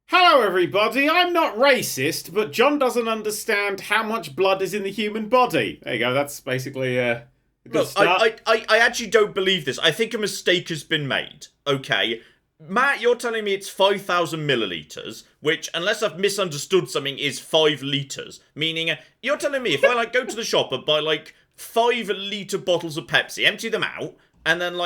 Hello, everybody. I'm not racist, but John doesn't understand how much blood is in the human body. There you go. That's basically a good Look, start. I actually don't believe this. I think a mistake has been made. Okay. Matt, you're telling me it's 5,000 milliliters, which, unless I've misunderstood something, is 5 liters. Meaning, you're telling me if I, go to the shop and buy, 5-liter bottles of Pepsi, empty them out, and then,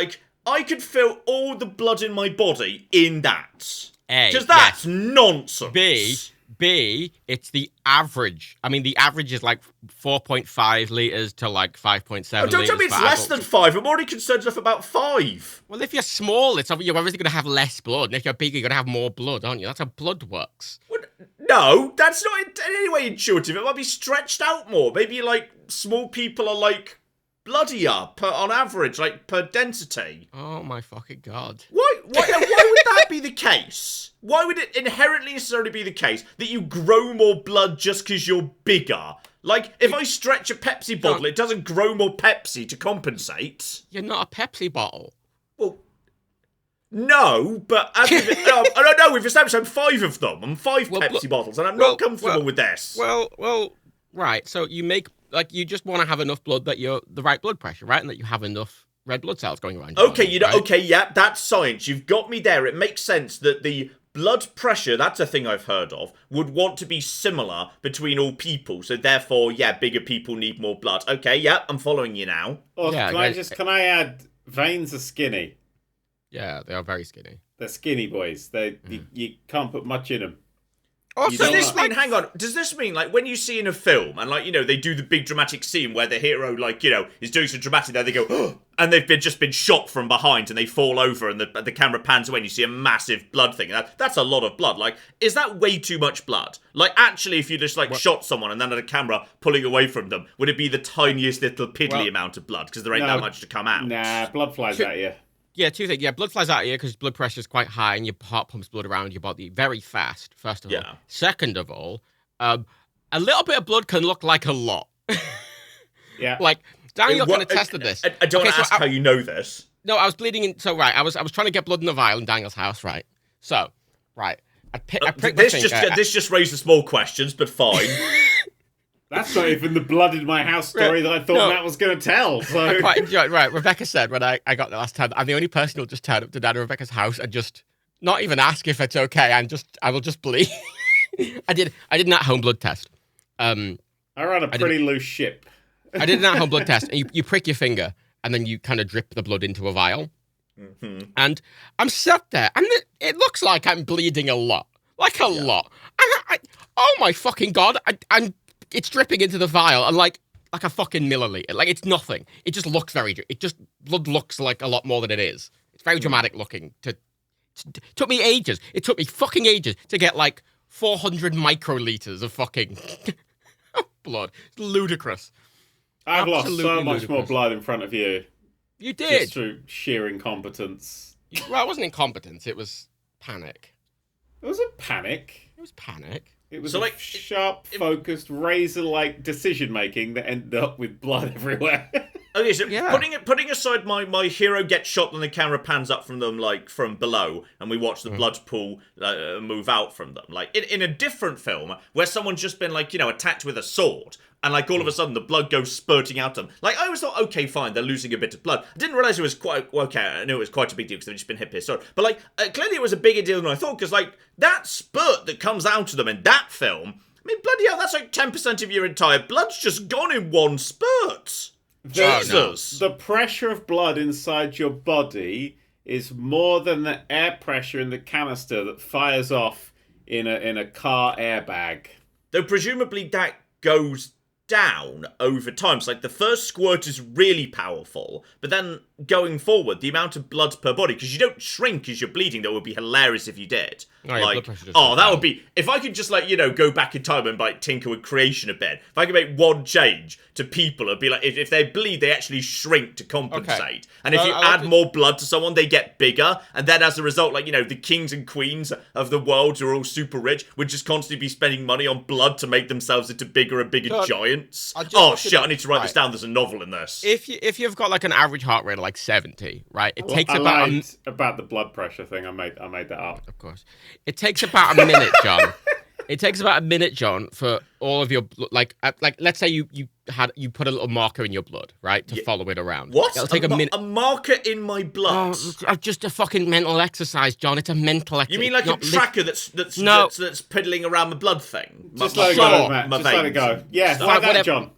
I could fill all the blood in my body in that. A, Because that's nonsense. B, it's the average. I mean, the average is 4.5 liters to 5.7 Oh, don't tell me it's less than 5. I'm already concerned enough about 5. Well, if you're small, you're obviously going to have less blood. And if you're bigger, you're going to have more blood, aren't you? That's how blood works. What? No, that's not in any way intuitive. It might be stretched out more. Maybe, small people are, bloodier on average, per density. Oh, my fucking God. Why would that be the case? Why would it inherently necessarily be the case that you grow more blood just because you're bigger? If I stretch a Pepsi bottle, it doesn't grow more Pepsi to compensate. You're not a Pepsi bottle. Well, no, but I don't know. We've established I'm 5 of them. I'm 5 Pepsi bottles, and I'm not comfortable with this. Well, right. So you make you just want to have enough blood that you're the right blood pressure, right, and that you have enough red blood cells going around. Okay, right? okay, yeah, that's science. You've got me there. It makes sense that the blood pressure, that's a thing I've heard of, would want to be similar between all people. So therefore, yeah, bigger people need more blood. Okay, yeah, I'm following you now. Oh, yeah, can I add, veins are skinny. Yeah, they are very skinny. They're skinny boys. You can't put much in them. Also, does this mean, hang on, does this mean, when you see in a film, and, they do the big dramatic scene where the hero, is doing some dramatic, there they go, oh, and they've just been shot from behind, and they fall over, and the camera pans away, and you see a massive blood thing. That's a lot of blood. Is that way too much blood? Actually, if you just, shot someone, and then had a camera pulling away from them, would it be the tiniest little piddly amount of blood? Because there ain't that much to come out. Nah, blood flies at you. Yeah, two things. Yeah, blood flies out of you because blood pressure is quite high and your heart pumps blood around your body very fast, first of all. Second of all, a little bit of blood can look like a lot. Yeah. Daniel kind of tested this. I don't want to ask how you know this. No, I was bleeding in... So, right, I was trying to get blood in the vial in Daniel's house, right? So, right. I pricked my finger. This just raised small questions, but fine. That's not even the blood in my house story that I thought Matt was going to tell. So. Right, Rebecca said when I got there last time, I'm the only person who'll just turn up to Dad and Rebecca's house and just not even ask if it's okay, and I will just bleed. I did an at-home blood test. I ran a pretty loose ship. I did an at-home blood test, and you prick your finger, and then you kind of drip the blood into a vial. Mm-hmm. And I'm sat there, and it looks like I'm bleeding a lot. A lot. And oh my fucking God, it's dripping into the vial and like a fucking milliliter. It's nothing. It just looks blood looks like a lot more than it is. It's very dramatic looking. It took me ages. It took me fucking ages to get 400 microliters of fucking blood. It's ludicrous. I've lost so much more blood in front of you. You did. Just through sheer incompetence. Well, it wasn't incompetence. It was panic. It wasn't panic. It was panic. It was sharp, focused, razor-like decision-making that ended up with blood everywhere. Okay, so putting aside my hero gets shot and the camera pans up from them, from below, and we watch the blood pool move out from them. In a different film, where someone's just been, attacked with a sword, and, all of a sudden the blood goes spurting out of them. I always thought, okay, fine, they're losing a bit of blood. I didn't realise it was I knew it was quite a big deal because they've just been hit by a sword. But, clearly it was a bigger deal than I thought, because, that spurt that comes out of them in that film, I mean, bloody hell, that's 10% of your entire blood's just gone in one spurt. Jesus! The pressure of blood inside your body is more than the air pressure in the canister that fires off in a car airbag. Though presumably that goes down over time. So the first squirt is really powerful, but then going forward, the amount of blood per body, because you don't shrink as you're bleeding, that would be hilarious if you did. That would be, if I could just go back in time and tinker with creation a bit, if I could make one change to people, it'd be if they bleed, they actually shrink to compensate. Okay. And if you add more blood to someone, they get bigger, and then as a result, the kings and queens of the world who are all super rich would just constantly be spending money on blood to make themselves into bigger and bigger giants. experience. I'll just Oh look it shit! I up. need to write this Right. down. There's a novel in this. If you've got like an average heart rate of like 70, right? It takes I about lied about the blood pressure thing. I made that up. of course. It takes about a minute, John. It takes about a minute, John, for all of your like let's say you put a little marker in your blood, right, to follow it around. What? It'll take a minute. A marker in my blood. Just a fucking mental exercise, John. It's a mental exercise. You mean like a tracker that's piddling around the blood thing? Just let it go, Matt. my Just let it veins. go. Yeah, Right, like that, whatever. John.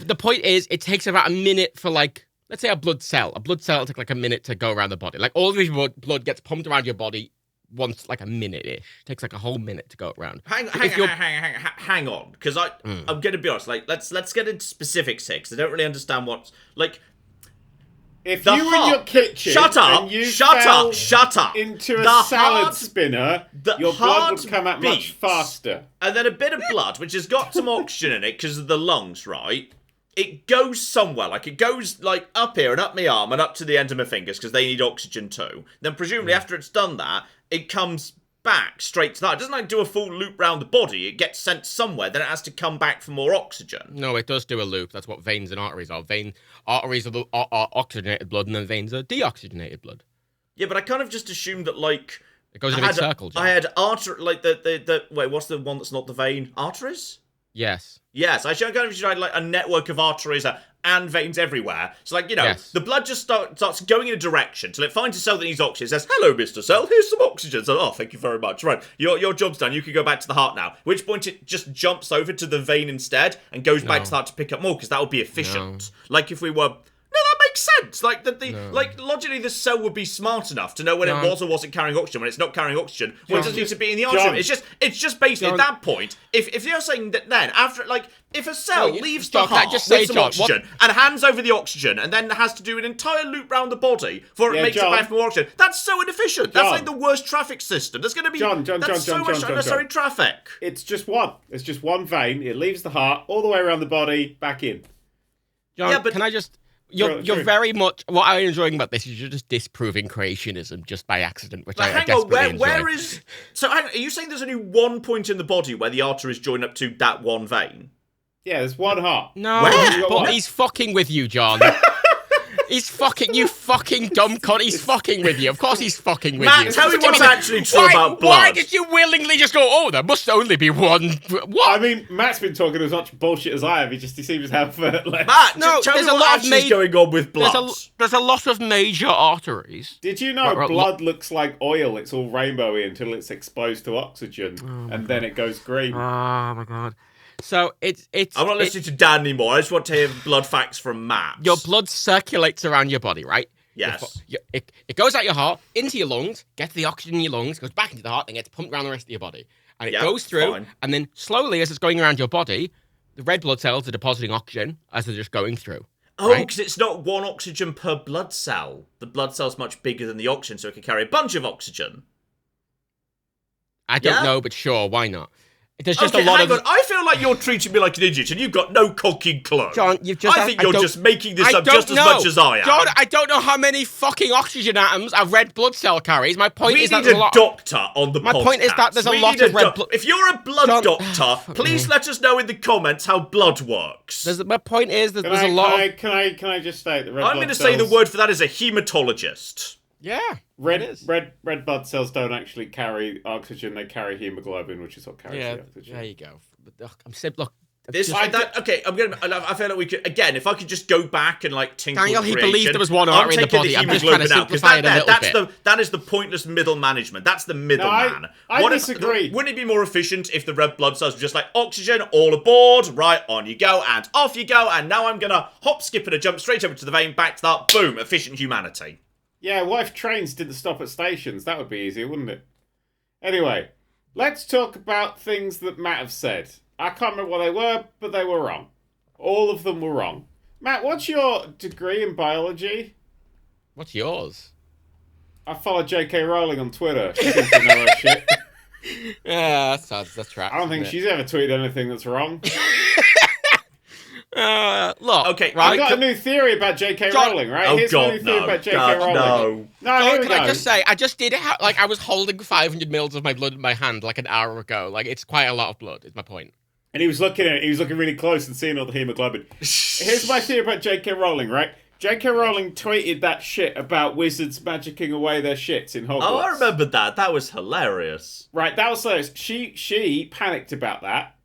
The point is, it takes about a minute for like, let's say a blood cell. A blood cell will take like a minute to go around the body. Like all of your blood gets pumped around your body once, like a minute-ish. It takes like a whole minute to go around. Hang on, because I'm gonna be honest. Like, let's get into specifics here, because I don't really understand what's like. If The you were in your heart- kitchen Shut up! and you Shut fell up! Shut up! into a The salad heart- spinner, the your blood heart would come out much beats. faster. And then a bit of blood, which has got some oxygen in it because of the lungs, right? It goes somewhere, like it goes like up here and up my arm and up to the end of my fingers because they need oxygen too. Then presumably after it's done that, it comes back straight to that. It doesn't like do a full loop round the body. It gets sent somewhere, then it has to come back for more oxygen. No, it does do a loop. That's what veins and arteries are. Arteries are oxygenated blood, and then veins are deoxygenated blood. Yeah, but I kind of just assumed that like It goes in a big circle, John. I had like the wait, what's the one that's not the vein? Arteries? Yes. Yes, I kind of had like a network of arteries and veins everywhere. So, like, you know, Yes. the blood just starts going in a direction till it finds a cell that needs oxygen. It says, "Hello, Mr. Cell, here's some oxygen." So, oh, thank you very much. Right, your job's done. You can go back to the heart now. At which point it just jumps over to the vein instead and goes back to the heart to pick up more because that would be efficient. Like if we were. No, that makes sense. Like like logically, the cell would be smart enough to know when it was or wasn't carrying oxygen. When it's not carrying oxygen, when it doesn't need to be in the oxygen. It's just basically at that point. If you're saying that, then after like if a cell leaves the heart with some oxygen and hands over the oxygen and then has to do an entire loop round the body before it makes it back for more oxygen, that's so inefficient. That's like the worst traffic system. There's going to be so much unnecessary traffic. It's just one. It's just one vein. It leaves the heart all the way around the body, back in. John, Yeah, but- can I just... You're very much... What I'm enjoying about this is you're just disproving creationism just by accident, which I desperately enjoy. Where is... So, hang on, are you saying there's only one point in the body where the arteries join up to that one vein? Yeah, there's one heart. No, Where? but he's fucking with you, John. He's fucking... You fucking dumb cunt. He's fucking with you. Of course he's fucking with you. Matt, tell me Just give what's the- actually true about blood. Why did you willingly just go, oh, there must only be one... What? I mean, Matt's been talking as much bullshit as I have. He seems to have... like... Matt, No, tell me there's a what lot of actually is going on with blood. There's a lot of major arteries. Did you know blood looks like oil? It's all rainbowy until it's exposed to oxygen, and then it goes green. Oh my god! So it's. I'm not listening to Dan anymore. I just want to hear blood facts from Matt. Your blood circulates around your body, right? Yes. It goes out your heart into your lungs, gets the oxygen in your lungs, goes back into the heart, and gets pumped around the rest of your body. And it goes through, and then slowly, as it's going around your body, the red blood cells are depositing oxygen as they're just going through. Oh, right? because it's not one oxygen per blood cell. The blood cell's much bigger than the oxygen, so it can carry a bunch of oxygen. I don't know, but sure, why not? There's just Okay, a lot hang of. on. I feel like you're treating me like an idiot, and you've got no cocking clue. John, you've just. I think you're just making this up just as know. much as I am. John, I don't know how many fucking oxygen atoms a red blood cell carries. My point We is that need there's a a lot. doctor on the podcast. My point is that there's a We lot need of red blood. If you're a blood John- doctor, please let us know in the comments how blood works. My point is that there's a lot of. Can I just state that red I'm blood going to say the cells- word for that is a hematologist. Yeah. Red blood cells don't actually carry oxygen; they carry hemoglobin, which is what carries Yeah, the oxygen. there you go. I'm saying, look. I feel like we could again. If I could just go back and like tinker. Daniel, with he creation, believed there was one I'm artery in the taking body. I'm just trying to hemoglobin out, 'cause simplify it a little bit. that is the pointless middle management. That's the middleman. I disagree. Wouldn't it be more efficient if the red blood cells were just like oxygen, all aboard, right on you go, and off you go, and now I'm gonna hop, skip, and a jump straight over to the vein, back to that, boom, efficient humanity. Yeah, what if trains didn't stop at stations? That would be easier, wouldn't it? Anyway, let's talk about things that Matt have said. I can't remember what they were, but they were wrong. All of them were wrong. Matt, what's your degree in biology? What's yours? I follow J.K. Rowling on Twitter. She seems to know her shit. Yeah, that's right. I don't think she's ever tweeted anything that's wrong. Look, Okay, right? I've got a new theory about J.K. John- Rowling, right? Oh, Here's my God, new theory no. about J.K. God, Rowling. no. No, John, here we can go. I just say, I just did it like I was holding 500 mils of my blood in my hand like an hour ago. Like, it's quite a lot of blood, is my point. And he was looking at it, he was looking really close and seeing all the hemoglobin. Here's my theory about J.K. Rowling, right? J.K. Rowling tweeted that shit about wizards magicking away their shits in Hogwarts. Oh, I remember that. That was hilarious. Right, that was hilarious. She panicked about that.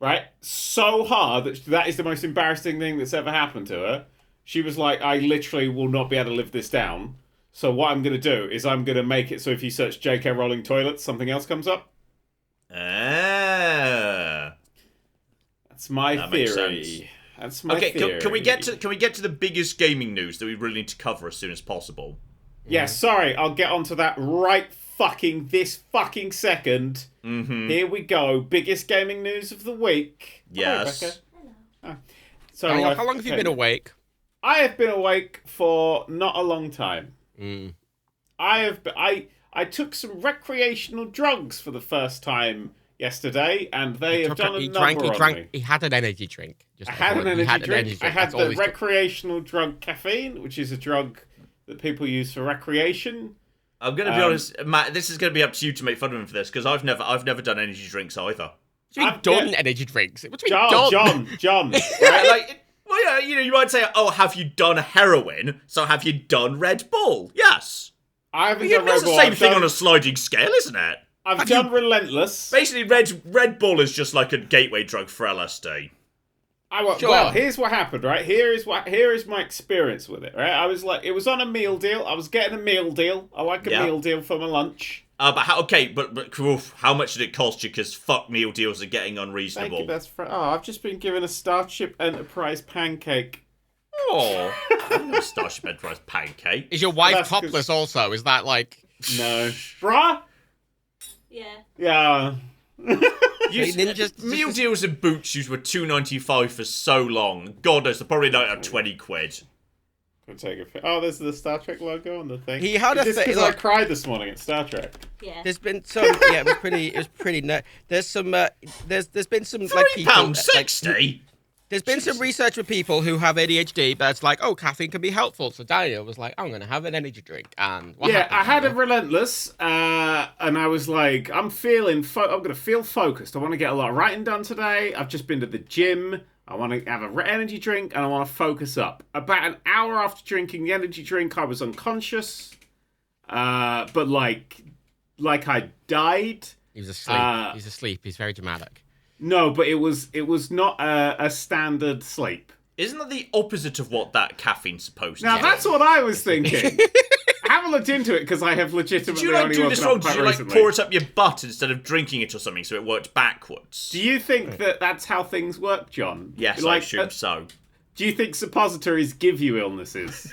Right? So hard that is the most embarrassing thing that's ever happened to her. She was like, I literally will not be able to live this down. So what I'm going to do is I'm going to make it so if you search J.K. Rowling toilets, something else comes up. Ah. That's my That theory. makes sense. That's my Okay, theory. can we get to the biggest gaming news that we really need to cover as soon as possible? Yeah, sorry, I'll get onto that right this fucking second. Mm-hmm. Here we go. Biggest gaming news of the week. Yes. Hello, Rebecca. So How long have you been awake? I have been awake for not a long time. Mm. I took some recreational drugs for the first time yesterday, and they have done a number on me. He had an energy drink. I had an energy drink. I had That's all the recreational drug caffeine, which is a drug that people use for recreation. I'm gonna be honest, Matt. This is gonna be up to you to make fun of him for this because I've never done energy drinks either. I've done energy drinks. What do you mean John. Right? Like, well, yeah, you might say, "Oh, have you done heroin?" So have you done Red Bull? Yes. I haven't done Red It's Bull. the same thing on a sliding scale, isn't it? I've done Relentless. Basically, Red Bull is just like a gateway drug for LSD. Well, here's what happened, right? Here is my experience with it, right? I was like, it was on a meal deal. I was getting a meal deal. I like a meal deal for my lunch. But how much did it cost you? Because fuck, meal deals are getting unreasonable. Thank you, best friend. Oh, I've just been given a Starship Enterprise pancake. Oh, I don't know a Starship Enterprise pancake. Is your wife topless also? Is that like... No. Bruh? Yeah. Yeah. Meal deals and boot shoes were $2.95 for so long. God knows, they're probably not at 20 quid. There's the Star Trek logo on the thing. He had a thing. Because I cried this morning at Star Trek. Yeah. There's been some. Yeah, it was pretty. There's some. There's been some like people. £3.60. There's been some research with people who have ADHD, but it's like, oh, caffeine can be helpful. So Daniel was like, I'm going to have an energy drink. And what happened, I had a Daniel? Relentless, and I was like, I'm going to feel focused. I want to get a lot of writing done today. I've just been to the gym. I want to have an energy drink, and I want to focus up. About an hour after drinking the energy drink, I was unconscious, but like I died. He was asleep. He's asleep. He's very dramatic. No, but it was not a standard sleep. Isn't that the opposite of what that caffeine's supposed to Now, do? that's what I was thinking. I haven't looked into it because I have legitimately Did you only do woken this up wrong? quite Did you recently. pour it up your butt instead of drinking it or something so it worked backwards? Do you think that that's how things work, John? Yes, I assume so. Do you think suppositories give you illnesses?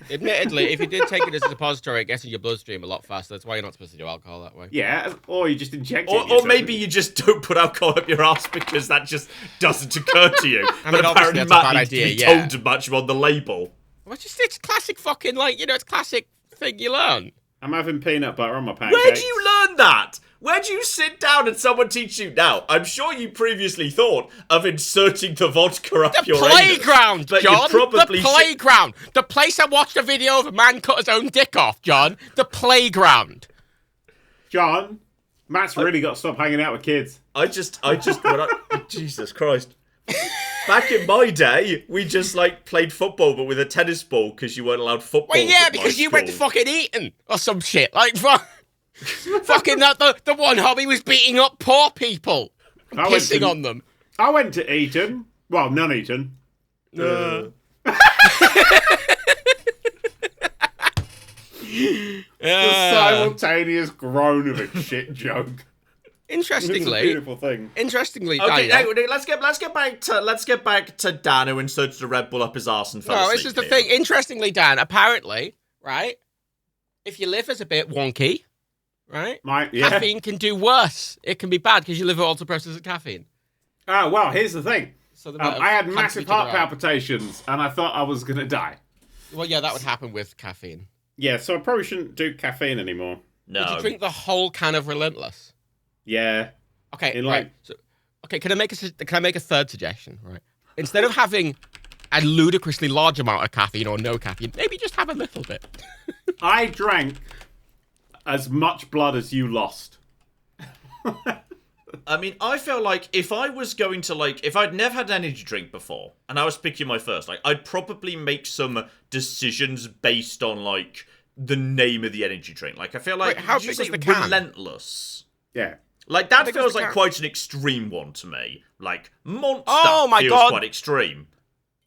Admittedly, if you did take it as a suppository, it gets in your bloodstream a lot faster. That's why you're not supposed to do alcohol that way. Yeah, or you just inject it. Or maybe you just don't put alcohol up your ass because that just doesn't occur to you. But apparently Matt needs to be told much on the label. Well, it's classic fucking, it's classic thing you learn. I'm having peanut butter on my pancakes. Where do you learn that? Where do you sit down and someone teach you? Now, I'm sure you previously thought of inserting the vodka up your playground, anus, John. the Playground. The place I watched a video of a man cut his own dick off, John. The playground. John, Matt's really got to stop hanging out with kids. Jesus Christ. Back in my day, we just played football, but with a tennis ball because you weren't allowed football. Well, yeah, because you went to fucking Eton or some shit. Fucking the one hobby was beating up poor people, and pissing on them. I went to Eton. Well, non-Eton. The simultaneous groan of a shit joke. Interestingly, it's a beautiful thing. Okay, Daniel, let's get back to Dan, who inserted the Red Bull up his arse and fell asleep. No, this is the thing. Interestingly, Dan, apparently, right, if your liver's a bit wonky, right, caffeine can do worse. It can be bad because your liver also processes caffeine. Oh, well, here's the thing. So I had massive heart palpitations, and I thought I was going to die. Well, yeah, that would happen with caffeine. Yeah, so I probably shouldn't do caffeine anymore. No. Did you drink the whole can of Relentless? Yeah. Okay, right. So, can I make a third suggestion? Right. Instead of having a ludicrously large amount of caffeine or no caffeine, maybe just have a little bit. I drank as much blood as you lost. I mean, I feel like if I was going to, like, if I'd never had an energy drink before, and I was picking my first, like, I'd probably make some decisions based on, like, the name of the energy drink. Like, I feel like, Wait, how big was was the can? Relentless. Yeah. Like, that big feels was the like can? quite an extreme one to me. Like, Monster Oh my feels God. quite extreme.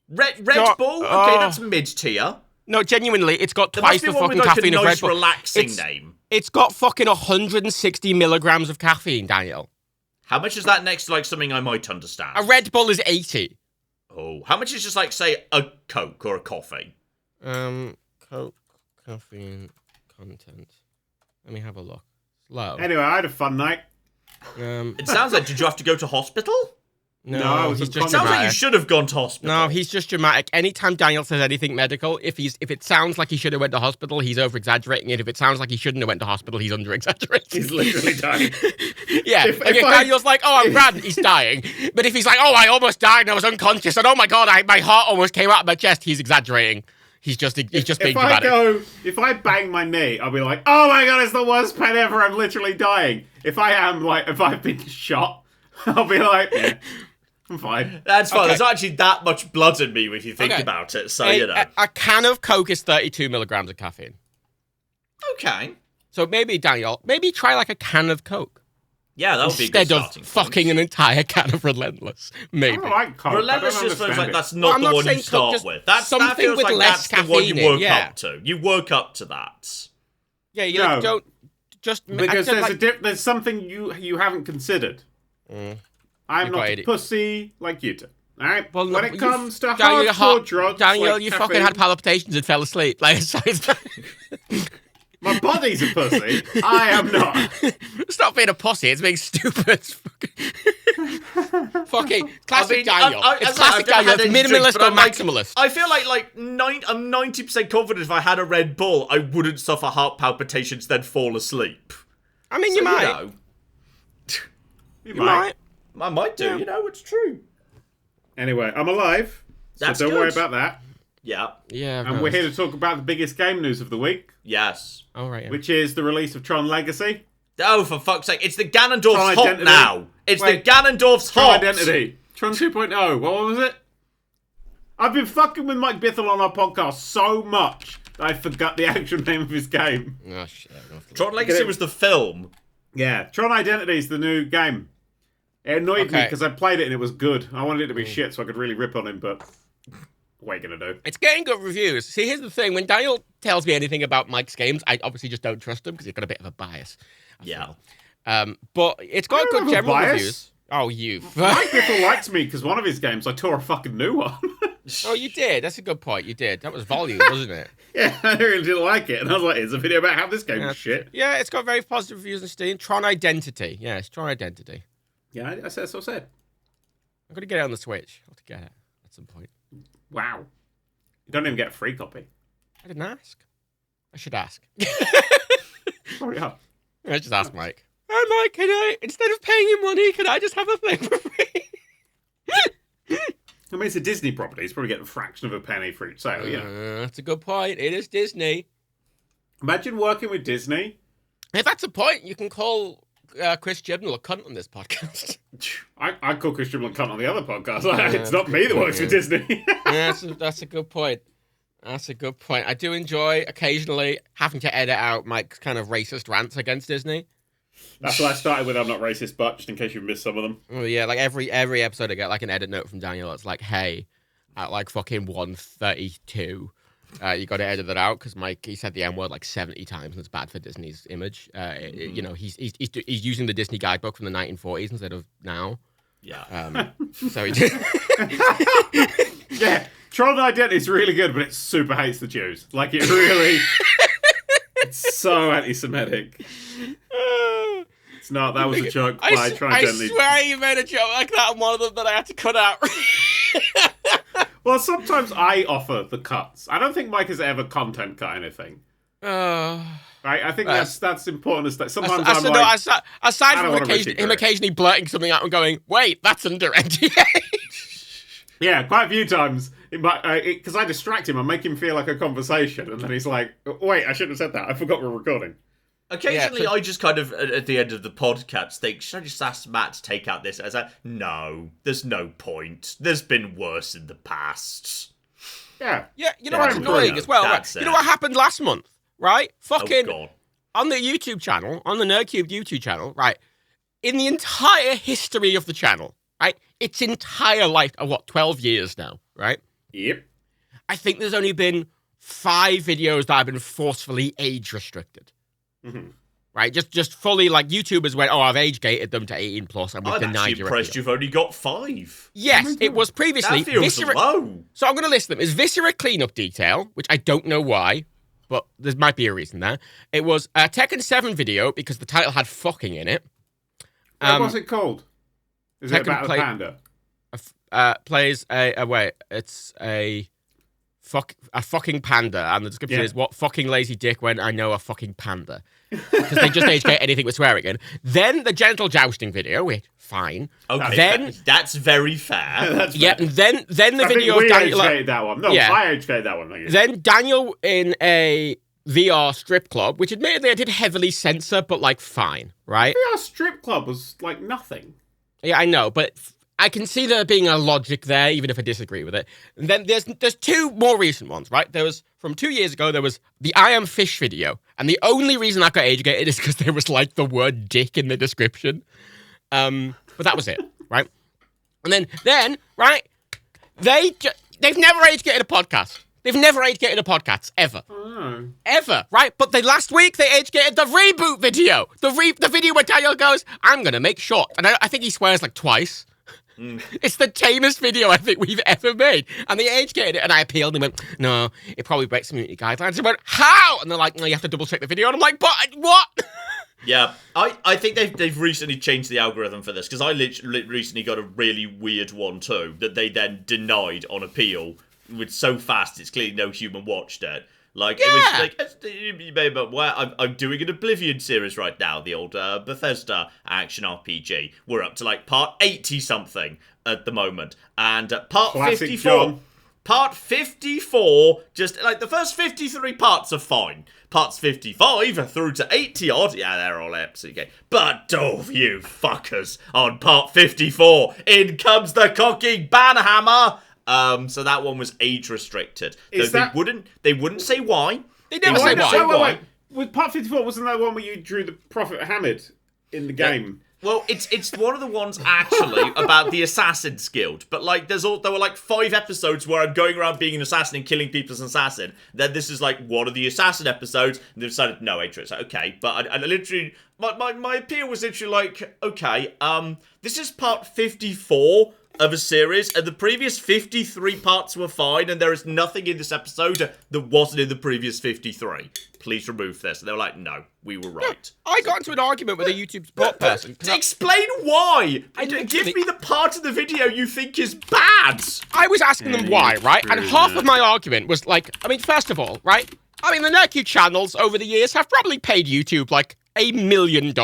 Red No, Bull? Okay, oh. that's mid-tier. No, genuinely, it's got There twice must be the one fucking with, like, caffeine a of Red nice, Bull. relaxing name. It's got fucking 160 milligrams of caffeine, Daniel. How much is that next to, like, something I might understand? A Red Bull is 80. Oh, how much is just, like, say, a Coke or a coffee? Coke, caffeine, content. Let me have a look. Slow. Anyway, I had a fun night. It sounds like, did you have to go to hospital? No, I was he's in just It sounds like you dramatic. should have gone to hospital. No, he's just dramatic. Anytime Daniel says anything medical, if it sounds like he should have went to hospital, he's over exaggerating it. If it sounds like he shouldn't have went to hospital, he's under exaggerating. He's literally dying. Yeah. If Daniel's like, oh, I'm grand, he's dying. But if he's like, oh, I almost died and I was unconscious, and oh my god, my heart almost came out of my chest, he's exaggerating. He's just being dramatic. If I bang my knee, I'll be like, oh my god, it's the worst pain ever, I'm literally dying. If I've been shot, I'll be like, yeah, I'm fine. That's fine. Okay. There's not actually that much blood in me if you think Okay. about it, so, you know. A can of Coke is 32 milligrams of caffeine. Okay. So maybe, Daniel, try like a can of Coke. Yeah, that would be a good Instead of starting point. fucking an entire can of Relentless. I Maybe. don't like Coke. Relentless I don't just feels like understand it. that's Well, not I'm the not one you saying Coke, start just with. That something feels with like less that's the one caffeine you in, work yeah. up to. You work up to that. Yeah, you No. don't just Because I said, there's something you haven't considered. I'm not a 80. pussy like you two. All right. Well, when no, it comes to Daniel, hardcore drugs, Daniel, like you caffeine, fucking had palpitations and fell asleep. Like, my body's a pussy. I am not. stop being a pussy. It's being stupid. Fucking classic Daniel. It's classic Daniel. It's minimalist or maximalist. I feel like I'm 90% confident if I had a Red Bull, I wouldn't suffer heart palpitations, then fall asleep. I mean, So, you might. know, You You might. I might do. Yeah. You know, it's true. Anyway, I'm alive. So That's don't good. worry about that. Yeah. Yeah. And we're here to talk about the biggest game news of the week, Yes. All right. Yeah. which is the release of Tron Legacy. Oh, for fuck's sake! It's the Ganondorf's Tron hot Identity. now. It's Wait. the Ganondorf's Tron hot. Identity. Tron 2.0. What was it? I've been fucking with Mike Bithell on our podcast so much that I forgot the actual name of his game. Oh shit. Tron Legacy was the film. Yeah, Tron Identity is the new game. It annoyed me Okay. because I played it and it was good. I wanted it to be shit so I could really rip on him, but what are you going to do? It's getting good reviews. See, here's the thing. When Daniel tells me anything about Mike's games, I obviously just don't trust him because he's got a bit of a bias. Yeah. But it's got I don't good have a general bias. reviews. Oh, you. Mike Bithell likes me because one of his games I tore a fucking new one. Oh, you did. That's a good point. You did. That was volume, wasn't it? Yeah, I really didn't like it. And I was like, it's a video about how this game Yeah. is shit. Yeah, it's got very positive reviews on Steam. Tron Identity. Yeah, it's Tron Identity. Yeah, I said so said. I'm going to get it on the Switch. I'll have to get it at some point. Wow. You don't even get a free copy. I didn't ask. I should ask. Hurry up. I just ask Mike. Hi, Mike, can I, instead of paying you money, can I just have a thing for free? I mean, it's a Disney property. It's probably getting a fraction of a penny for each sale, you know. That's a good point. It is Disney. Imagine working with Disney. If that's a point, you can call Chris Chibnall a cunt on this podcast. I call Chris Chibnall a cunt on the other podcast. It's not me that works with Disney. Yeah, that's a good point. That's a good point. I do enjoy occasionally having to edit out Mike's kind of racist rants against Disney. That's what I started with. I'm not racist, but just in case you've missed some of them. Oh yeah, like every episode I get like an edit note from Daniel. It's like, hey, at like fucking 1:32, you got to edit that out because Mike he said the N word like 70 times and it's bad for Disney's image. You know, he's using the Disney guidebook from the 1940s instead of now. Yeah. So he did. Yeah, Tron Identity is really good, but it super hates the Jews. Like, it really... it's so anti-Semitic. It's not. That was a joke by Tron I Identity. swear you made a joke like that on one of them that I had to cut out. Well, sometimes I offer the cuts. I don't think Mike has ever content cut anything. Right? I think that's important. Sometimes I'm like... aside I don't from wanna risk it, him Greg. occasionally blurting something out and going, wait, that's under NDA. Yeah, quite a few times. Because I distract him, I make him feel like a conversation, and then he's like, wait, I shouldn't have said that. I forgot we're recording. Occasionally, I just kind of, at the end of the podcast, think, should I just ask Matt to take out this? As no, there's no point. There's been worse in the past. Yeah. Yeah, you know what's annoying as well? Right? You know what happened last month, right? Fucking on the YouTube channel, on the NerdCubed YouTube channel, right? In the entire history of the channel, right? Its entire life of 12 years now, right? Yep. I think there's only been 5 videos that have been forcefully age restricted. Mm-hmm. Right? Just fully, like, YouTubers went, I've age gated them to 18 plus, and we've denied your impressed you've only got 5. Yes, it was previously. That feels low. So I'm going to list them. It's Viscera Cleanup Detail, which I don't know why, but there might be a reason there. It was a Tekken 7 video, because the title had fucking in it. What's it called? Is it about a panda? Plays it's a fucking panda, and the description is, what fucking lazy dick when I know a fucking panda. Because they just age gate anything with swearing in. Then the gentle jousting video, which, fine. Okay, then, that's very fair. That's fair. And then the video of Daniel... I age-gated that one. No, I age-gated that one. Then Daniel in a VR strip club, which admittedly I did heavily censor, but, like, fine, right? VR strip club was, like, nothing. Yeah, I know, but... I can see there being a logic there, even if I disagree with it. And then there's 2 more recent ones, right? There was, from 2 years ago, there was the I Am Fish video. And the only reason I got age-gated is because there was, like, the word dick in the description. But that was it, right? And then right, they've never age-gated a podcast. They've never age-gated a podcast, ever. Oh. Ever, right? But last week, they age-gated the reboot video. The video where Daniel goes, I'm going to make short. And I think he swears, like, twice. It's the tamest video I think we've ever made. And they age-gated it, and I appealed, and went, no, it probably breaks community guidelines. And I went, how? And they're like, no, you have to double-check the video. And I'm like, but what? Yeah, I think they've recently changed the algorithm for this, because I recently got a really weird one too, that they then denied on appeal with so fast it's clearly no human watched it. Like, it was like, you may be aware, I'm doing an Oblivion series right now, the old Bethesda action RPG. We're up to, like, part 80-something at the moment. And part Classic 54... John. Part 54, just, like, the first 53 parts are fine. Parts 55 through to 80-odd, yeah, they're all absolutely gay. But, you fuckers, on part 54, in comes the cocking banhammer! So that one was age restricted. They wouldn't say why. They never say why. Wait. With part 54, wasn't that one where you drew the Prophet Hamid in the game? Well, it's one of the ones actually about the Assassin's Guild. But like there were like 5 episodes where I'm going around being an assassin and killing people as an assassin. Then this is like one of the assassin episodes, and they decided no, it's like, okay. But I literally my appeal was literally like, okay, this is part 54 of a series, and the previous 53 parts were fine, and there is nothing in this episode that wasn't in the previous 53. Please remove this. And they were like, no, we were right. I got into an argument with a YouTube support person. Explain why! Give me the part of the video you think is bad! I was asking them why, right? And half of my argument was like, I mean, first of all, right? I mean, the NerdCubed channels over the years have probably paid YouTube like $1 million,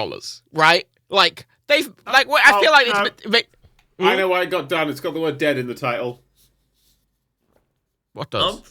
right? Like, they've, like, I feel like it's a bit... I know why it got done. It's got the word dead in the title. What does?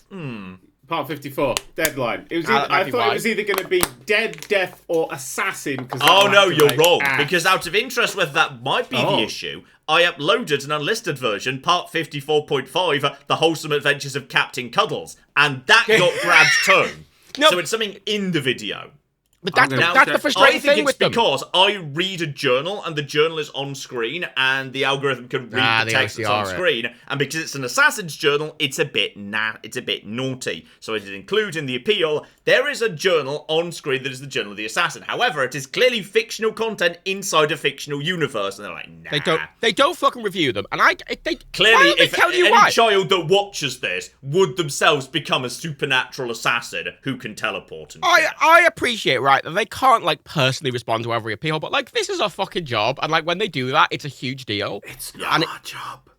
Part 54, deadline. It was I thought it was either going to be dead, death, or assassin. Oh no, you're wrong. Because out of interest whether that might be the issue, I uploaded an unlisted version, part 54.5, The Wholesome Adventures of Captain Cuddles. And that got grabbed too. No. So it's something in the video. But that's the frustrating thing with them. Because I read a journal, and the journal is on screen, and the algorithm can read the text that's on screen. And because it's an assassin's journal, it's a bit naughty. So I did include in the appeal, there is a journal on screen that is the journal of the assassin. However, it is clearly fictional content inside a fictional universe, and they're like, nah. They don't fucking review them, and they clearly, if any child that watches this would themselves become a supernatural assassin who can teleport and shit. I appreciate, right, that they can't, like, personally respond to every appeal, but, like, this is a fucking job, and, like, when they do that, it's a huge deal. It's not a job.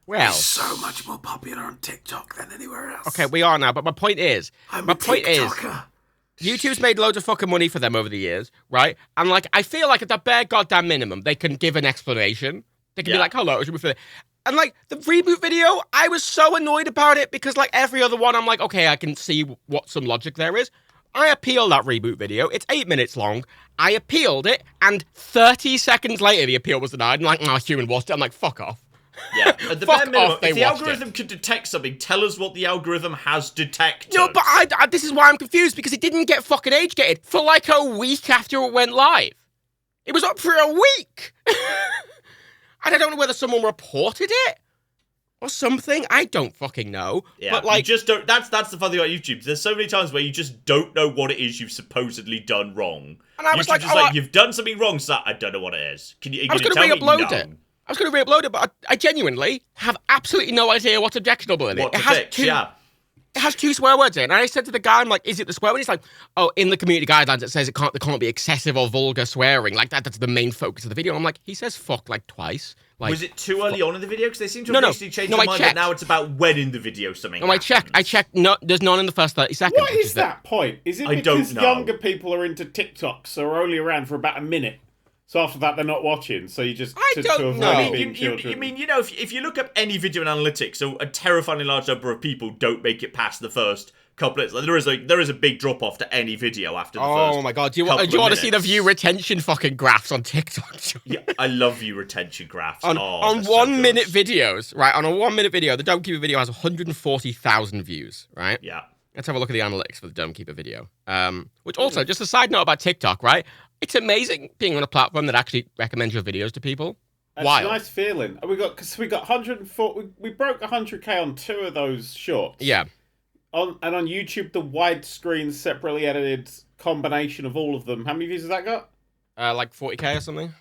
Well, we're so much more popular on TikTok than anywhere else. Okay, we are now, but my point is, YouTube's made loads of fucking money for them over the years, right? And, like, I feel like at the bare goddamn minimum, they can give an explanation. They can be like, hello, it should be for... And, like, the reboot video, I was so annoyed about it because, like, every other one, I'm like, okay, I can see what some logic there is. I appealed that reboot video. It's 8 minutes long. I appealed it, and 30 seconds later, the appeal was denied. I'm like, no, human watched it. I'm like, fuck off. Yeah, at the Fuck bare minimum, off, they if the watched algorithm could detect something, tell us what the algorithm has detected. No, but this is why I'm confused, because it didn't get fucking age-gated for like a week after it went live. It was up for a week. And I don't know whether someone reported it or something. I don't fucking know. Yeah, but like, you just don't. That's the funny thing about YouTube. There's so many times where you just don't know what it is you've supposedly done wrong. And I was YouTube's like, just you've done something wrong, so I don't know what it is. Can you? I was going to re-upload it. I was going to re-upload it, but I genuinely have absolutely no idea what's objectionable in it. What to fix? Yeah. It has 2 swear words in it. And I said to the guy, I'm like, is it the swear word? He's like, oh, in the community guidelines, it says there can't be excessive or vulgar swearing. Like, that's the main focus of the video. And I'm like, he says fuck like twice. Like, was it too early on in the video? Because they seem to have basically changed their mind that now it's about when in the video something happens. I checked. No, there's none in the first 30 seconds. What is that point? Is it because know. younger people are into TikTok, so are only around for about a minute? So after that, they're not watching. So you just I don't know. being children. You mean, if you look up any video in analytics, so a terrifyingly large number of people don't make it past the first couple of... There is a big drop-off to any video after the first Oh my god, do you want to see the view retention fucking graphs on TikTok? Yeah, I love view retention graphs. On 1 minute videos, right? On a 1 minute video, the Dome Keeper video has 140,000 views, right? Yeah. Let's have a look at the analytics for the Dome Keeper video. Which also, just a side note about TikTok, right? It's amazing being on a platform that actually recommends your videos to people. It's Wild. a nice feeling. We got 104. We broke 100k on 2 of those shorts. Yeah. On YouTube, the widescreen separately edited combination of all of them. How many views has that got? Like 40k or something.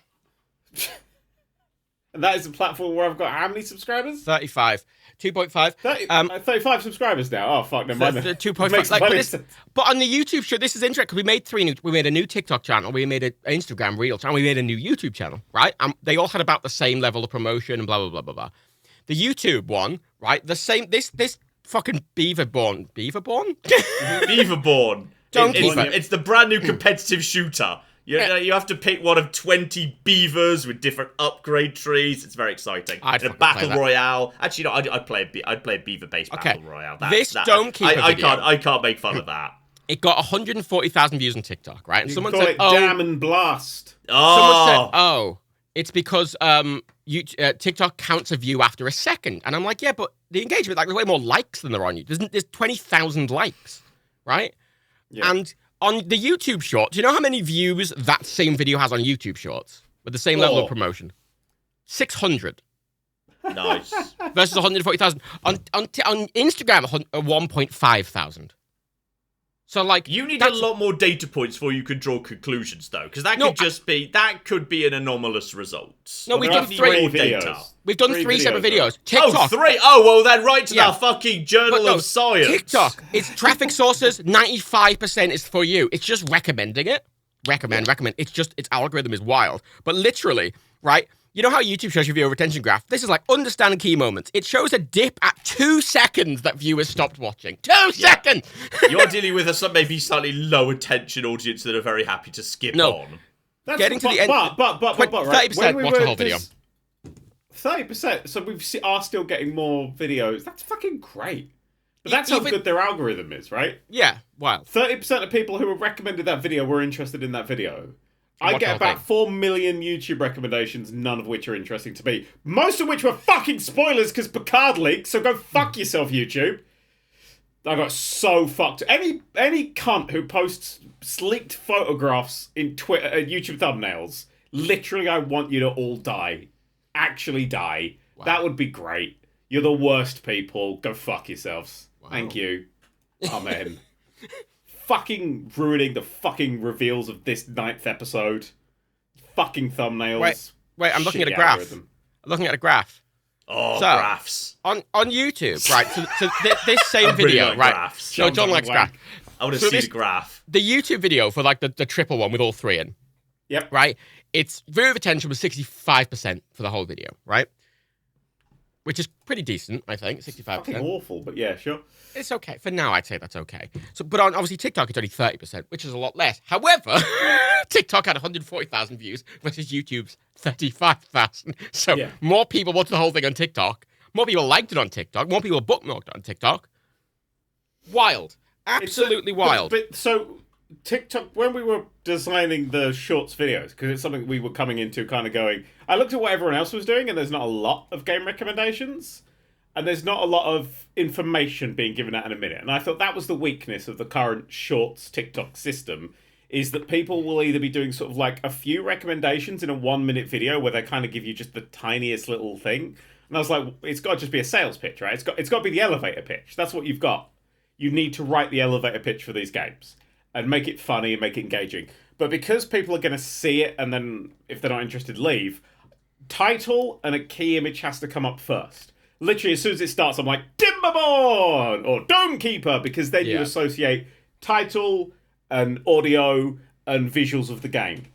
And that is a platform where I've got how many subscribers? 35. 2.5. 35 subscribers now. Oh fuck, never mind. 2.5. Like, but on the YouTube show, this is interesting because we made a new TikTok channel, we made an Instagram Reel channel, we made a new YouTube channel, right? They all had about the same level of promotion and blah blah blah blah blah. The YouTube one, right? The same. This fucking Beaverborn. Beaverborn. It's the brand new competitive shooter. You have to pick one of 20 beavers with different upgrade trees. It's very exciting. I'd a battle royale. Actually, no, I'd play a beaver-based battle royale. Dome Keeper video. I can't make fun of that. It got 140,000 views on TikTok, right? And someone said, "Damn and blast." Someone said, it's because TikTok counts a view after a second, and I'm like, yeah, but the engagement, like, there's way more likes than there are on YouTube. There's 20,000 likes, right? Yeah. And on the YouTube Shorts, do you know how many views that same video has on YouTube Shorts with the same level of promotion? 600. Nice. Versus 140,000. On Instagram, 1.5 thousand. So, like, you need a lot more data points before you could draw conclusions, though, because that could be an anomalous result. No, we've done 3 videos. We've done 3 separate videos. TikTok. Oh, 3? Oh, well, then right to the fucking Journal of Science. TikTok. It's traffic sources. 95% is for you. It's just recommending it. Recommend. Its algorithm is wild. But literally, right? You know how YouTube shows you viewer retention graph? This is like understand key moments. It shows a dip at 2 seconds that viewers stopped watching. 2 seconds! You're dealing with a maybe slightly low attention audience that are very happy to skip on. That's getting to the end. But 30% watch the whole video. 30%. So we are still getting more videos. That's fucking great. But that's how good their algorithm is, right? Yeah, wild. 30% of people who were recommended that video were interested in that video. I get about 4 million YouTube recommendations, none of which are interesting to me. Most of which were fucking spoilers because Picard leaked, so go fuck yourself, YouTube. I got so fucked. Any cunt who posts leaked photographs in Twitter, YouTube thumbnails, literally I want you to all die. Actually die. Wow. That would be great. You're the worst people. Go fuck yourselves. Wow. Thank you. Amen. Fucking ruining the fucking reveals of this 9th episode. Fucking thumbnails. Wait, I'm looking at a graph. I'm looking at a graph. Oh, graphs. On YouTube, right? So this same video, right? Graphs. No, John likes graphs. I want to see the graph. The YouTube video for like the triple one with all 3 in. Yep. Right? Its viewer retention was 65% for the whole video, right? Which is pretty decent, I think. 65%. Fucking awful, but yeah, sure. It's okay. For now, I'd say that's okay. So, but on obviously TikTok, it's only 30%, which is a lot less. However, TikTok had 140,000 views versus YouTube's 35,000. So more people watched the whole thing on TikTok. More people liked it on TikTok. More people bookmarked it on TikTok. Wild. Absolutely wild. But so TikTok, when we were designing the shorts videos, because it's something we were coming into kind of going, I looked at what everyone else was doing, and there's not a lot of game recommendations, and there's not a lot of information being given out in a minute. And I thought that was the weakness of the current shorts TikTok system, is that people will either be doing sort of like a few recommendations in a 1-minute video where they kind of give you just the tiniest little thing. And I was like, it's got to just be a sales pitch, right? It's got to be the elevator pitch. That's what you've got. You need to write the elevator pitch for these games and make it funny and make it engaging. But because people are going to see it and then, if they're not interested, leave, title and a key image has to come up first. Literally, as soon as it starts, I'm like, Timberborn or Dome Keeper, because then you associate title and audio and visuals of the game.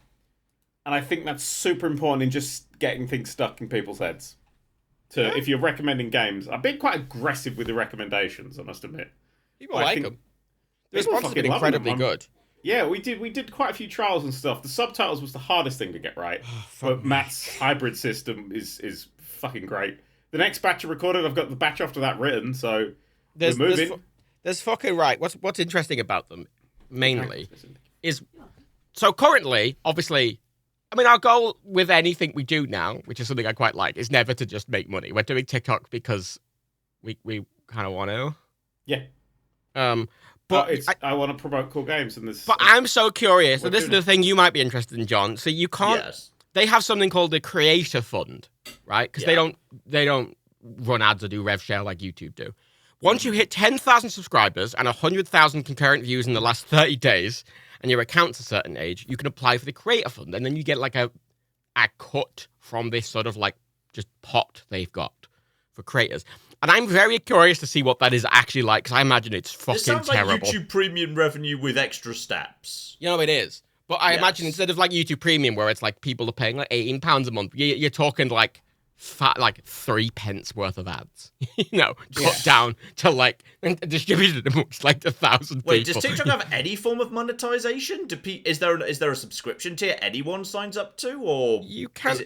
And I think that's super important in just getting things stuck in people's heads. If you're recommending games, I've been quite aggressive with the recommendations, I must admit. People like them. The response has been incredibly good. Yeah, we did quite a few trials and stuff. The subtitles was the hardest thing to get right. But Matt's hybrid system is fucking great. The next batch I recorded, I've got the batch after that written, so we're moving. There's fucking right. What's interesting about them, mainly, is... So currently, obviously... I mean, our goal with anything we do now, which is something I quite like, is never to just make money. We're doing TikTok because we kind of want to. Yeah. But I want to promote cool games in this. But I'm so curious, and this is the thing you might be interested in, John. So you can't. Yes. They have something called the Creator Fund, right? Because they don't run ads or do rev share like YouTube do. Once you hit 10,000 subscribers and 100,000 concurrent views in the last 30 days, and your account's a certain age, you can apply for the Creator Fund, and then you get like a cut from this sort of like just pot they've got for creators. And I'm very curious to see what that is actually like, because I imagine it's fucking terrible. It sounds like YouTube Premium revenue with extra steps. You know, it is. But I imagine instead of like YouTube Premium, where it's like people are paying like £18 a month, you're talking like 3 pence worth of ads. Cut down to like and distributed amongst like 1,000 people. Wait, does TikTok have any form of monetization? Is there a subscription tier anyone signs up to, or you can?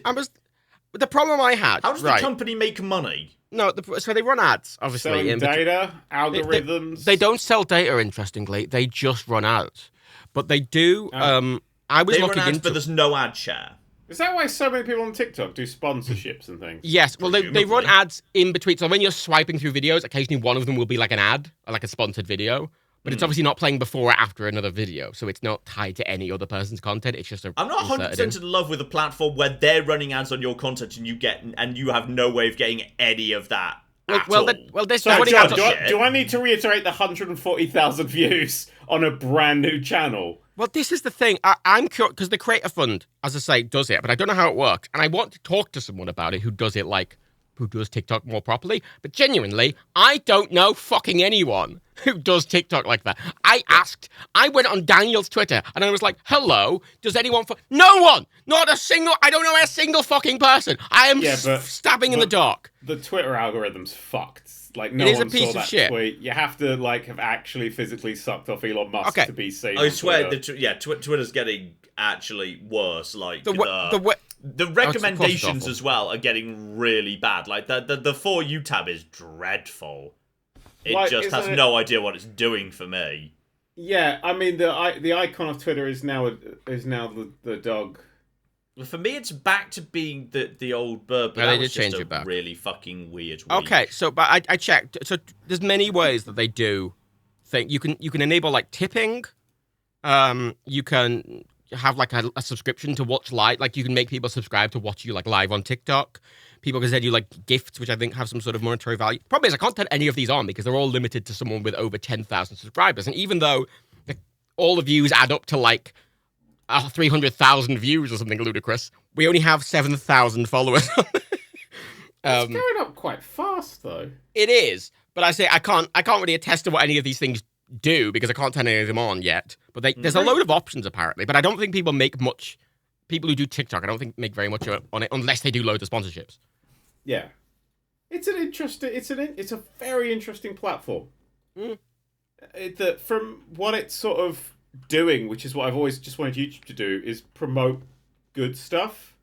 The problem I had. How does the company make money? No, so they run ads, obviously. Selling data, algorithms. They don't sell data, interestingly. They just run ads. But they do. I was looking into. But there's no ad share. Is that why so many people on TikTok do sponsorships and things? Yes, well, they run ads in between. So when you're swiping through videos, occasionally one of them will be like an ad or like a sponsored video. But it's obviously not playing before or after another video, so it's not tied to any other person's content. It's just I'm not 100% in love with a platform where they're running ads on your content and you have no way of getting any of that. John, do I need to reiterate the 140,000 views on a brand new channel? Well, this is the thing. I'm curious, because the Creator Fund, as I say, does it, but I don't know how it works. And I want to talk to someone about it who does TikTok more properly. But genuinely, I don't know fucking anyone who does TikTok like that. I went on Daniel's Twitter and I was like, hello, does anyone... No one! Not a single... I don't know a single fucking person. I am stabbing in the dark. The Twitter algorithm's fucked. Like, no one saw that shit. Tweet. You have to, like, have actually physically sucked off Elon Musk to be seen. I swear, Twitter's getting actually worse. Like, the recommendations as well are getting really bad. Like, the For You tab is dreadful. It just has no idea what it's doing for me. Yeah, I mean, the icon of Twitter is now the dog. For me, it's back to being the old bird, but they did change it back. Really fucking weird week. Okay, so but I checked. So there's many ways that they do think. You can enable like tipping. You can have like a subscription to watch live. Like you can make people subscribe to watch you like live on TikTok. People can send you like gifts, which I think have some sort of monetary value. Problem is, I can't turn any of these on because they're all limited to someone with over 10,000 subscribers. And even though all the views add up to like 300,000 views or something ludicrous, we only have 7,000 followers. It's going up quite fast, though. It is, but I say I can't really attest to what any of these things do because I can't turn any of them on yet. But there's a load of options apparently. But I don't think people make much. People who do TikTok, I don't think make very much on it unless they do loads of sponsorships. Yeah, it's a very interesting platform. That from what it's sort of doing, which is what I've always just wanted YouTube to do, is promote good stuff.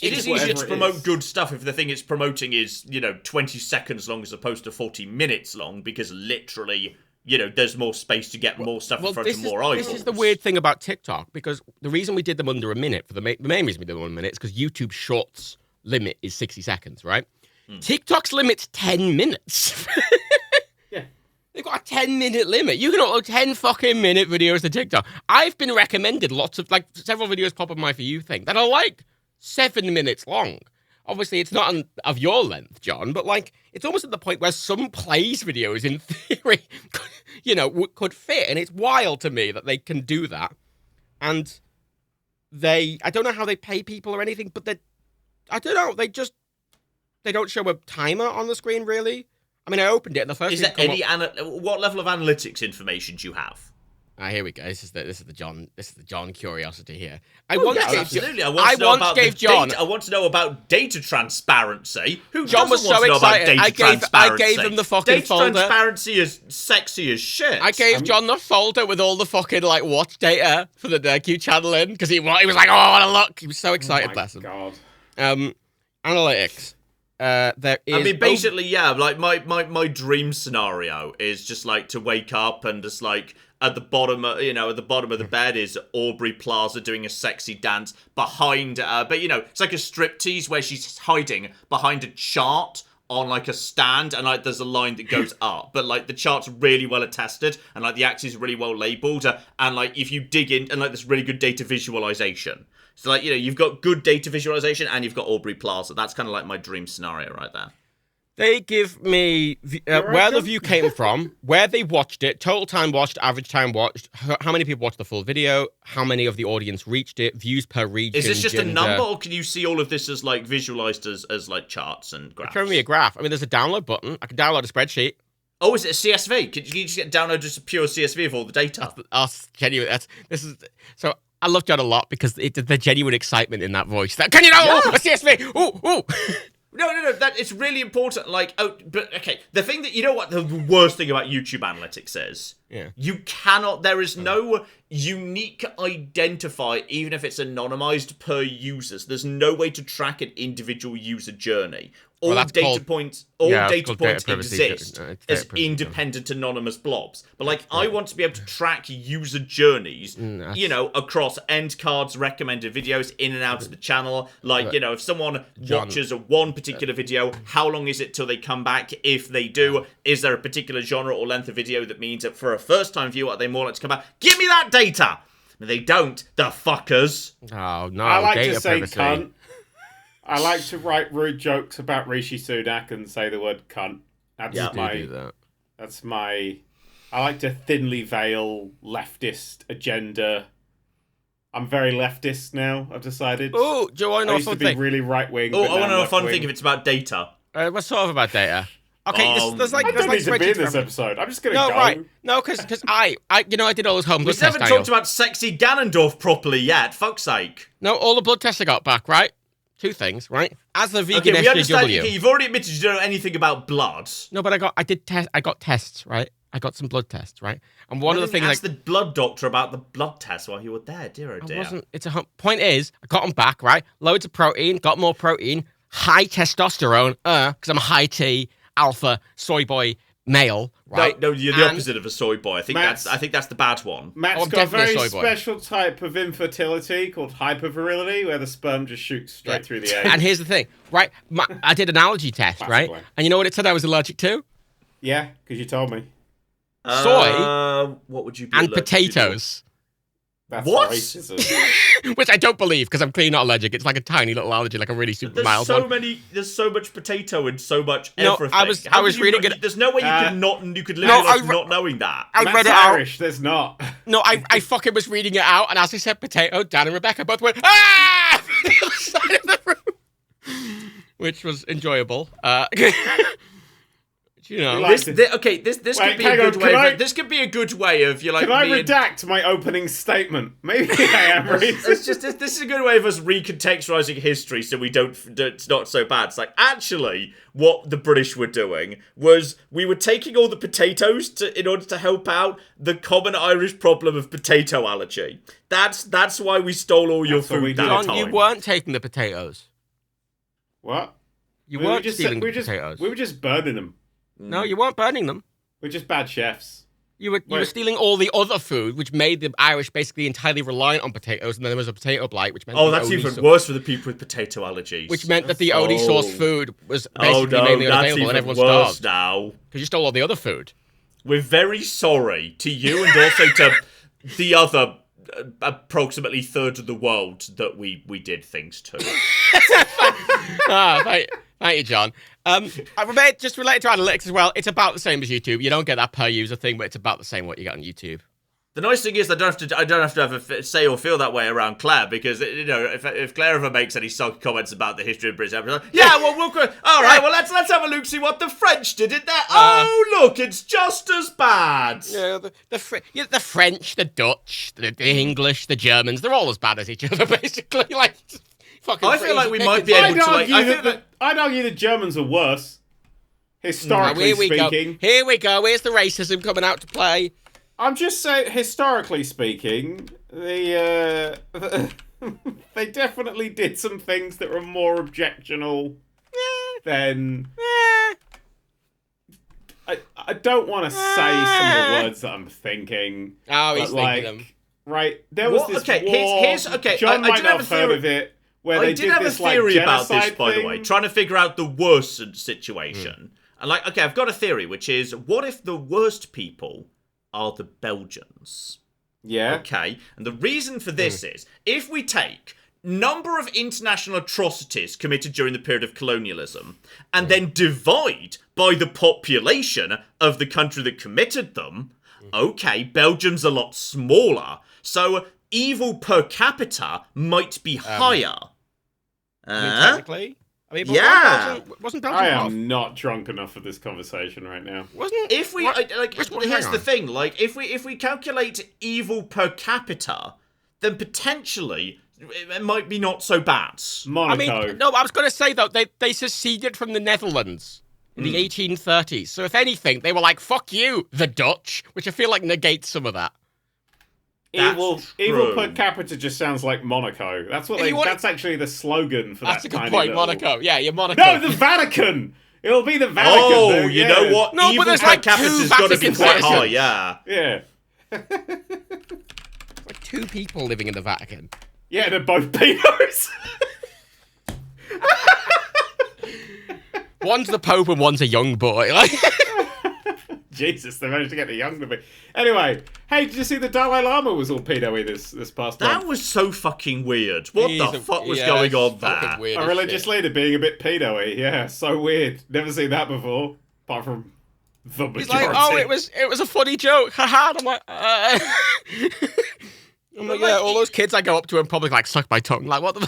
It is easier to promote good stuff if the thing it's promoting is 20 seconds long as opposed to 40 minutes long, because literally there's more space to get more stuff in front of more eyeballs. This is the weird thing about TikTok, because the reason we did them under a minute, the main reason we did them under a minute, is because YouTube Shorts limit is 60 seconds, right? TikTok's limit's 10 minutes. Yeah. They've got a 10-minute limit. You can upload 10 fucking minute videos to TikTok. I've been recommended lots of, several videos pop up on my For You thing that are 7 minutes long. Obviously, it's not of your length, John, but it's almost at the point where some plays videos, in theory, could fit. And it's wild to me that they can do that. And I don't know how they pay people or anything, but I don't know, they don't show a timer on the screen, really. I mean, I opened it and the first Is there any what level of analytics information do you have? Here we go. This is the John curiosity here. Absolutely. I want to know about data transparency. Who John was so excited. I gave him the fucking folder. Data transparency is sexy as shit. I gave John the folder with all the fucking watch data for the NerdCube channel in, because he was like, oh, I want to look. He was so excited. Bless him. God. Analytics. There is. I mean, basically, my dream scenario is just to wake up and just at the bottom of the bed is Aubrey Plaza doing a sexy dance behind, but it's like a striptease where she's hiding behind a chart on a stand, and there's a line that goes up, but the chart's really well attested, and the axis is really well labeled, and if you dig in, and there's really good data visualization. So you've got good data visualization and you've got Aubrey Plaza. That's kind of my dream scenario right there. They give me where the view came from, where they watched it, total time watched, average time watched, how many people watched the full video, how many of the audience reached it, views per region. Is this just a number, or can you see all of this as visualized as charts and graphs? It's showing me a graph. I mean, there's a download button. I can download a spreadsheet. Oh, is it a CSV? Can you just download just a pure CSV of all the data? So I love John a lot because the genuine excitement in that voice. Can you know a CSV? Ooh. No. That it's really important. But okay. The thing that the worst thing about YouTube analytics is, you cannot. There is no unique identifier, even if it's anonymized per users. There's no way to track an individual user journey. All data points exist as independent anonymous blobs. But I want to be able to track user journeys, across end cards, recommended videos, in and out of the channel. If someone watches one particular video, how long is it till they come back? If they do, is there a particular genre or length of video that means that for a first-time viewer, are they more likely to come back? Give me that data! They don't, the fuckers. Oh, no, I like data to say privacy. cunt. I like to write rude jokes about Rishi Sunak and say the word cunt. That's my... I like to thinly veil leftist agenda. I'm very leftist now, I've decided. Oh, do you want to know I used to be really right-wing. Oh, I want to know a fun thing if it's about data. What's sort of about data? Okay, I don't need to be in this episode. I'm just going to go. Right. No, because I did all those home blood tests. We haven't talked about sexy Ganondorf properly yet, fuck's sake. No, all the blood tests I got back, right? Two things, right? As the vegan we understand. SJW. Okay, you've already admitted you don't know anything about blood. No, but I got tests, right? I got some blood tests, right? And one of the things ask the blood doctor about the blood test while you were there, dear oh dear. Point is, I got them back, right? Loads of protein, got more protein, high testosterone, because I'm a high T, alpha, soy boy, male, right? No, you're the opposite of a soy boy. I think that's the bad one. Matt's got a very special type of infertility called hypervirility, where the sperm just shoots straight through the egg. And here's the thing, right? I did an allergy test, right? And you know what it said I was allergic to? Yeah, because you told me. Soy. What would you be and potatoes. That's what? Racism. Which I don't believe, because I'm clearly not allergic. It's like a tiny little allergy, like a really super mild one. There's so much potato and so much everything. I was reading it. There's no way you could live your life not knowing that. I read it Irish, out. there's not. No, I fucking was reading it out, and as I said potato, Dan and Rebecca both went, ah! From the other side of the room. Which was enjoyable. You know, this could be a good way. This could be a good way of Can I redact my opening statement? Maybe I am racist. This is a good way of us recontextualizing history, so it's not so bad. It's actually what the British were doing was we were taking all the potatoes in order to help out the common Irish problem of potato allergy. That's why we stole all your food that time. You weren't taking the potatoes. What? You weren't stealing the potatoes. We were just burning them. No, you weren't burning them. We're just bad chefs. You were Wait. stealing all the other food, which made the Irish basically entirely reliant on potatoes, and then there was a potato blight, which meant that's even worse for the people with potato allergies. Which meant that the only source food was basically mainly that's unavailable, even and everyone worse starved now. because you stole all the other food. We're very sorry to you and also to the other approximately third of the world that we did things to. Thank you, John. Just related to analytics as well, it's about the same as YouTube. You don't get that per user thing, but it's about the same what you get on YouTube. The nice thing is I don't have to have a say or feel that way around Claire, because if Claire ever makes any sulky comments about the history of British Empire, all right, well let's have a look, see what the French did in there. Look, it's just as bad. Yeah, the French, the Dutch, the English, the Germans, they're all as bad as each other, basically. Like, fucking I feel like we might be able to. I'd argue that Germans are worse, historically speaking. Here we go. Here's the racism coming out to play. I'm just saying, historically speaking, they definitely did some things that were more objectionable than... I don't want to say some of the words that I'm thinking. Oh, he's thinking them. Right, there was this war. John might not have heard of it. Where I did have a theory about this, by the way, trying to figure out the worst situation. And I've got a theory, which is, what if the worst people are the Belgians? Yeah. Okay, and the reason for this is, if we take number of international atrocities committed during the period of colonialism, and then divide by the population of the country that committed them, okay, Belgium's a lot smaller, so evil per capita might be higher. Technically? Wasn't Belgium I am not drunk enough for this conversation right now. Wasn't if we here's the thing, like if we calculate evil per capita, then potentially it might be not so bad. Monaco. I mean, no, I was going to say though, they seceded from the Netherlands in the 1830s. So if anything, they were like, "Fuck you, the Dutch," which I feel like negates some of that. Evil per capita just sounds like Monaco. That's what that's actually the slogan for that. That's a good point, Monaco. Yeah, you're Monaco. No, the Vatican. It'll be the Vatican. Oh, you know what? No, evil but there's per like capita's got to be quite high. Yeah. Like 2 people living in the Vatican. Yeah, they're both pedos. One's the Pope and one's a young boy. Like. Jesus, they managed to get the young to be. Anyway, hey, did you see the Dalai Lama was all pedo-y this past month? That was so fucking weird. What the fuck was going on there? A religious leader being a bit pedo-y. Yeah, so weird. Never seen that before. Apart from the majority. He's like, oh, it was a funny joke. Haha. And I'm like, yeah, all those kids I go up to and probably like suck my tongue. Like, what the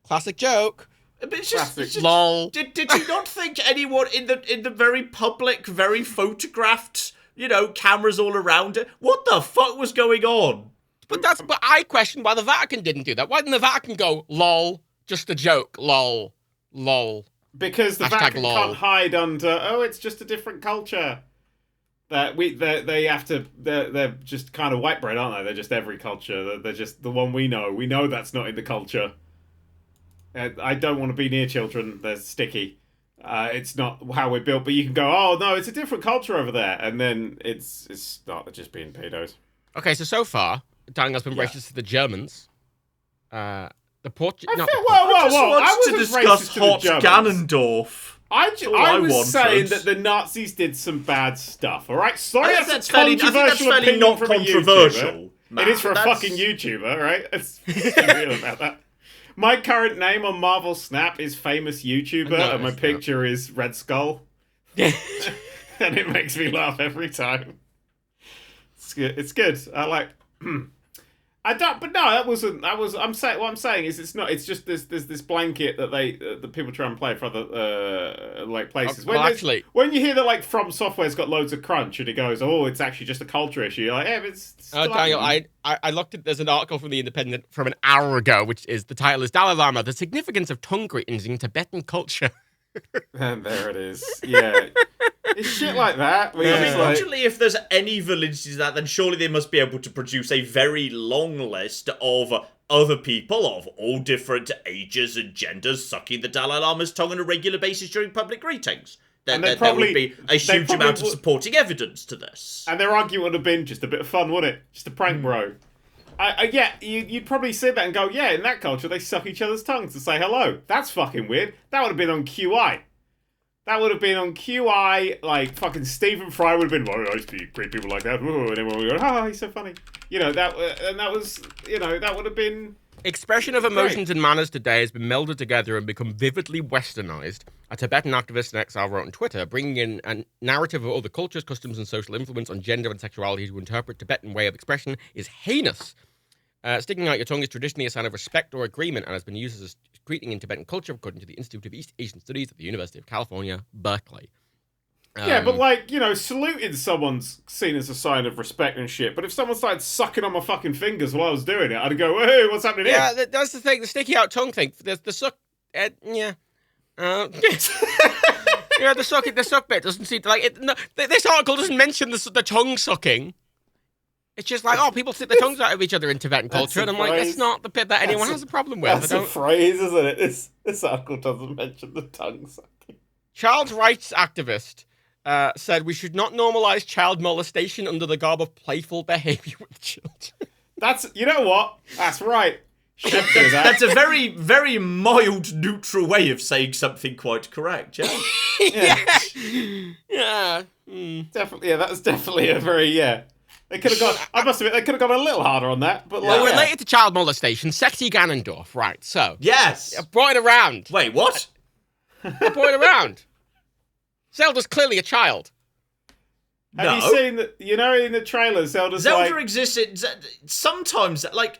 classic joke. But it's just lol. Did you not think anyone in the very public, very photographed, cameras all around it? What the fuck was going on? But I question why the Vatican didn't do that. Why didn't the Vatican go lol, just a joke, lol. Because the Vatican can't hide under it's just a different culture. They're just kind of white bread, aren't they? They're just every culture. They're just the one we know. We know that's not in the culture. I don't want to be near children. They're sticky. It's not how we're built. But you can go, oh no, it's a different culture over there, and then it's not just being pedos. Okay, so far, Daniel's been racist to the Germans. The Portuguese. Whoa! I want to discuss Hot Ganondorf. I was saying that the Nazis did some bad stuff. All right, sorry, that's fairly not controversial. It is for a fucking YouTuber, right? Let's be real about that. My current name on Marvel Snap is famous YouTuber, and my picture is Red Skull. And it makes me laugh every time. It's good. It's good. I like. I don't. But no, that wasn't. I'm saying. What I'm saying is, it's not. It's just there's this blanket that the people try and play for other places. When you hear that From Software's got loads of crunch and it goes, oh, it's actually just a culture issue. You're like, yeah, but it's. Daniel, I looked at. There's an article from the Independent from an hour ago, which is the title is Dalai Lama: The Significance of Tongue Greetings in Tibetan Culture. And there it is. Yeah. It's shit like that. Actually, if there's any validity to that, then surely they must be able to produce a very long list of other people of all different ages and genders sucking the Dalai Lama's tongue on a regular basis during public greetings. There would be a huge amount of supporting evidence to this. And their argument would have been just a bit of fun, wouldn't it? Just a prank, bro. Yeah, you'd probably say that and go, yeah, in that culture, they suck each other's tongues to say hello. That's fucking weird. That would have been on QI. Like, fucking Stephen Fry would have been, well, I used to greet people like that. And everyone would go, oh, he's so funny. That would have been... Expression of emotions and manners today has been melded together and become vividly westernized. A Tibetan activist in exile wrote on Twitter, bringing in a narrative of other cultures, customs, and social influence on gender and sexuality to interpret Tibetan way of expression is heinous. Sticking out your tongue is traditionally a sign of respect or agreement and has been used as a greeting in Tibetan culture, according to the Institute of East Asian Studies at the University of California, Berkeley. Yeah, but saluting someone's seen as a sign of respect and shit. But if someone started sucking on my fucking fingers while I was doing it, I'd go, hey, what's happening here? Yeah, that's the thing. The sticky out tongue thing. The suck... yeah. Yeah, the suck bit doesn't seem to like it. No, this article doesn't mention the tongue sucking. It's just like, people stick their tongues out of each other in Tibetan culture, and I'm like, that's not the bit that anyone has a problem with. That's a phrase, isn't it? This article doesn't mention the tongue sucking. Child rights activist said we should not normalize child molestation under the garb of playful behavior with children. You know what? That's right. That's a very, very mild, neutral way of saying something quite correct, yeah? Yeah. Definitely, yeah, that's definitely a very, They could have gone, I must admit, they could have gone a little harder on that, but related to child molestation, Sexy Ganondorf, right, so. Yes! I brought it around. Wait, what? I brought it around. Zelda's clearly a child. Have you seen that? In the trailer, Zelda exists sometimes. Like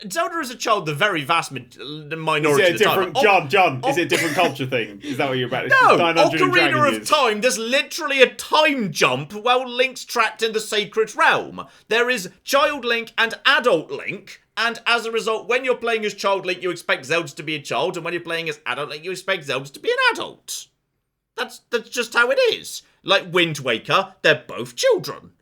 Zelda is a child, the very vast minority of the time. John, is it a different culture thing? Is that what you're about? No, Ocarina of Time. There's literally a time jump while Link's trapped in the sacred realm. There is child Link and adult Link. And as a result, when you're playing as child Link, you expect Zelda to be a child, and when you're playing as adult Link, you expect Zelda to be an adult. That's just how it is. Like Wind Waker, they're both children.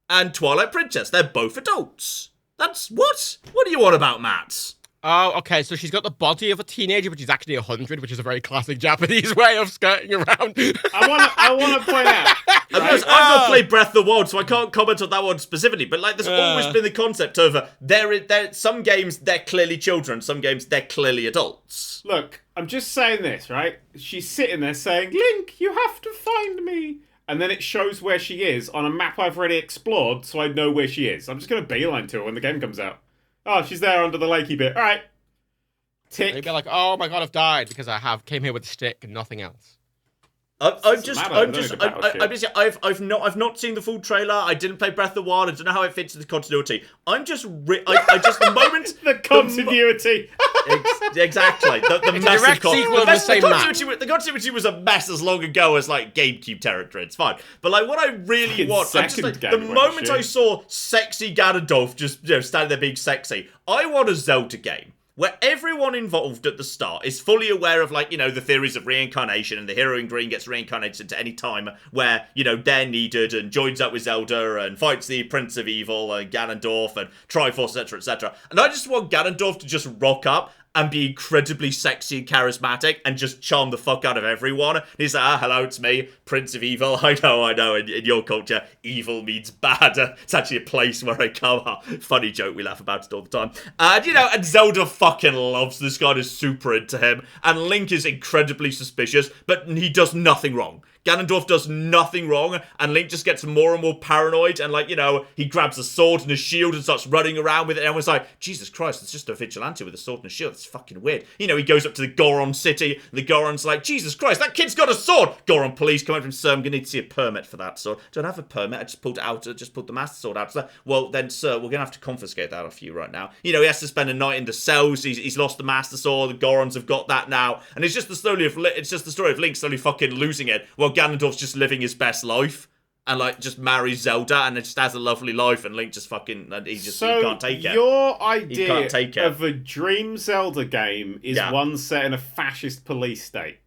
And Twilight Princess, they're both adults. That's what? What do you want about, Matt? Oh, okay, so she's got the body of a teenager, but she's actually 100, which is a very classic Japanese way of skirting around. I want to point out. I've not played Breath of the Wild, so I can't comment on that one specifically, but there's always been the concept of some games, they're clearly children, some games, they're clearly adults. Look, I'm just saying this, right? She's sitting there saying, Link, you have to find me. And then it shows where she is on a map I've already explored, so I know where she is. I'm just going to beeline to her when the game comes out. Oh, she's there under the lakey bit. All right. Tick. You'd be like, oh my god, I've died because I came here with a stick and nothing else. I've not seen the full trailer. I didn't play Breath of the Wild. I don't know how it fits in the continuity. The moment the continuity. Exactly. The massive the continuity was a mess as long ago as GameCube territory. It's fine. But what I really want, the moment I saw sexy Ganondorf just standing there being sexy, I want a Zelda game where everyone involved at the start is fully aware of, the theories of reincarnation, and the hero in green gets reincarnated into any time where, they're needed, and joins up with Zelda and fights the Prince of Evil and Ganondorf and Triforce, etc., etc. And I just want Ganondorf to just rock up and be incredibly sexy and charismatic and just charm the fuck out of everyone. He's like, hello, it's me, Prince of Evil. I know, in your culture, evil means bad. It's actually a place where I come. Funny joke, we laugh about it all the time. And, and Zelda fucking loves this guy, is super into him. And Link is incredibly suspicious, but he does nothing wrong. Ganondorf does nothing wrong, and Link just gets more and more paranoid, and he grabs a sword and a shield and starts running around with it, and everyone's like, Jesus Christ, it's just a vigilante with a sword and a shield, that's fucking weird. He goes up to the Goron city, and the Goron's like, Jesus Christ, that kid's got a sword! Goron police come up from, sir, I'm gonna need to see a permit for that sword. Don't have a permit, I just pulled it out, just pulled the master sword out. So, well, then, sir, we're gonna have to confiscate that off you right now. He has to spend a night in the cells, he's lost the master sword, the Gorons have got that now, and it's just the story of Link slowly fucking losing it, while Ganondorf's just living his best life and just marries Zelda and it just has a lovely life, and Link just fucking he can't take it. Your idea of a dream Zelda game is one set in a fascist police state.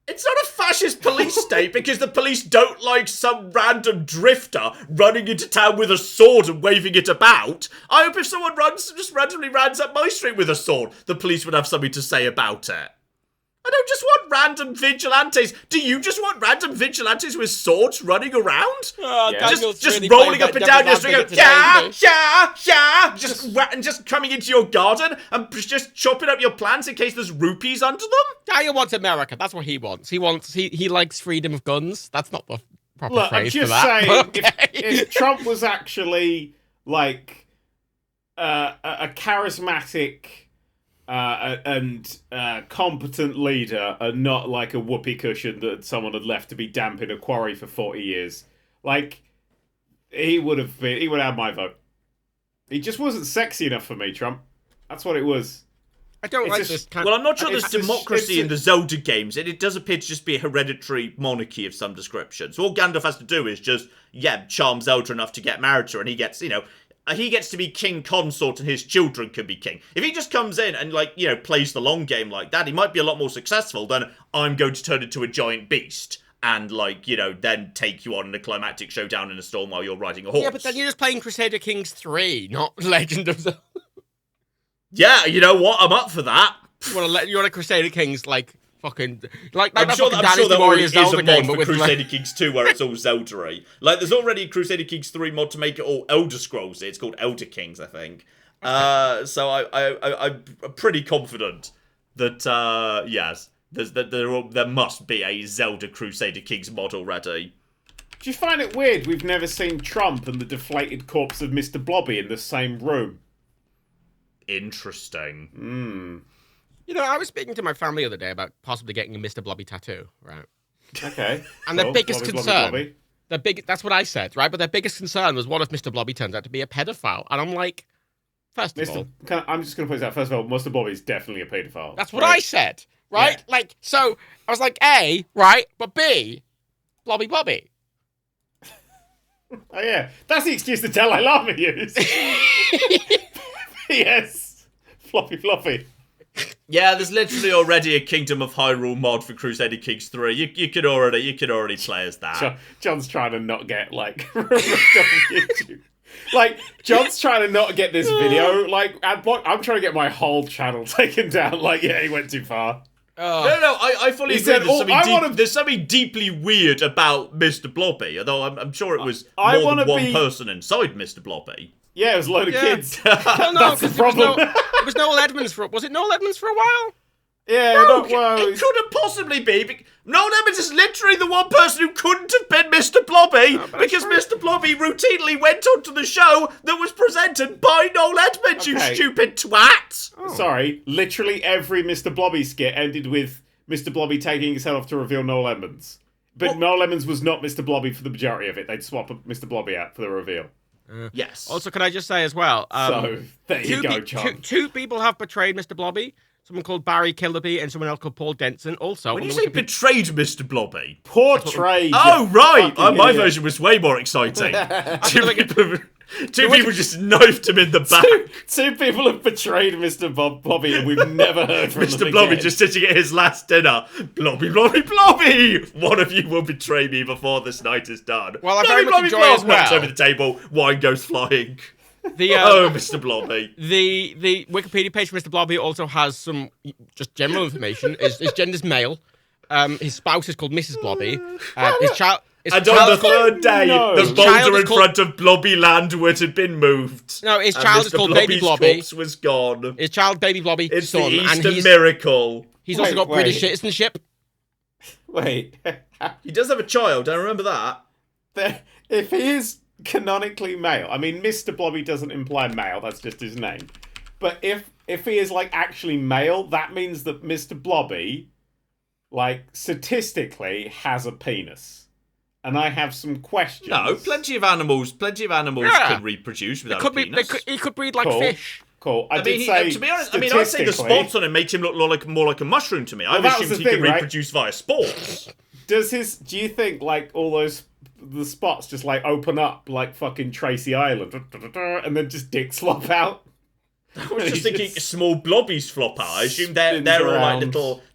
It's not a fascist police state because the police don't like some random drifter running into town with a sword and waving it about. I hope if someone just randomly runs up my street with a sword, the police would have something to say about it. I don't just want random vigilantes. Do you just want random vigilantes with swords running around? Just really rolling up and down your street, today, just coming into your garden and just chopping up your plants in case there's rupees under them? Daniel wants America. That's what he wants. He likes freedom of guns. That's not the proper phrase I'm for just that. saying, Okay. if Trump was actually like a charismatic and competent leader, and not like a whoopee cushion that someone had left to be damp in a quarry for 40 years, like he would have my vote. He just wasn't sexy enough for me, Trump. That's what it was. I don't It's like just- this kind Well, I'm not sure It's there's just- democracy it's- in the Zelda games. It does appear to just be a hereditary monarchy of some description. So all Gandalf has to do is just, charm Zelda enough to get married to her, and he gets to be king consort and his children can be king. If he just comes in and, plays the long game like that, he might be a lot more successful than I'm going to turn into a giant beast and, then take you on in a climactic showdown in a storm while you're riding a horse. Yeah, but then you're just playing Crusader Kings 3, not Legend of Zelda. Yeah, you know what? I'm up for that. You want a Crusader Kings, fucking... I'm sure there already Warriors is a Zelda mod game, for but with... Crusader Kings 2 where it's all Zelda-y. There's already a Crusader Kings 3 mod to make it all Elder Scrolls. It's called Elder Kings, I think. So I'm pretty confident that, yes, there must be a Zelda Crusader Kings mod already. Do you find it weird we've never seen Trump and the deflated corpse of Mr. Blobby in the same room? Interesting. I was speaking to my family the other day about possibly getting a Mr. Blobby tattoo, right? Okay. And their biggest Blobby, concern... Blobby. That's what I said, right? But their biggest concern was, what if Mr. Blobby turns out to be a pedophile? And I'm like, first of all... I'm just going to put this out. First of all, Mr. Blobby is definitely a paedophile. That's what I said, right? Yeah. So I was like, A, right? But B, Blobby. Oh, yeah. That's the excuse the Dalai Lama used. Yes. Floppy. Yeah, there's literally already a Kingdom of Hyrule mod for Crusader Kings 3. You could already play as that. John's trying to not get, removed off YouTube. John's trying to not get this video. I'm trying to get my whole channel taken down. He went too far. No, I fully He agree. said, There's something deeply weird about Mr. Blobby, although I'm sure it was I more than wanna one be- person inside Mr. Blobby. Yeah, it was a load of kids. Well, no, That's the 'cause it was problem. it was Noel Edmonds for... Was it Noel Edmonds for a while? Yeah, It couldn't possibly be. Noel Edmonds is literally the one person who couldn't have been Mr. Blobby, because Mr. Blobby routinely went onto the show that was presented by Noel Edmonds, you Okay. stupid twat! Sorry, literally every Mr. Blobby skit ended with Mr. Blobby taking his head off to reveal Noel Edmonds. But Noel Edmonds was not Mr. Blobby for the majority of it. They'd swap Mr. Blobby out for the reveal. Yes. Also, can I just say as well... So, there you go, John. Two people have betrayed Mr. Blobby. Someone called Barry Killerby and someone else called Paul Denson. Also, when on you the say Wikipedia- betrayed Mr. Blobby... Portrayed. Oh, right! My idiot. version was way more exciting. Two like people just knifed him in the back. Two people have betrayed Mr. Blobby and we've never heard from them Mr. Blobby again. just sitting at his last dinner. Blobby! One of you will betray me before this night is done. Well, I very much enjoy as knocks well. over the table, wine goes flying. The, Oh, Mr. Blobby. The Wikipedia page for Mr. Blobby also has some just general information. His gender's male. His spouse is called Mrs. Blobby. His child... And on the third day, No. the His child boulder is in called- front of Blobby Landwood had been moved. No, his And child is Mr. called Baby Blobby's Blobby. corpse was gone. His child, Baby Blobby, It's son, the and Easter he's miracle. also got Wait. British citizenship. Wait. He does have a child, I remember that. If he is canonically male, I mean, Mr. Blobby doesn't imply male, that's just his name. But if he is, actually male, that means that Mr. Blobby, statistically, has a penis. And I have some questions. No, plenty of animals Yeah. can reproduce without a Could be. penis. He could breed like Cool. fish. Cool. I I did mean, say, to be honest, I'd say the statistically- spots on him make him look more like a mushroom to me. I've that was assumed the he thing, can right? reproduce via spores. Do you think, all the spots just, open up like fucking Tracy Island, and then just dick slop out? I was just thinking small blobbies flop out. I assume they're all like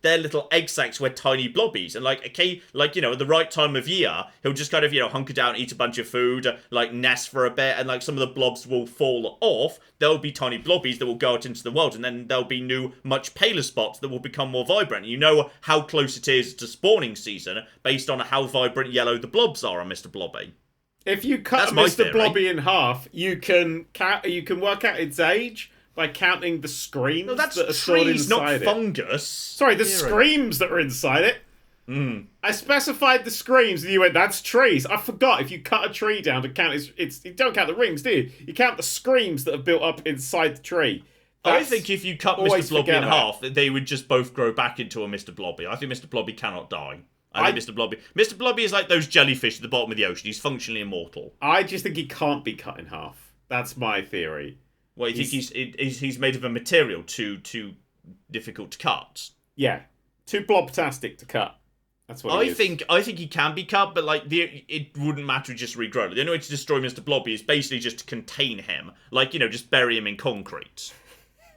little egg sacs where tiny blobbies, and like at the right time of year, he'll just kind of hunker down, eat a bunch of food, like nest for a bit, and like some of the blobs will fall off. There'll be tiny blobbies that will go out into the world, and then there'll be new, much paler spots that will become more vibrant. You know how close it is to spawning season based on how vibrant yellow the blobs are on Mr. Blobby. If you cut Mr. Blobby in half, you can work out its age by counting the screams that are stored inside it. Not fungus. Sorry, the screams that are inside it. I specified the screams, and you went, "That's trees." I forgot. If you cut a tree down to count you don't count the rings, do you? You count the screams that have built up inside the tree. I think if you cut Mr. Blobby in half, they would just both grow back into a Mr. Blobby. I think Mr. Blobby cannot die. I think Mr. Blobby is like those jellyfish at the bottom of the ocean. He's functionally immortal. I just think he can't be cut in half. That's my theory. Well, you think he's made of a material too difficult to cut? Yeah, too blobtastic to cut. That's what I think he can be cut, but like it wouldn't matter to just regrow. The only way to destroy Mr. Blobby is basically just to contain him, like just bury him in concrete.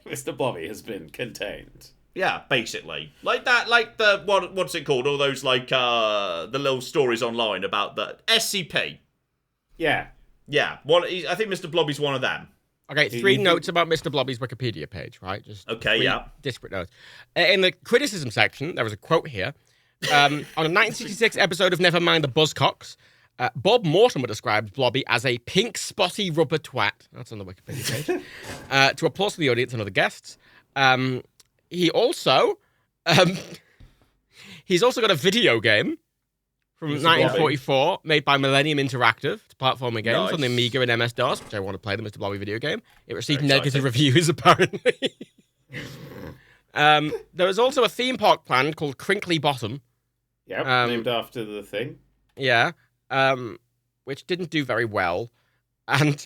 Mr. Blobby has been contained. Yeah, basically. Like that, like what's it called? All those like the little stories online about the SCP. Yeah. Yeah. I think Mr. Blobby's one of them. Okay, three notes about Mr. Blobby's Wikipedia page, right? Just three disparate notes. In the criticism section, there was a quote here. On a 1966 episode of Nevermind the Buzzcocks, Bob Mortimer described Blobby as a pink spotty rubber twat. That's on the Wikipedia page. To applause to the audience and other guests. He also, he's also got a video game from 1944 made by Millennium Interactive. It's a platforming game. It's on the Amiga and MS-DOS, which I want to play, the Mr. Blobby video game. It received negative reviews, apparently. There was also a theme park planned called Crinkly Bottom. Yep, named after the thing. Yeah, which didn't do very well. And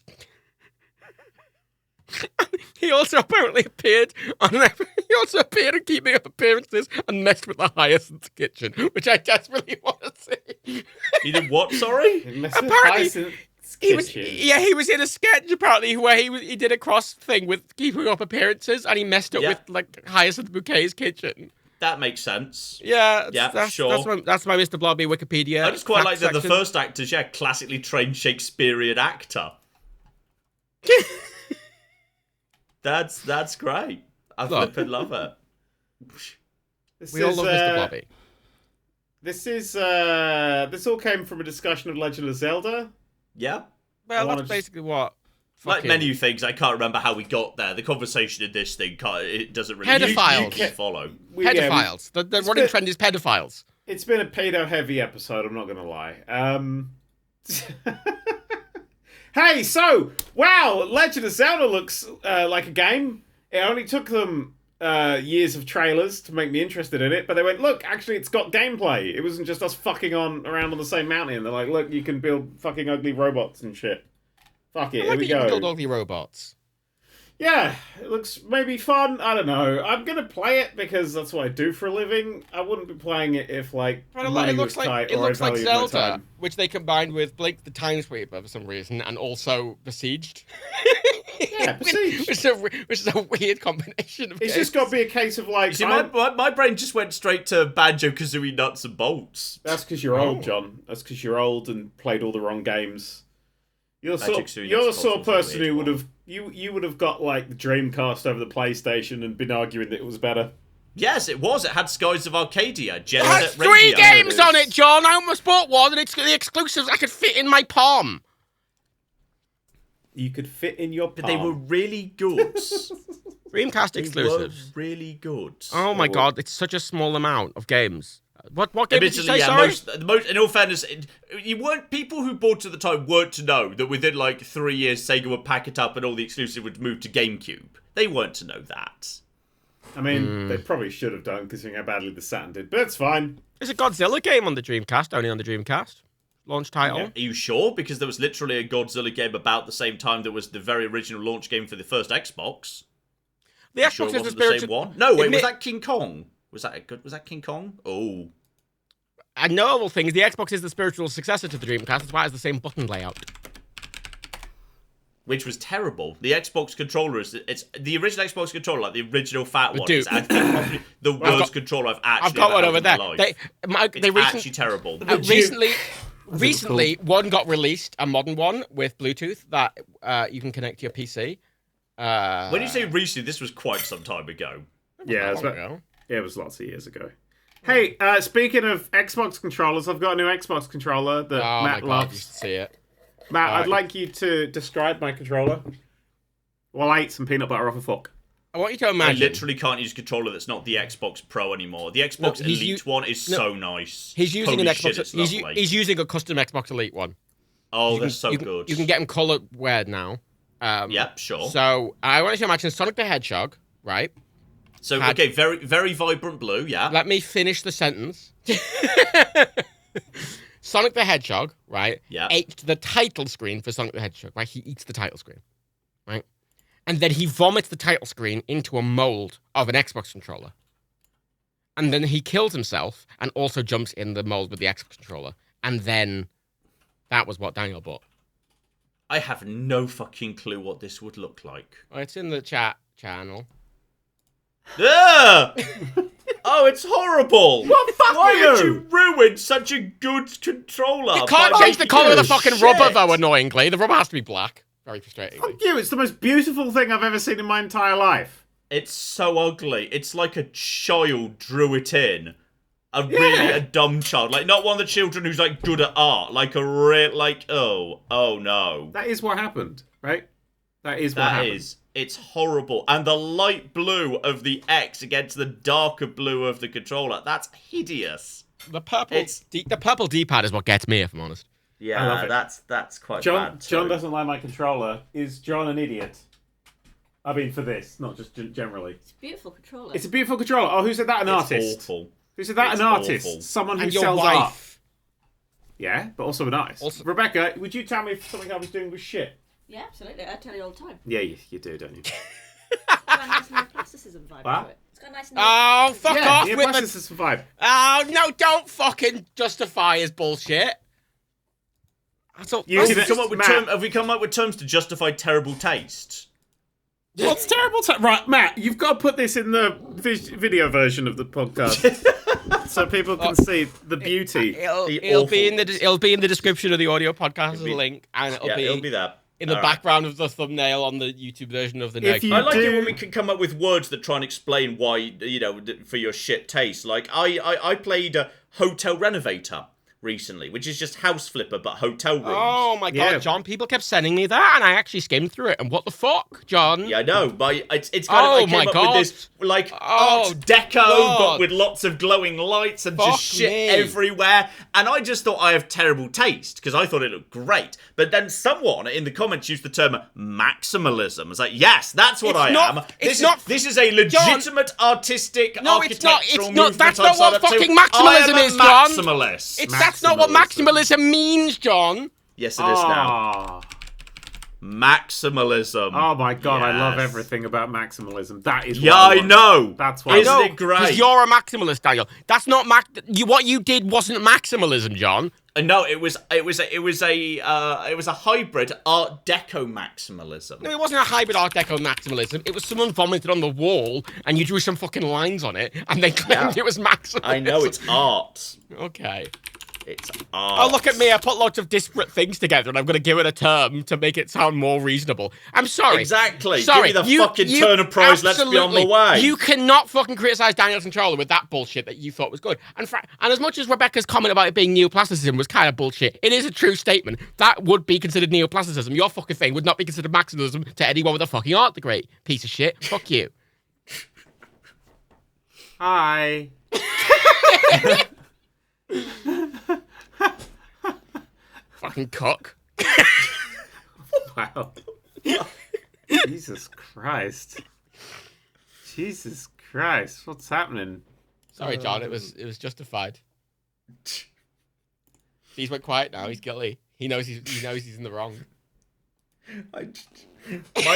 he also apparently appeared in Keeping Up Appearances and messed with the Hyacinth's kitchen, which I desperately want to see. He did what? Sorry. Apparently, he was in a sketch apparently where he did a cross thing with Keeping Up Appearances, and he messed up with like Hyacinth Bouquet's kitchen. That makes sense. Yeah, sure. That's my Mr. Blobby Wikipedia. I just quite like that the first actor's classically trained Shakespearean actor. That's great. I flippin' love it. We all love Mr. Blobby. This all came from a discussion of Legend of Zelda. Yeah. Well, that's basically what. Like many things, I can't remember how we got there. The conversation in this thing, it doesn't really follow. Pedophiles. The running trend is pedophiles. It's been a pedo-heavy episode, I'm not going to lie. Hey, so, wow, Legend of Zelda looks like a game. It only took them years of trailers to make me interested in it, but they went, look, actually, it's got gameplay. It wasn't just us fucking around on the same mountain. They're like, look, you can build fucking ugly robots and shit. Fuck it, here we go. You can build ugly robots. Yeah, it looks maybe fun. I don't know. I'm going to play it because that's what I do for a living. I wouldn't be playing it if, like, money was tight or I valued my Zelda, which they combined with Blink the Time Sweeper for some reason, and also Besieged. Yeah, Besieged. which is a weird combination of It's just got to be a case of, like... See, my brain just went straight to Banjo-Kazooie Nuts and Bolts. That's because you're old, John. That's because you're old and played all the wrong games. You're the sort of person who would have you would have got like the Dreamcast over the PlayStation and been arguing that it was better. Yes, it was. It had Skies of Arcadia. It has 3 games on it, John. I almost bought one, and it's the exclusives I could fit in my palm. You could fit in your palm. But they were really good. Dreamcast exclusives. They were really good. Oh my god, it's such a small amount of games. What game did you say, sorry? In all fairness, people who bought it at the time weren't to know that within like 3 years Sega would pack it up and all the exclusive would move to GameCube. They weren't to know that. I mean, they probably should have done, considering how badly the Saturn did, but it's fine. There's a Godzilla game on the Dreamcast, only on the Dreamcast. Launch title. Yeah. Are you sure? Because there was literally a Godzilla game about the same time that was the very original launch game for the first Xbox. The Xbox is the same one. No, wait, was that King Kong? Was that King Kong? Oh. A notable thing is the Xbox is the spiritual successor to the Dreamcast. That's why it has the same button layout. which was terrible. The Xbox controller it's the original Xbox controller, like the original fat one. Dude. Is actually probably the worst controller I've actually I've got ever one held over in there. my life. They actually terrible. Recently, one got released, a modern one with Bluetooth that you can connect to your PC. When you say recently, this was quite some time ago. Yeah, it was lots of years ago. Hey, speaking of Xbox controllers, I've got a new Xbox controller that Matt loves. You should see it. Matt, I'd like you to describe my controller while I eat some peanut butter off a fork. I want you to imagine. I literally can't use a controller that's not the Xbox Pro anymore. The Xbox Elite one is so nice. He's using Holy an Xbox. shit, He's using a custom Xbox Elite one. Oh, that's so good. You can get them color weird now. Yep, sure. So I want you to imagine Sonic the Hedgehog, right? So okay, very very vibrant blue. Yeah. Let me finish the sentence. Sonic the Hedgehog, right? Yeah. Ate the title screen for Sonic the Hedgehog, right? He eats the title screen, right? And then he vomits the title screen into a mold of an Xbox controller. And then he kills himself and also jumps in the mold with the Xbox controller. And then that was what Daniel bought. I have no fucking clue what this would look like. Well, it's in the chat channel. Ah! Oh, it's horrible! What? Fuck Why you! did you ruin such a good controller? You can't change the colour of the fucking rubber, though, annoyingly. The rubber has to be black. Very frustrating. Fuck you, it's the most beautiful thing I've ever seen in my entire life. It's so ugly. It's like a child drew it in. Really a dumb child. Like, not one of the children who's, like, good at art. Like, a real, like, oh no. That is what happened, right? That is what happened. It's horrible. And the light blue of the X against the darker blue of the controller. That's hideous. The purple D-pad is what gets me, if I'm honest. Yeah, that's quite bad too. John doesn't like my controller. Is John an idiot? I mean, for this, not just generally. It's a beautiful controller. It's a beautiful controller. Oh, who said that? An artist. Awful. Who said that? It's an artist. awful. Someone who And your sells wife. art. Yeah, but also an artist. Also- Rebecca, would you tell me if something I was doing was shit? Yeah, absolutely. I tell you all the time. Yeah, you do, don't you? It's got a nice neoplasticism vibe What? to it. It's got a nice Oh, fuck Yeah, off the with the... plasticist vibe. Oh, no, don't fucking justify his bullshit. I thought... You Have see we, that- come up with Matt. have we come up with terms to justify terrible taste? What's terrible? Right, Matt, you've got to put this in the video version of the podcast so people can see the beauty. It'll be in the description of the audio podcast as a link, and it'll be that. in the background of the thumbnail on the YouTube version of the next. you I like it do- when we can come up with words that try and explain why, you know, for your shit taste. Like, I played Hotel Renovator recently, which is just House Flipper, but hotel rooms. Oh my god, Yeah. John! People kept sending me that, and I actually skimmed through it. And what the fuck, John? Yeah, I know, but it's kind of, I came up with this, like, Art Deco, God. but with lots of glowing lights and Fuck just shit me. everywhere. And I just thought I have terrible taste, because I thought it looked great. But then someone in the comments used the term maximalism. It's like, yes, that's what It's I not- am. it's not- This is a legitimate artistic No, it's not. architectural It's not. movement That's I've not what signed up to. fucking maximalism I am is, a John. maximalist. That's not what maximalism means, John. Yes, it is now. Oh, Maximalism. oh my god, I love Yes. everything about maximalism. That is Yeah, what I want. know. That's why. Isn't it great? Because you're a maximalist, Daniel. That's not what you did wasn't maximalism, John. No, it was a hybrid Art Deco maximalism. No, it wasn't a hybrid Art Deco maximalism. It was someone vomited on the wall, and you drew some fucking lines on it, and they claimed it was maximalism. I know, it's art. Okay. It's art. Oh, look at me. I put lots of disparate things together, and I'm going to give it a term to make it sound more reasonable. I'm sorry. Exactly. Sorry. Give me the fucking Turner Prize. Let's be on the absolutely. way. You cannot fucking criticize Daniel's controller with that bullshit that you thought was good. And as much as Rebecca's comment about it being neoplasticism was kind of bullshit, it is a true statement. That would be considered neoplasticism. Your fucking thing would not be considered maximalism to anyone with a fucking art degree. Piece of shit. Fuck you. Hi. Fucking cock. Wow. Jesus Christ. Jesus Christ. What's happening? Sorry, John. It was justified. He's went quiet now. He's guilty. He knows he's in the wrong. My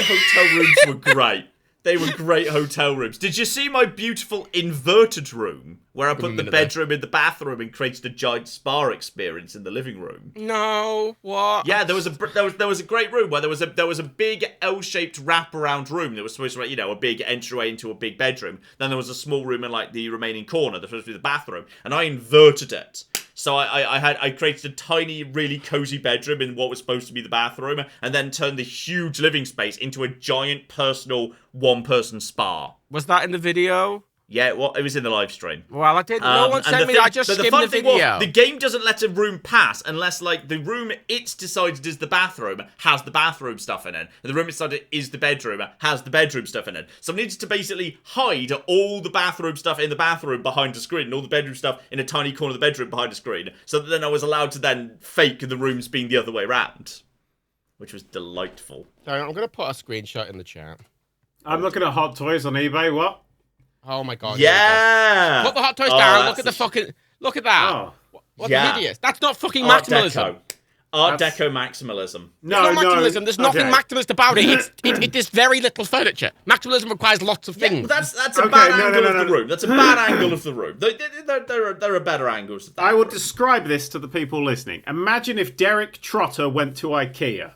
hotel rooms were great. They were great hotel rooms. Did you see my beautiful inverted room where I put the bedroom in the bathroom and created a giant spa experience in the living room? No, what? Yeah, there was a great room where there was a big L-shaped wraparound room that was supposed to be, a big entryway into a big bedroom. Then there was a small room in like the remaining corner that was supposed to be the bathroom, and I inverted it. So I created a tiny, really cozy bedroom in what was supposed to be the bathroom, and then turned the huge living space into a giant personal one-person spa. Was that in the video? Yeah, well, it was in the live stream. Well, I didn't. No one sent me. I just skimmed the video. The game doesn't let a room pass unless, like, the room it's decided is the bathroom has the bathroom stuff in it, and the room it's decided is the bedroom has the bedroom stuff in it. So I needed to basically hide all the bathroom stuff in the bathroom behind the screen, and all the bedroom stuff in a tiny corner of the bedroom behind the screen, so that then I was allowed to then fake the rooms being the other way around, which was delightful. Sorry, I'm going to put a screenshot in the chat. I'm looking at Hot Toys on eBay. What? Oh my god. Yeah! Put the Hot Toys down. Look at the fucking... Look at that. Oh. What hideous. That's not fucking maximalism. Art Deco maximalism. No, it's not maximalism. There's nothing maximalist about it. It's very little furniture. Maximalism requires lots of things. That's a bad angle of the room. That's a bad angle of the room. There are better angles of that. I would describe this to the people listening. Imagine if Derek Trotter went to IKEA.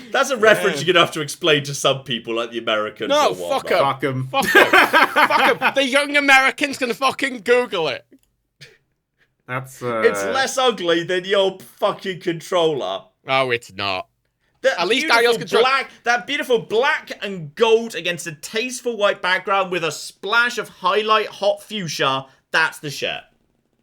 That's a reference you're going to have to explain to some people, like the Americans. No, or fuck Fuck 'em. Fuck 'em. Fuck 'em. The young Americans can fucking Google it. That's It's less ugly than your fucking controller. Oh, it's not. At least Daniel's controller. That beautiful black and gold against a tasteful white background with a splash of highlight hot fuchsia. That's the shit.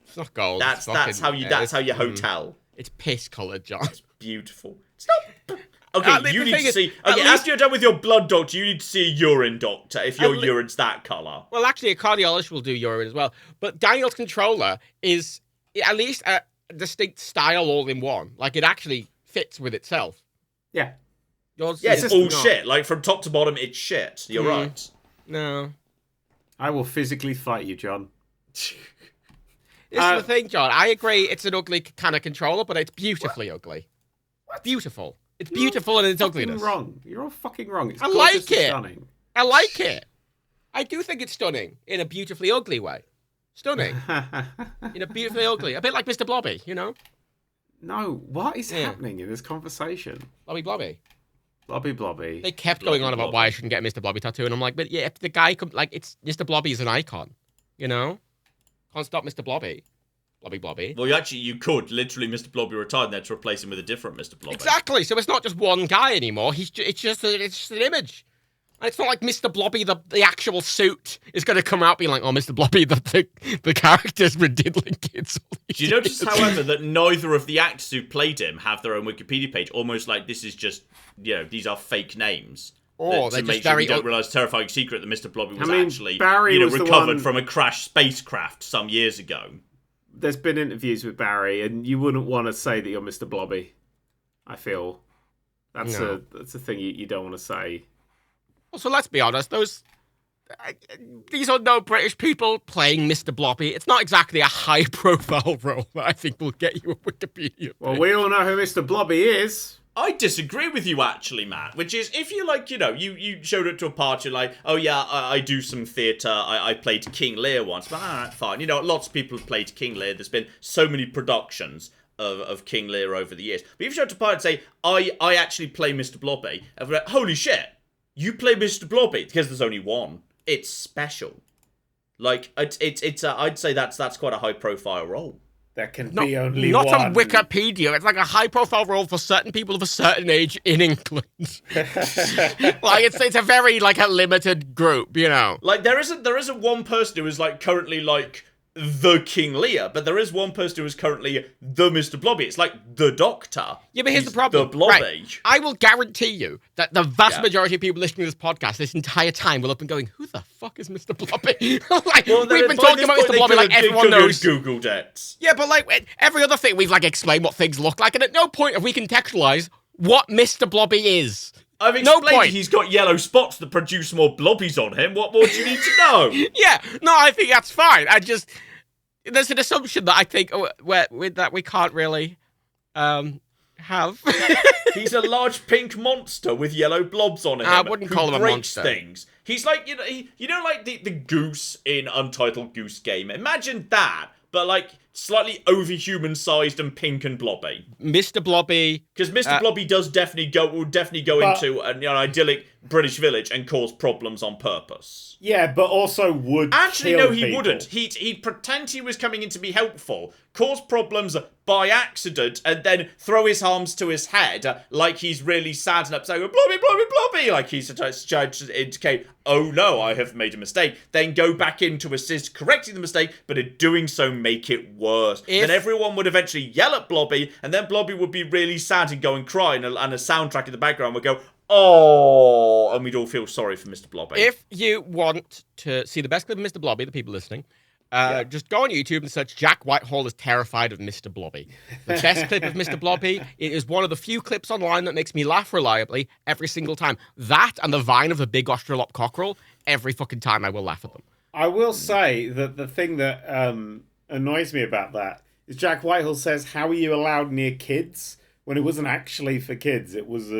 It's not gold. That's how you hotel. It's piss coloured, John. It's beautiful. It's not. Okay, you need to see. Okay, least, after you're done with your blood doctor, you need to see a urine doctor if your urine's that colour. Well, actually, a cardiologist will do urine as well. But Daniel's controller is at least a distinct style all in one. Like, it actually fits with itself. Yeah. Yours it's all shit. Like, from top to bottom, it's shit. You're right. No. I will physically fight you, John. This is the thing, John. I agree it's an ugly kind of controller, but it's beautifully ugly. What? Beautiful. It's beautiful in its ugliness. Wrong. You're all fucking wrong. It's I like it. Stunning. I like it. I do think it's stunning in a beautifully ugly way. Stunning. In a beautifully ugly. A bit like Mr. Blobby, you know? No, what is happening in this conversation? Blobby. Blobby. They kept going on about why I shouldn't get a Mr. Blobby tattoo, and I'm like, but yeah, if the guy it's Mr. Blobby is an icon, you know? Can't stop Mr. Blobby. Blobby. Well, you could. Literally, Mr. Blobby retired and they had to replace him with a different Mr. Blobby. Exactly. So it's not just one guy anymore. It's just an image. And it's not like Mr. Blobby, the actual suit, is going to come out being like, oh, Mr. Blobby, the character's been diddling kids. Do you notice, however, that neither of the actors who played him have their own Wikipedia page? Almost like this is just, these are fake names. Oh, they're just very... We don't realise terrifying secret that Mr. Blobby was actually Barry was recovered from a crashed spacecraft some years ago. There's been interviews with Barry, and you wouldn't want to say that you're Mr. Blobby. I feel that's a thing you don't want to say. Well, so let's be honest. These are no British people playing Mr. Blobby. It's not exactly a high-profile role that I think will get you a Wikipedia page. Well, we all know who Mr. Blobby is. I disagree with you, actually, Matt, which is, if you you showed it to a party, like, oh yeah, I do some theatre, I played King Lear once, but alright, fine. Lots of people have played King Lear, there's been so many productions of King Lear over the years. But if you showed to a party and say, I actually play Mr. Blobby, I'd be like, holy shit, you play Mr. Blobby? Because there's only one. It's special. Like, I'd say that's quite a high-profile role. There can be only not one. on Wikipedia. It's like a high-profile role for certain people of a certain age in England. Like it's a very a limited group, you know. Like there isn't one person who is currently the King Lear, but there is one person who is currently the Mr. Blobby. It's like the Doctor. Yeah, but here's the problem. The Blobby. Right. I will guarantee you that the vast majority of people listening to this podcast this entire time will have been going, who the fuck is Mr. Blobby? We've been talking about Mr. Blobby everyone knows. Googled it. Yeah, but every other thing we've explained what things look like, and at no point have we contextualized what Mr. Blobby is. I've explained he's got yellow spots that produce more blobbies on him. What more do you need to know? Yeah, no, I think that's fine. There's an assumption that I think that we can't really have have. He's a large pink monster with yellow blobs on him. I wouldn't call him a breaks monster. Things. He's like, like the goose in Untitled Goose Game. Imagine that, but like slightly overhuman-sized and pink and blobby. Mr. Blobby. Because Mr. Blobby would definitely go into an idyllic British village and cause problems on purpose. Yeah, but also would Actually, kill no, he people. wouldn't. He'd pretend he was coming in to be helpful, cause problems by accident, and then throw his arms to his head like he's really sad and upset. Go, Blobby, Blobby, Blobby! Like he's trying to indicate, oh no, I have made a mistake. Then go back in to assist correcting the mistake, but in doing so make it worse. Then everyone would eventually yell at Blobby, and then Blobby would be really sad and go and cry, and a soundtrack in the background would go, oh, and we'd all feel sorry for Mr. Blobby. If you want to see the best clip of Mr. Blobby, the people listening, just go on YouTube and search Jack Whitehall is terrified of Mr. Blobby. The best clip of Mr. Blobby, it is one of the few clips online that makes me laugh reliably every single time. That and the vine of the big Australop cockerel, every fucking time I will laugh at them. I will say that the thing that annoys me about that is Jack Whitehall says, how are you allowed near kids? When it wasn't actually for kids. It was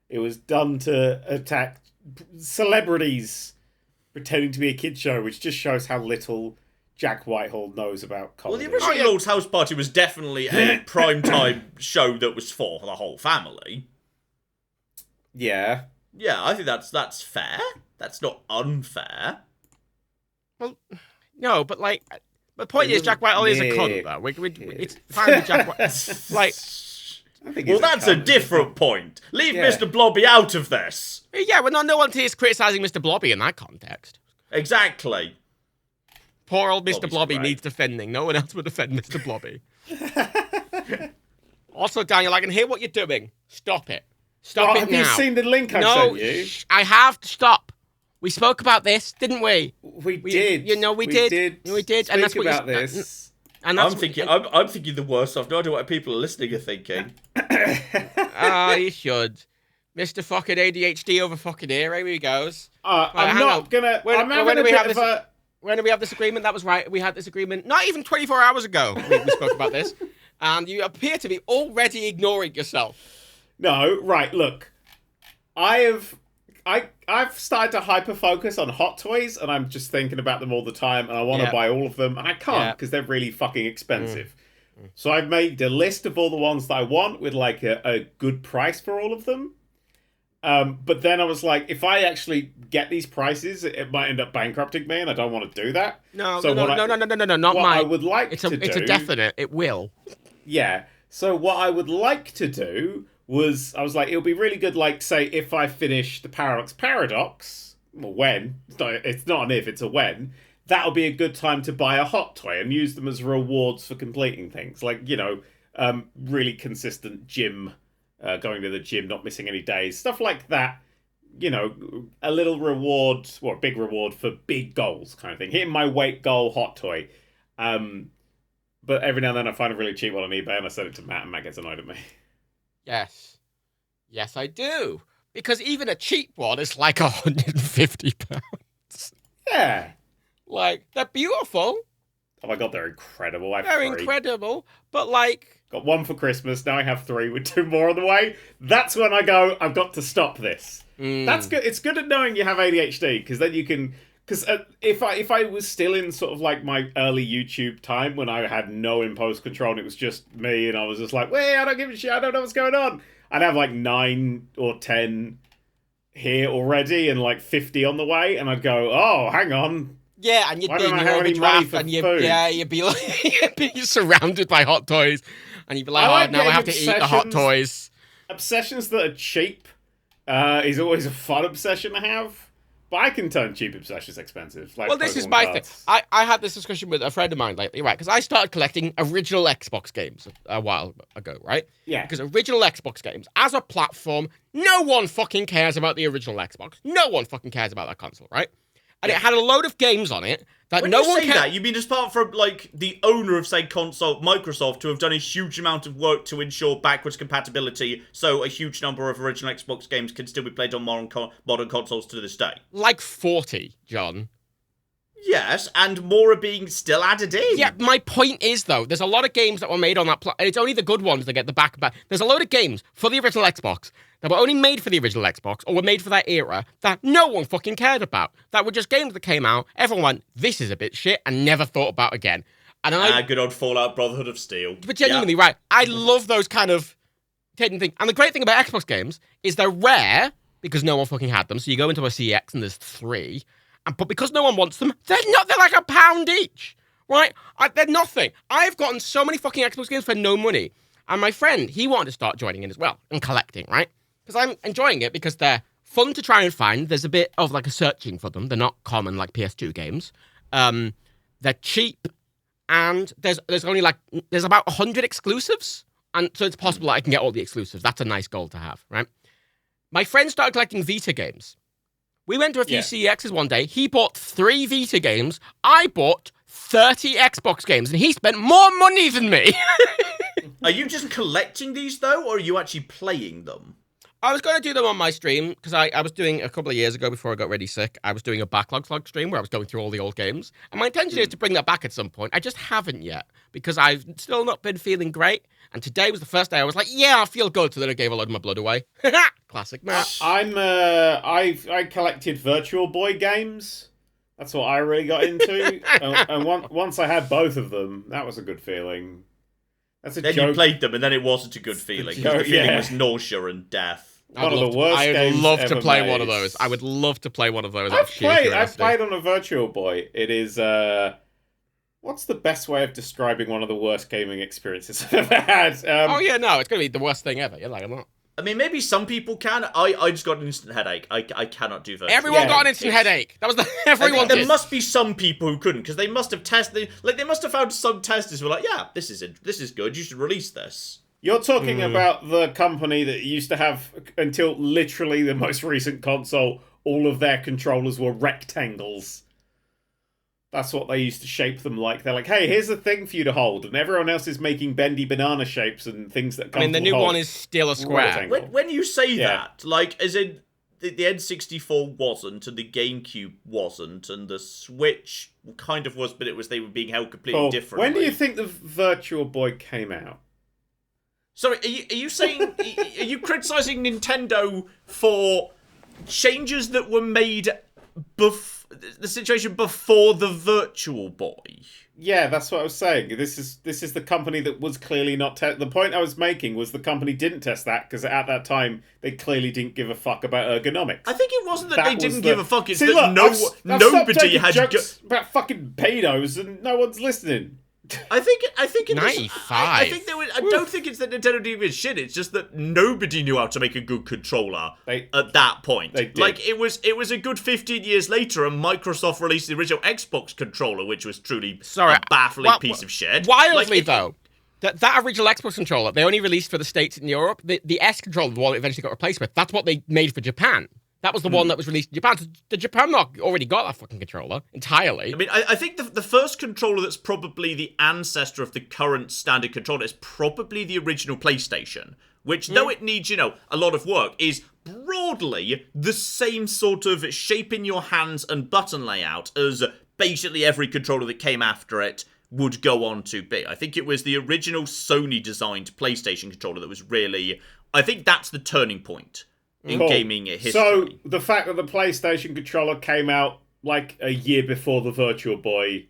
it was done to attack celebrities pretending to be a kid's show, which just shows how little Jack Whitehall knows about comedy. Well, the original Lord's House Party was definitely a primetime show that was for the whole family. Yeah. Yeah, I think that's fair. That's not unfair. Well, no, but like, the point is Jack Whitehall is a cunt, though. It's fine with Jack Whitehall. Like, well, that's a different point. Leave Mr. Blobby out of this. yeah, well, no one is criticising Mr. Blobby in that context. Exactly. Poor old Mr. Blobby's Blobby great. needs defending. No one else would defend Mr. Blobby. Also, Daniel, I can hear what you're doing. Stop it. Stop it have now. you seen the link I No, sent you? I have to stop. We spoke about this, didn't we? We did. You know, we did. We did. Speak And that's what about you, this. And that's I'm thinking the worst. I've no idea what people are listening are thinking. You should. Mr. fucking ADHD over fucking here. Here he goes. I'm not gonna. I'm having a bit of a. When did we have this agreement? That was right. We had this agreement not even 24 hours ago. We spoke about this. And you appear to be already ignoring yourself. No, right, look. I've started to hyper-focus on Hot Toys, and I'm just thinking about them all the time, and I want to buy all of them, and I can't, because they're really fucking expensive. So I've made a list of all the ones that I want, with, like, a good price for all of them. But then I was like, if I actually get these prices, it might end up bankrupting me, and I don't want to do that. No, So not what mine. I would like It's to do... It's a definite. It will. Yeah. So what I would like to do was, I was like, it would be really good, like, say, if I finish the Paradox, well, when, it's not an if, it's a when, that'll be a good time to buy a Hot Toy and use them as rewards for completing things. Like, you know, really consistent gym, going to the gym, not missing any days, stuff like that. You know, a little reward, or a big reward for big goals kind of thing. Hitting my weight goal Hot Toy. But every now and then I find a really cheap one on eBay and I send it to Matt and Matt gets annoyed at me. Yes. Yes, I do. Because even a cheap one is like £150. Yeah. Like, they're beautiful. Oh my god, they're incredible. They're 3. incredible. But like... Got 1 for Christmas, now I have 3 with 2 more on the way. That's when I go, I've got to stop this. That's good. It's good at knowing you have ADHD, because then you can... Because if I was still in sort of like my early YouTube time when I had no impulse control and it was just me and I was just like, wait, I don't give a shit, I don't know what's going on. I'd have like 9 or 10 here already and like 50 on the way, and I'd go, oh, hang on. Yeah, and you'd Why be don't in I your have any money overdraft for and food? you'd be like, you'd be surrounded by hot toys. And you'd be like, I like now I have to getting eat the hot obsessions. toys. Obsessions that are cheap is always a fun obsession to have. But I can turn cheap obsessions expensive. Like Well, this is Pokemon my thing. cards. I had this discussion with a friend of mine lately, right? Because I started collecting original Xbox games a while ago, right? Yeah. Because original Xbox games, as a platform, no one fucking cares about the original Xbox. No one fucking cares about that console, right? And it had a load of games on it that When no you one say cares. that, you mean just apart from like the owner of say console Microsoft to have done a huge amount of work to ensure backwards compatibility, so a huge number of original Xbox games can still be played on modern consoles to this day. Like 40, John. Yes, and more are being still added in. Yeah, my point is, though, there's a lot of games that were made on that and it's only the good ones that get the back. There's a load of games for the original Xbox that were only made for the original Xbox or were made for that era that no one fucking cared about. That were just games that came out, everyone went, this is a bit shit, and never thought about again. And good old Fallout Brotherhood of Steel. But genuinely, right, I love those kind of taking things. And the great thing about Xbox games is they're rare because no one fucking had them. So you go into a CX and there's 3. But because no one wants them, they're like £1 each, right? They're nothing. I've gotten so many fucking Xbox games for no money. And my friend, he wanted to start joining in as well and collecting, right? Because I'm enjoying it because they're fun to try and find. There's a bit of like a searching for them. They're not common like PS2 games. They're cheap. And there's about 100 exclusives. And so it's possible that I can get all the exclusives. That's a nice goal to have, right? My friend started collecting Vita games. We went to a few CEXs one day. He bought 3 Vita games. I bought 30 Xbox games, and he spent more money than me. Are you just collecting these, though, or are you actually playing them? I was going to do them on my stream, because I was doing, a couple of years ago, before I got really sick, I was doing a backlog slog stream where I was going through all the old games. And my intention is to bring that back at some point. I just haven't yet, because I've still not been feeling great. And today was the first day I was like, yeah, I feel good. So then I gave a load of my blood away. Classic Matt. I collected Virtual Boy games. That's what I really got into. and once I had both of them, that was a good feeling. That's a then joke. You played them, and then it wasn't a good feeling. The feeling was nausea and death. One of the worst games I'd love to play made. one of those. I would love to play one of those. I've played on a Virtual Boy. It is what's the best way of describing one of the worst gaming experiences I've ever had? It's going to be the worst thing ever. You're like, I'm not. I mean, maybe some people can. I just got an instant headache. I cannot do that. Everyone got an instant headache. That was everyone did. There must be some people who couldn't, because they must have tested. Like, they must have found some testers who were like, yeah, this is good. You should release this. You're talking about the company that used to have, until literally the most recent console, all of their controllers were rectangles. That's what they used to shape them like. They're like, hey, here's a thing for you to hold. And everyone else is making bendy banana shapes and things that come. The new one is still a square. When you say that, like, as in, the N64 wasn't, and the GameCube wasn't, and the Switch kind of was, but they were being held completely differently. When do you think the Virtual Boy came out? Sorry, are you saying, are you criticising Nintendo for changes that were made the situation before the Virtual Boy? Yeah, that's what I was saying. This is the company that was clearly not the point I was making was the company didn't test that because at that time they clearly didn't give a fuck about ergonomics. I think it wasn't that they didn't give a fuck. It's See, that look, nobody had jokes about fucking pedos and no one's listening. I think in 95. I think there was. I don't think it's that Nintendo didn't give a shit. It's just that nobody knew how to make a good controller at that point. They did. Like it was a good 15 years later, and Microsoft released the original Xbox controller, which was truly a baffling piece of shit. Wildly though, that original Xbox controller they only released for the States and Europe. The S controller, the one it eventually got replaced with, that's what they made for Japan. That was the one that was released in Japan. So the Japan already got that fucking controller entirely. I mean, I think the first controller that's probably the ancestor of the current standard controller is probably the original PlayStation, which, though it needs, a lot of work, is broadly the same sort of shape in your hands and button layout as basically every controller that came after it would go on to be. I think it was the original Sony-designed PlayStation controller that was really... I think that's the turning point in gaming history. So the fact that the PlayStation controller came out like a year before the Virtual Boy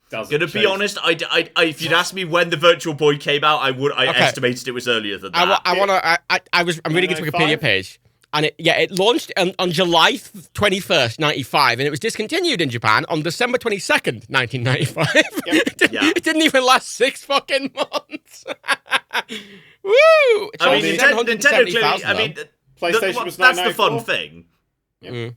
doesn't Gonna be honest, I if you'd asked me when the Virtual Boy came out, I estimated it was earlier than that. I'm reading its Wikipedia page, and it launched on July 21st, 95, and it was discontinued in Japan on December 22nd, 1995. It didn't even last 6 fucking months. Woo! I mean, Nintendo clearly. I mean, PlayStation was that's the fun 994. thing. Yeah.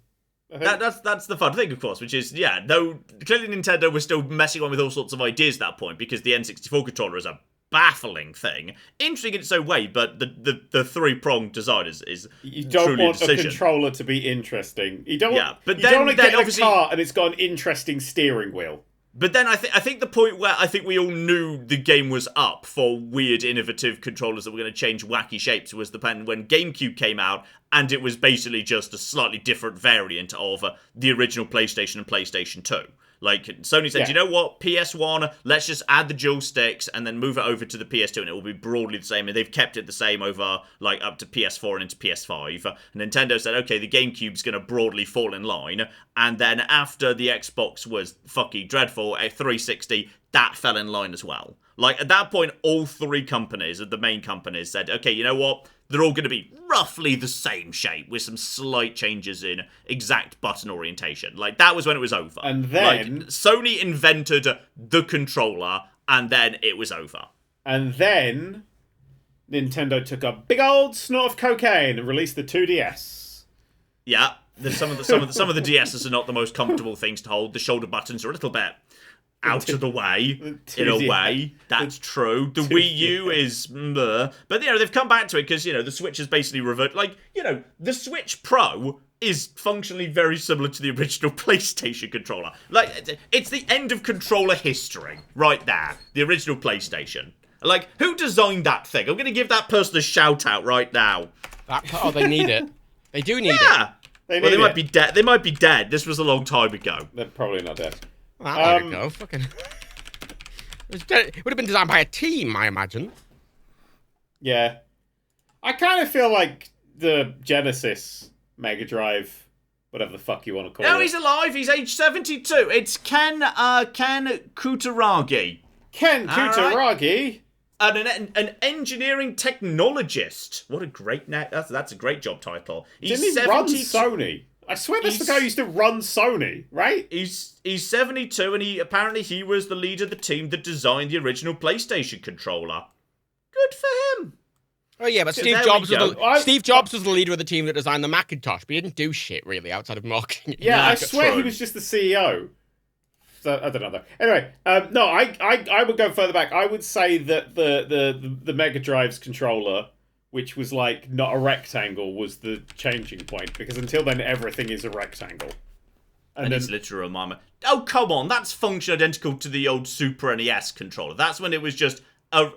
That's the fun thing, of course, which is, though clearly Nintendo was still messing around with all sorts of ideas at that point, because the N64 controller is a baffling thing. Interesting in its own way, but the three-pronged design is you don't truly want a decision. controller to be interesting. You don't want, but you don't want to then get in a obviously- car and it's got an interesting steering wheel. But then I think the point where I think we all knew the game was up for weird, innovative controllers that were going to change wacky shapes was the pen when GameCube came out, and it was basically just a slightly different variant of the original PlayStation and PlayStation 2. Like, Sony said, you know what, PS1, let's just add the dual sticks and then move it over to the PS2 and it will be broadly the same. And they've kept it the same over, like, up to PS4 and into PS5. And Nintendo said, okay, the GameCube's going to broadly fall in line. And then after the Xbox was fucking dreadful, a 360, that fell in line as well. Like, at that point, all three companies, the main companies, said, okay, you know what? They're all going to be roughly the same shape with some slight changes in exact button orientation. Like, that was when it was over. And then... Like, Sony invented the controller, and then it was over. And then Nintendo took a big old snort of cocaine and released the 2DS. Yeah, some of the DSs are not the most comfortable things to hold. The shoulder buttons are a little bit out of the way, in a way. That's true. The Wii U is... But, they've come back to it because, the Switch has basically reverted... Like, the Switch Pro is functionally very similar to the original PlayStation controller. Like, it's the end of controller history, right there. The original PlayStation. Like, who designed that thing? I'm going to give that person a shout-out right now. They need it. They do need it. They might be dead. They might be dead. This was a long time ago. They're probably not dead. That might go. Fucking... It would have been designed by a team, I imagine. Yeah. I kind of feel like the Genesis Mega Drive, whatever the fuck you want to call it. No, he's alive. He's age 72. It's Ken Kutaragi. Ken Kutaragi? Right. An engineering technologist. What a great that's a great job title. Didn't he run Sony? I swear this the guy who used to run Sony, right? He's 72, and he was the leader of the team that designed the original PlayStation controller. Good for him. Oh yeah, but Steve Jobs was the leader of the team that designed the Macintosh, but he didn't do shit really outside of marketing. Yeah, I swear he was just the CEO. So I don't know though. Anyway, no, I would go further back. I would say that the Mega Drive's controller, which was like not a rectangle, was the changing point, because until then everything is a rectangle. And it's literal mama. Oh come on, that's function identical to the old Super NES controller. That's when it was just a.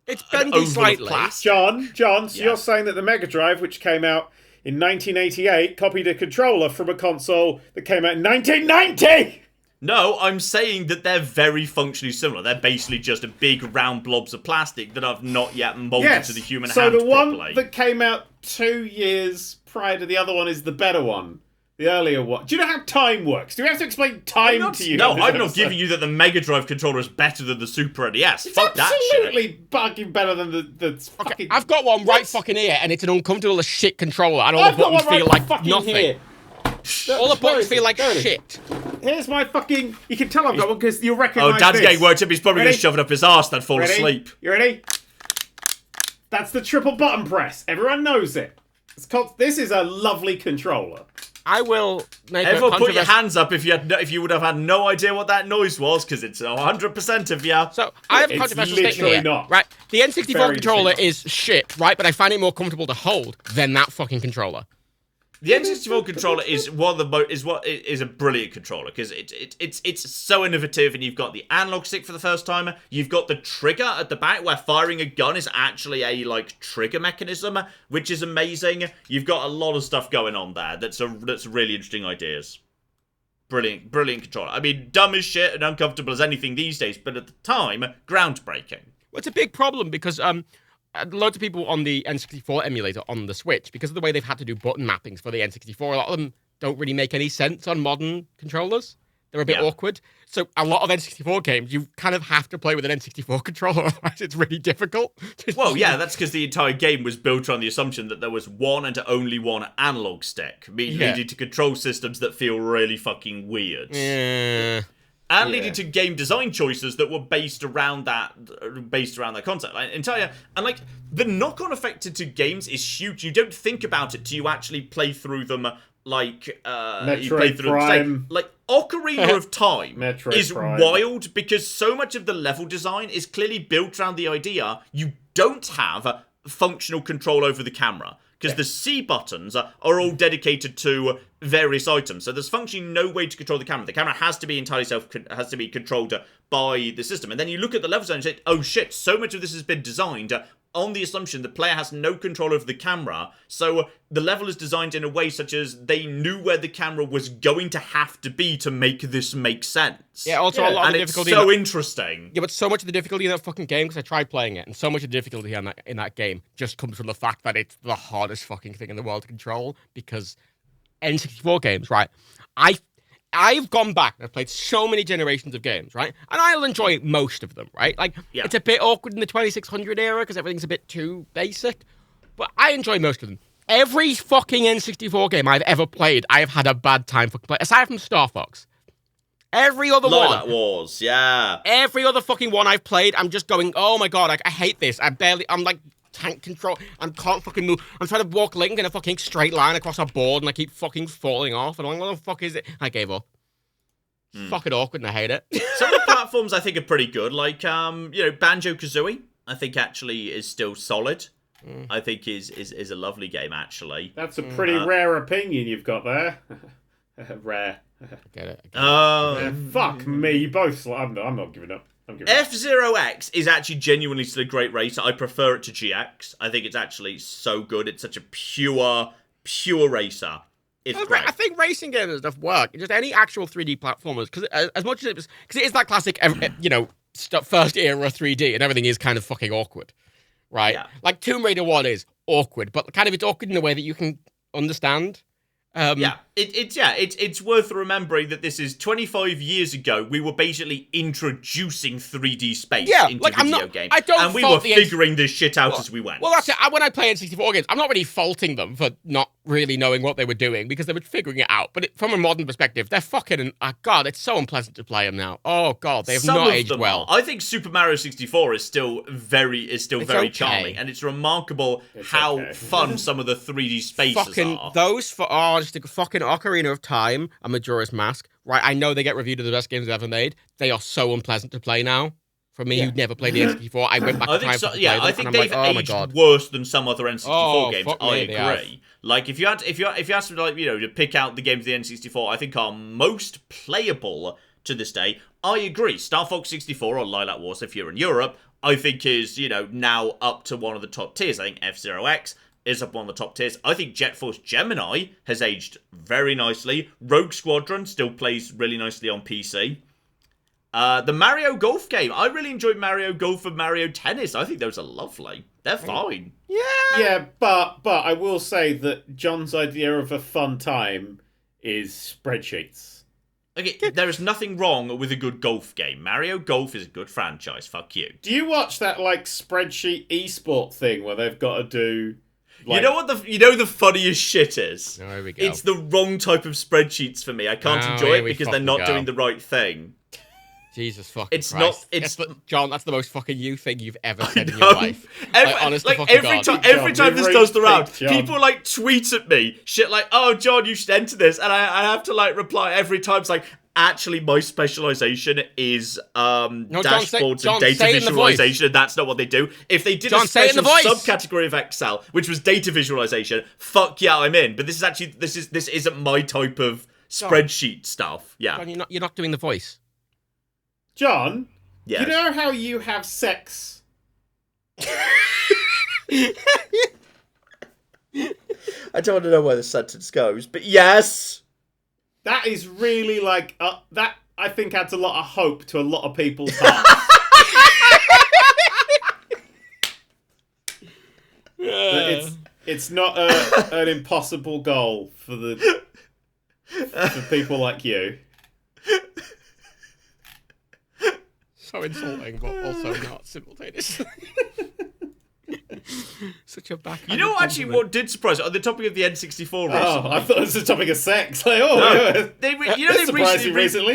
It's bendy slightly. John, so you're saying that the Mega Drive, which came out in 1988, copied a controller from a console that came out in 1990? No, I'm saying that they're very functionally similar. They're basically just a big round blobs of plastic that have not yet molded to the human hand properly. So the one that came out 2 years prior to the other one is the better one. The earlier one. Do you know how time works? Do we have to explain time to you? No, I'm not giving you that the Mega Drive controller is better than the Super NES. It's Fuck that shit. absolutely bugging better than the fucking... I've got one right fucking here, and it's an uncomfortable as shit controller, and all the buttons feel like nothing. Here. All the buttons feel like shit. Here's my fucking... You can tell I've got one because you'll recognise Dad's getting worked up. He's probably going to shove it up his arse and fall asleep. You ready? That's the triple button press. Everyone knows it. This is a lovely controller. I will make Everyone put your hands up if you would have had no idea what that noise was, because it's 100% of you. So, I have a controversial statement here. Not. Right? The N64 controller is shit, right? But I find it more comfortable to hold than that fucking controller. The N64 controller is a brilliant controller, because it's so innovative, and you've got the analog stick for the first time. You've got the trigger at the back where firing a gun is actually a trigger mechanism, which is amazing. You've got a lot of stuff going on there. That's really interesting ideas. Brilliant controller. I mean, dumb as shit and uncomfortable as anything these days, but at the time, groundbreaking. Well, it's a big problem because loads of people on the N64 emulator on the Switch, because of the way they've had to do button mappings for the N64, a lot of them don't really make any sense on modern controllers. They're a bit awkward. So a lot of N64 games, you kind of have to play with an N64 controller, otherwise it's really difficult. Well, yeah, that's because the entire game was built on the assumption that there was one and only one analog stick, leading to control systems that feel really fucking weird. Yeah. And leading to game design choices that were based around that concept. And the knock-on effect to games is huge. You don't think about it till you actually play through them. Metroid Prime. Ocarina of Time is Prime. wild because so much of the level design is clearly built around the idea you don't have functional control over the camera. because the C buttons are all dedicated to various items. So there's functionally no way to control the camera. The camera has to be entirely has to be controlled by the system. And then you look at the level design and say, oh shit, so much of this has been designed on the assumption the player has no control over the camera, so the level is designed in a way such as they knew where the camera was going to have to be to make this make sense. Yeah, also a lot of the difficulty. It's so interesting. Yeah, but so much of the difficulty in that fucking game, because I tried playing it, and so much of the difficulty in that game just comes from the fact that it's the hardest fucking thing in the world to control, because N64 games, right? I've gone back and I've played so many generations of games, right? And I'll enjoy most of them, right? Like, It's a bit awkward in the 2600 era because everything's a bit too basic, but I enjoy most of them. Every fucking N64 game I've ever played, I've had a bad time fucking playing, aside from Star Fox. Every other one. Lilac Wars, yeah. Every other fucking one I've played, I'm just going, oh my god, I hate this. I'm like, tank control. I can't fucking move. I'm trying to walk Link in a fucking straight line across a board and I keep fucking falling off. And I'm like, what the fuck is it? I gave up. Fucking awkward and I hate it. Some of the platforms I think are pretty good. Like, Banjo-Kazooie, I think actually is still solid. I think is a lovely game, actually. That's a pretty rare opinion you've got there. Rare. I get it. Fuck me, you both. I'm not giving up. F-Zero X is actually genuinely still a great racer. I prefer it to GX. I think it's actually so good. It's such a pure racer. It's great. I think racing games and stuff work. Just any actual 3D platformers, because as much as it is that classic, first era 3D, and everything is kind of fucking awkward, right? Yeah. Like Tomb Raider 1 is awkward, but kind of it's awkward in a way that you can understand. It's worth remembering that this is 25 years ago. We were basically introducing 3D space into video games, and we were figuring this shit out as we went. Well, that's it. When I play N64 games, I'm not really faulting them for not really knowing what they were doing because they were figuring it out. But from a modern perspective, they're fucking. God, it's so unpleasant to play them now. Oh God, they have not aged well. I think Super Mario 64 is still very charming, and it's remarkable how fun some of the 3D spaces are. Just a fucking Ocarina of Time and Majora's Mask, right? I know they get reviewed as the best games ever made. They are so unpleasant to play now. For me, who never played the N64, I went back to try and play them. I think they've aged worse than some other N64 games. I agree. Like if you had to pick out the games of the N64, I think are most playable to this day. I agree. Star Fox 64 or Lilac Wars, if you're in Europe, I think is now up to one of the top tiers. I think F-Zero X is up on the top tiers. I think Jet Force Gemini has aged very nicely. Rogue Squadron still plays really nicely on PC. The Mario Golf game. I really enjoyed Mario Golf and Mario Tennis. I think those are lovely. They're fine. Yeah, but I will say that John's idea of a fun time is spreadsheets. Okay, there is nothing wrong with a good golf game. Mario Golf is a good franchise. Fuck you. Do you watch that spreadsheet esport thing where they've got to do... you know what the funniest shit is? Oh, here we go. It's the wrong type of spreadsheets for me. I can't enjoy it because they're not doing the right thing. Jesus fucking it's Christ. Not. It's John. That's the most fucking you thing you've ever said in your life. Every time this does the round, people tweet at me shit like, "Oh, John, you should enter this," and I have to reply every time. It's like, actually, my specialization is dashboards and data visualization, and that's not what they do. If they did a special subcategory of Excel, which was data visualization, fuck yeah, I'm in. But this isn't my type of spreadsheet stuff. Yeah, John, you're not doing the voice. John, yes. You know how you have sex? I don't want to know where the sentence goes, but yes. That is really that I think adds a lot of hope to a lot of people's hearts. It's not an impossible goal for people like you. So insulting, but also not simultaneously. Such a back. You know, actually, what did surprise me on the topic of the N64 recently? Oh, I thought it was the topic of sex. They recently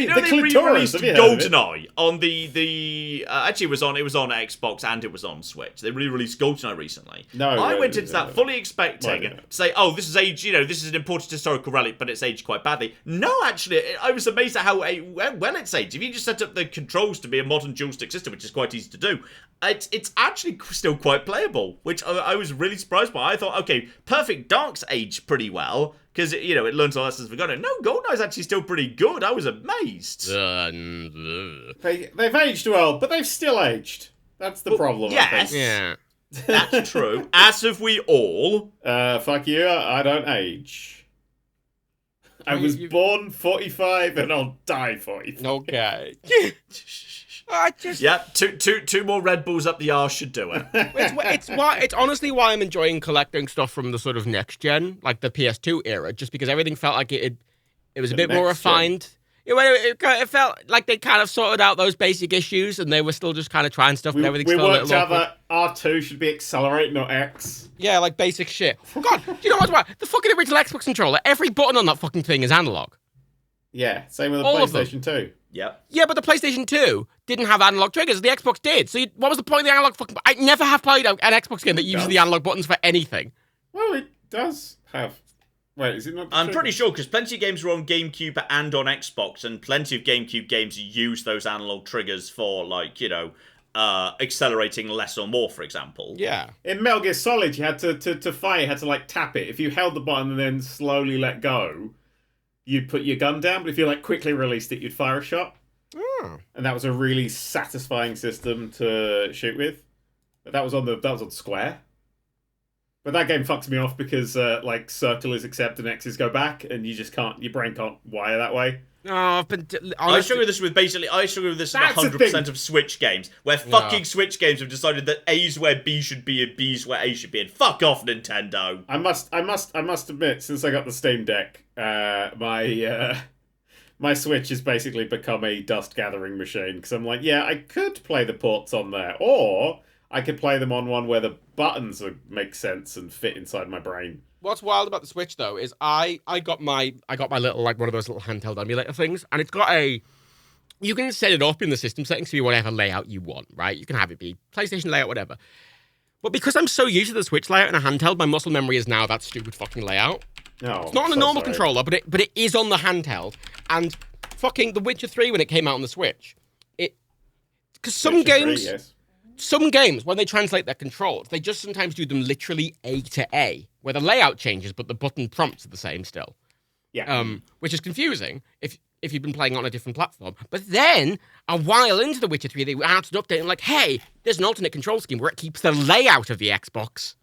re-released GoldenEye on the actually it was on Xbox and it was on Switch. They re-released GoldenEye recently. I went into that fully expecting to say, oh, this is age. This is an important historical relic, but it's aged quite badly. No, actually, I was amazed at how well it's aged. If you just set up the controls to be a modern dual stick system, which is quite easy to do, it's actually still quite playable. Control, which I was really surprised by. I thought, okay, Perfect Dark's aged pretty well, because, it learns all lessons we've got. No, GoldenEye's actually still pretty good. I was amazed. They've aged well, but they've still aged. That's the problem, yes. I think. Yeah. That's true. As have we all. Fuck you, I don't age. I was born 45 and I'll die 45. Okay. I just... Yeah, two more Red Bulls up the arse should do it. It's honestly why I'm enjoying collecting stuff from the sort of next gen, like the PS2 era, just because everything felt like it was a bit more refined. It felt like they kind of sorted out those basic issues, and they were still just kind of trying stuff, and everything's still a little worked out that R2 should be accelerate, not X. Yeah, like basic shit. God, do you know what's right? The fucking original Xbox controller, every button on that fucking thing is analog. Yeah, same with the All PlayStation 2. Yep. Yeah, but the PlayStation 2 didn't have analog triggers. The Xbox did. So what was the point of the analog fucking... I never have played an Xbox game that uses the analog buttons for anything. Well, it does have... Wait, is it not? I'm pretty sure, because plenty of games were on GameCube and on Xbox, and plenty of GameCube games use those analog triggers for, like, accelerating less or more, for example. Yeah. In Metal Gear Solid, you had to fire, you had to, like, tap it. If you held the button and then slowly let go, you'd put your gun down, but if you, like, quickly released it, you'd fire a shot. Oh. And that was a really satisfying system to shoot with. But that was on Square. But that game fucks me off because, like, circle is accept and X's go back, and you just can't, your brain can't wire that way. Oh, but I struggle with this with 100% of Switch games, where fucking Switch games have decided that A's where B should be and B's where A should be, and fuck off, Nintendo. I must admit, since I got the Steam Deck, my Switch has basically become a dust gathering machine, because I'm like, yeah, I could play the ports on there, or I could play them on one where the buttons would make sense and fit inside my brain. What's wild about the Switch though is I got my little, like, one of those little handheld emulator things, and it's got you can set it up in the system settings to be whatever layout you want, right? You can have it be PlayStation layout, whatever. But because I'm so used to the Switch layout in a handheld, my muscle memory is now that stupid fucking layout. No, it's not on a normal controller, but it is on the handheld. And fucking The Witcher 3 when it came out on the Switch, because some games, when they translate their controls, they just sometimes do them literally A to A, where the layout changes, but the button prompts are the same still. Yeah. Which is confusing if you've been playing on a different platform. But then, a while into The Witcher 3, they announced an update and like, hey, there's an alternate control scheme where it keeps the layout of the Xbox,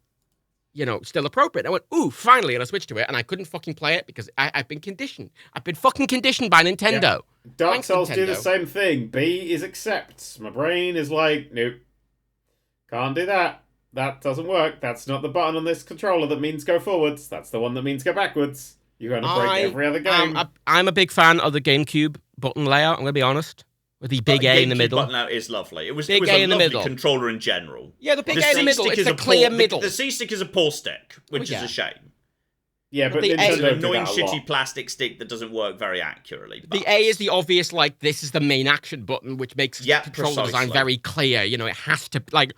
still appropriate. I went, ooh, finally, and I switched to it, and I couldn't fucking play it because I've been conditioned. I've been fucking conditioned by Nintendo. Yeah. Dark Thanks, Souls Nintendo. do the same thing. B is accept. My brain is like, nope. Can't do that. That doesn't work. That's not the button on this controller that means go forwards. That's the one that means go backwards. You're going to break every other game. I'm a big fan of the GameCube button layout, I'm going to be honest. With the big A in the middle. The button layout is lovely. It was big a A in the lovely middle. controller in general. Yeah, the big A in the middle. It's the clear middle. The C-stick is a poor stick, which is a shame. Yeah, but it's Nintendo an annoying, do that a lot. shitty plastic stick that doesn't work very accurately. The A is the obvious, like, this is the main action button, which makes controller design very clear. It has to, like...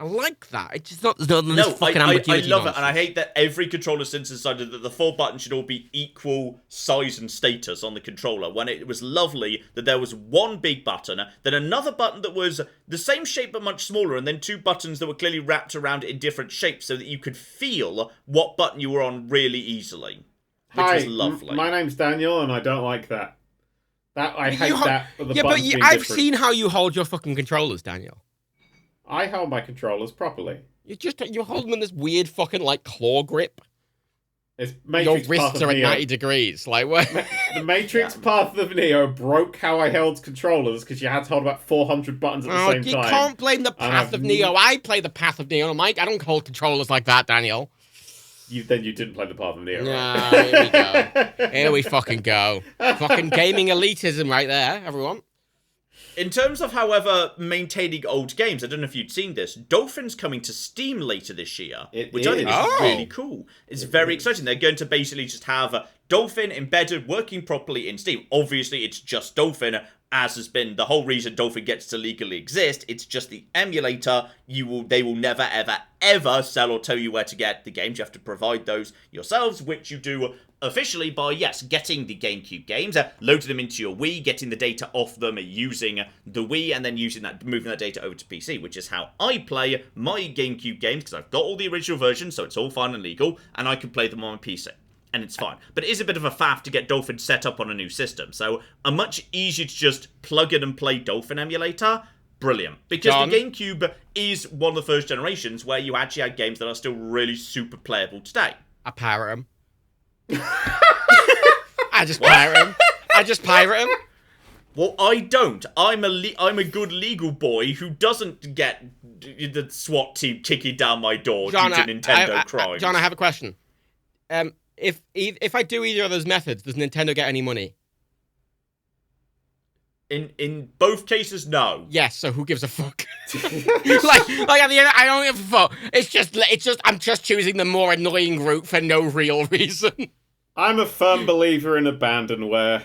I like that. It's just not... No, fucking I love ambiguity it, and I hate that every controller since decided that the 4 buttons should all be equal size and status on the controller, when it was lovely that there was one big button, then another button that was the same shape but much smaller, and then 2 buttons that were clearly wrapped around in different shapes so that you could feel what button you were on really easily. Which was lovely. My name's Daniel, and I don't like that. I hate that. I've seen how you hold your fucking controllers, Daniel. I hold my controllers properly. You hold them in this weird fucking, like, claw grip. It's Matrix your wrists are at 90 degrees. Like, what? The Matrix Path of Neo broke how I held controllers because you had to hold about 400 buttons at the same time. You can't blame the Path of Neo. I play the Path of Neo. I don't hold controllers like that, Daniel. Then you didn't play the Path of Neo. Nah, here we go. Here we fucking go. Fucking gaming elitism right there, everyone. In terms of, however, maintaining old games, I don't know if you'd seen this, Dolphin's coming to Steam later this year, which I think is really cool. It's very exciting. They're going to basically just have Dolphin embedded, working properly in Steam. Obviously, it's just Dolphin, as has been the whole reason Dolphin gets to legally exist. It's just the emulator. They will never, ever, ever sell or tell you where to get the games. You have to provide those yourselves, which you do officially by, yes, getting the GameCube games, loading them into your Wii, getting the data off them using the Wii, and then moving that data over to PC, which is how I play my GameCube games, because I've got all the original versions, so it's all fine and legal, and I can play them on my PC. And it's fine. But it is a bit of a faff to get Dolphin set up on a new system. So, a much easier to just plug in and play Dolphin emulator. Brilliant. Because John? the GameCube is one of the first generations where you actually had games that are still really super playable today. I pirate them. I just pirate them. Well, I don't. I'm a good legal boy who doesn't get the SWAT team kicking down my door John, due to Nintendo crimes. John, I have a question. If I do either of those methods, does Nintendo get any money? In both cases, no. Yes. So who gives a fuck? like at the end, I don't give a fuck. It's just I'm just choosing the more annoying route for no real reason. I'm a firm believer in abandonware.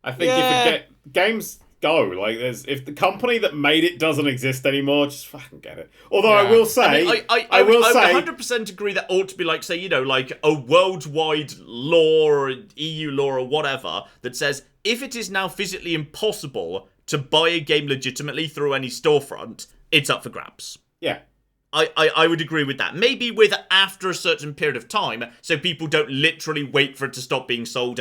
I think if games go, like if the company that made it doesn't exist anymore, just fucking get it. Although I will say, I would 100% agree that ought to be like, say, like a worldwide law or EU law or whatever that says if it is now physically impossible to buy a game legitimately through any storefront, it's up for grabs. Yeah. I would agree with that. Maybe with after a certain period of time, so people don't literally wait for it to stop being sold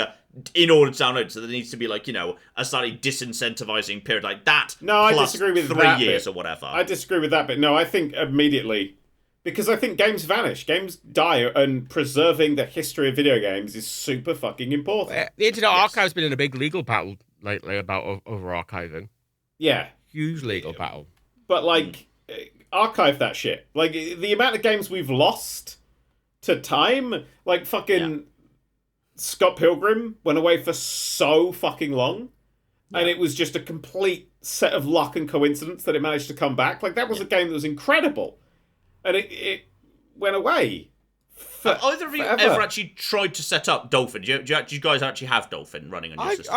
in order to download. So there needs to be a slightly disincentivizing period like that. No, I plus disagree with 3 that years bit. or whatever. I disagree with that bit. No, I think immediately, because I think games vanish, games die, and preserving the history of video games is super fucking important. The Internet Archive's been in a big legal battle lately about over archiving. Yeah, Huge legal battle. but archive that shit. Like, the amount of games we've lost to time, like fucking Scott Pilgrim went away for so fucking long, and it was just a complete set of luck and coincidence that it managed to come back. Like, that was a game that was incredible, and it went away. Have either of you ever actually tried to set up Dolphin? Do you guys actually have Dolphin running on your system?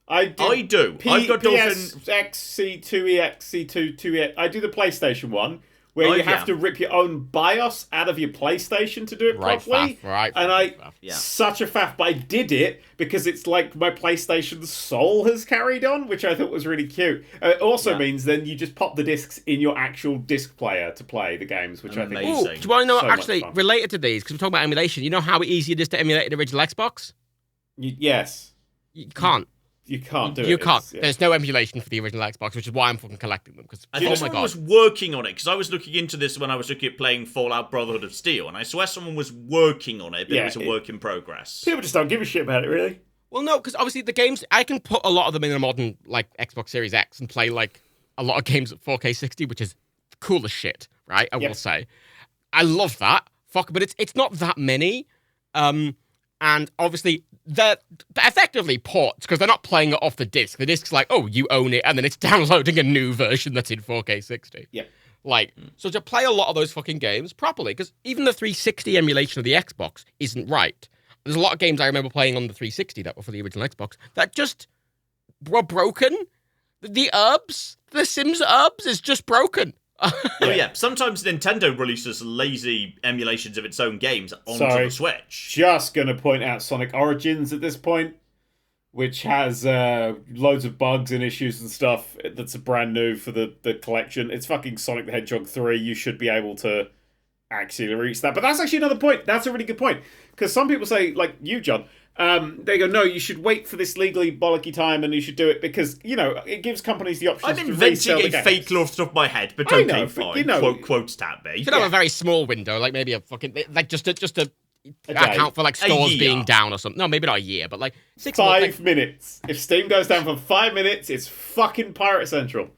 I do. I've got Dolphin. PSXC2EX, C2, I do the PlayStation one, where you have to rip your own BIOS out of your PlayStation to do it properly. Such a faff, but I did it because it's like my PlayStation soul has carried on, which I thought was really cute. It also means then you just pop the discs in your actual disc player to play the games, which Amazing. I think is do you want to know so actually much fun. related to these? Because we're talking about emulation. You know how easy it is to emulate an original Xbox? Yes. You can't. You can't do it. You can't. There's no emulation for the original Xbox, which is why I'm fucking collecting them. Because I think someone was working on it, because I was looking into this when I was looking at playing Fallout Brotherhood of Steel, and I swear someone was working on it, but it was a work in progress. People just don't give a shit about it, really. Well, no, because obviously the games, I can put a lot of them in a modern Xbox Series X and play a lot of games at 4K 60, which is cool as shit, right? I will say. I love that. But it's not that many. And obviously, they're effectively ports, because they're not playing it off the disc. The disc's like, oh, you own it, and then it's downloading a new version that's in 4K 60. Yeah. So to play a lot of those fucking games properly, because even the 360 emulation of the Xbox isn't right. There's a lot of games I remember playing on the 360 that were for the original Xbox that just were broken. The Sims Urbs is just broken. Sometimes Nintendo releases lazy emulations of its own games onto the Switch. Just gonna point out Sonic Origins at this point, which has loads of bugs and issues and stuff. That's brand new for the collection. It's fucking Sonic the Hedgehog 3. You should be able to actually reach that. But that's actually another point. That's a really good point. Because some people say, like you, John, they go, no, you should wait for this legally bollocky time and you should do it because, it gives companies the option to resell the games. I'm inventing a fake law off the top of my head, but fine. Quotes at me. You could have a very small window, like maybe a fucking, just to account for stores being down or something. No, maybe not a year, but 6 5 minutes. If Steam goes down for 5 minutes, it's fucking Pirate Central.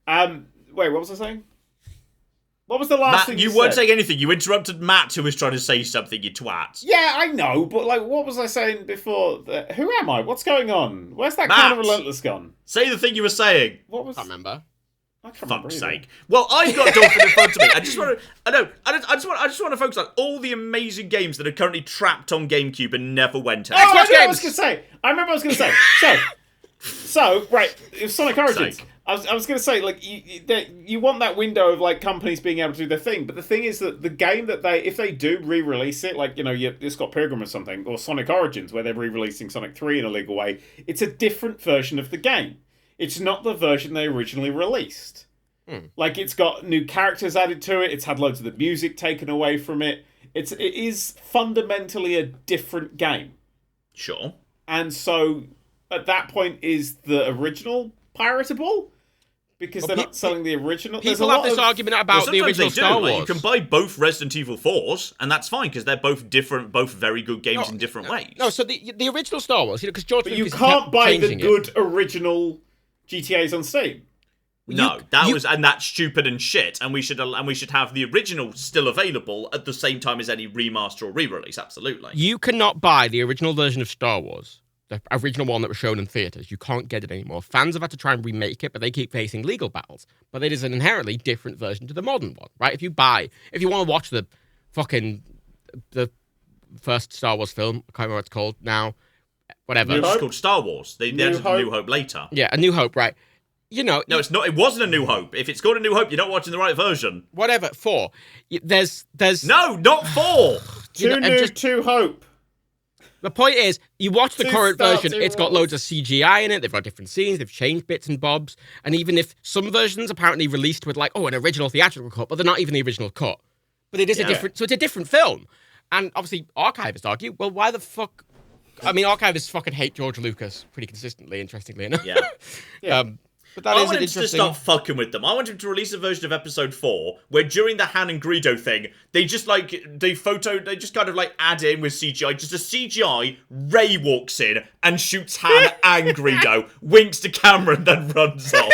Wait, what was I saying? What was the last thing you said? You weren't saying anything. You interrupted Matt, who was trying to say something, you twat. Yeah, I know, but what was I saying before? Who am I? What's going on? Where's that kind of relentless gone? Say the thing you were saying. What was? I can't remember. I can't remember Fuck's either. sake. Well, I've got Dolphin in front of me. I just want to focus on all the amazing games that are currently trapped on GameCube and never went out. Oh, I Xbox know what I games. was going to say. I remember what I was going to say. So, right, if Sonic Origins. Sake. I was going to say, like, you want that window of, like, companies being able to do their thing, but the thing is that the game that if they do re-release it, like, you know, Scott Pilgrim or something, or Sonic Origins, where they're re-releasing Sonic 3 in a legal way, it's a different version of the game. It's not the version they originally released. Like, it's got new characters added to it, it's had loads of the music taken away from it. It is fundamentally a different game. Sure. And so, at that point, is the original piratable? Because they're not selling the original. People have this argument about the original Star Wars. Like, you can buy both Resident Evil 4s, and that's fine, because they're both different, both very good games in different ways. No, so the original Star Wars, because George But Lucas you can't kept buy the changing good original GTAs on Steam. No, that's stupid and shit, and we should have the original still available at the same time as any remaster or re-release. Absolutely. You cannot buy the original version of Star Wars, the original one that was shown in theaters. You can't get it anymore. Fans have had to try and remake it, but they keep facing legal battles. But it is an inherently different version to the modern one, right? If you want to watch the first Star Wars film, I can't remember what it's called now, whatever. It's called Star Wars. They added New Hope later. Yeah, A New Hope, right? You know, no, it's not. It wasn't A New Hope. If it's called A New Hope, you're not watching the right version. Whatever. 4. There's no, not 4. Two Hope. The point is, you watch the Two current Star, version, two it's got Wars. loads of CGI in it, they've got different scenes, they've changed bits and bobs, and even if some versions apparently released with, like, an original theatrical cut, but they're not even the original cut. But it is a different, so it's a different film. And obviously, archivists argue, well, why the fuck... I mean, archivists fucking hate George Lucas pretty consistently, interestingly enough. Yeah. But that I is want an him to interesting... start fucking with them. I want him to release a version of Episode 4 where during the Han and Greedo thing, they just kind of like add in with CGI, just a CGI, Rey walks in and shoots Han and Greedo, winks to camera and then runs off.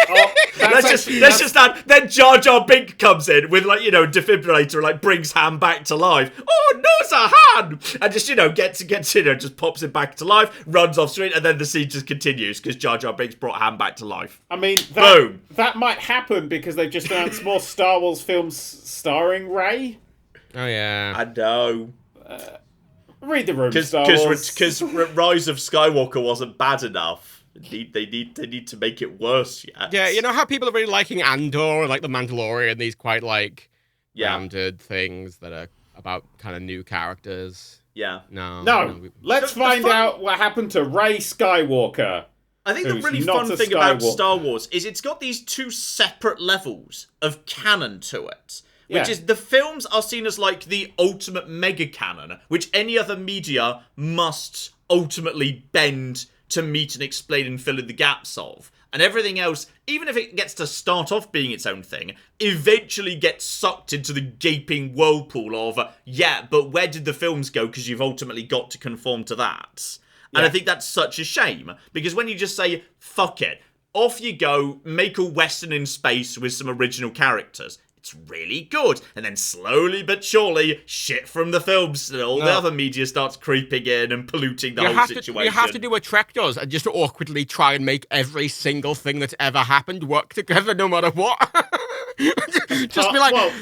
Let's just add, then Jar Jar Binks comes in with defibrillator and like brings Han back to life. Oh, no, it's a Han! And just, gets just pops him back to life, runs off screen, and then the scene just continues because Jar Jar Binks brought Han back to life. I mean, Boom. That might happen because they've just announced more Star Wars films starring Rey. Oh, yeah. I know. Read the room, Star Wars. Because Rise of Skywalker wasn't bad enough. They need to make it worse yet. Yeah, you know how people are really liking Andor, like The Mandalorian, these quite, like, rounded things that are about kind of new characters? Yeah. No. Let's find out what happened to Rey Skywalker. I think the really fun thing about Star Wars is it's got these two separate levels of canon to it. Which is the films are seen as like the ultimate mega canon, which any other media must ultimately bend to meet and explain and fill in the gaps of. And everything else, even if it gets to start off being its own thing, eventually gets sucked into the gaping whirlpool of, but where did the films go? Because you've ultimately got to conform to that. And I think that's such a shame, because when you just say, fuck it, off you go, make a Western in space with some original characters, it's really good. And then slowly but surely, shit from the films and all the other media starts creeping in and polluting the whole situation. You have to do what Trek does and just awkwardly try and make every single thing that's ever happened work together no matter what. Just be like...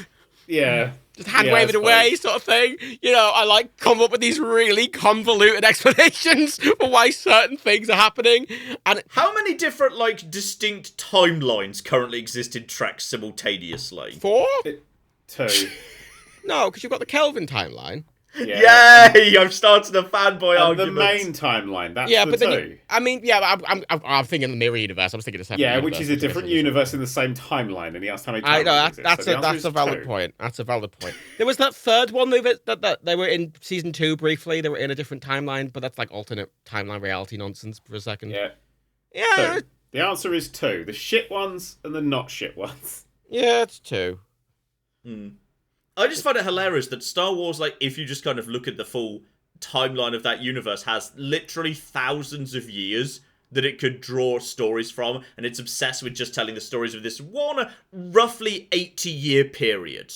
Just hand wave it away, sort of thing. I come up with these really convoluted explanations for why certain things are happening. And how many different, distinct timelines currently exist in Trek simultaneously? 4? 2. No, because you've got the Kelvin timeline. Yeah. Yay! I'm starting a fanboy argument. The main timeline, that's but the then 2. I'm thinking the mirror universe. I was thinking a separate universe. Which is a different universe in the same timeline, and he asked how many timelines that's a valid point. That's a valid point. There was that third one that they were in season 2 briefly. They were in a different timeline, but that's like alternate timeline reality nonsense for a second. Yeah. Yeah. The answer is 2. The shit ones and the not shit ones. Yeah, it's 2. I just find it hilarious that Star Wars, if you just kind of look at the full timeline of that universe, has literally thousands of years that it could draw stories from, and it's obsessed with just telling the stories of this one roughly 80-year period.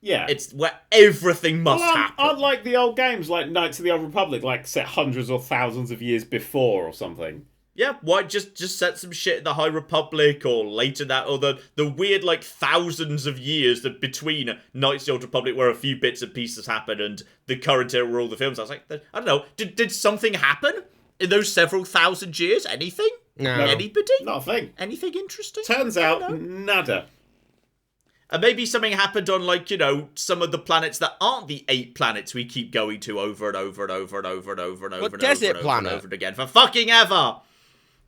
Yeah. It's where everything must happen. Unlike the old games like Knights of the Old Republic, set hundreds or thousands of years before or something. Yeah, why just set some shit in the High Republic or later that, or the weird like thousands of years that between Knights of the Old Republic where a few bits and pieces happen and the current era where all the films. I was like, I don't know, did something happen in those several thousand years? Anything? No. Anybody? Not a thing. Anything interesting? Turns out, nada. And maybe something happened on, like, some of the planets that aren't the 8 planets we keep going to over and over and over and over and over and over and over desert and over planet? and over again for fucking ever.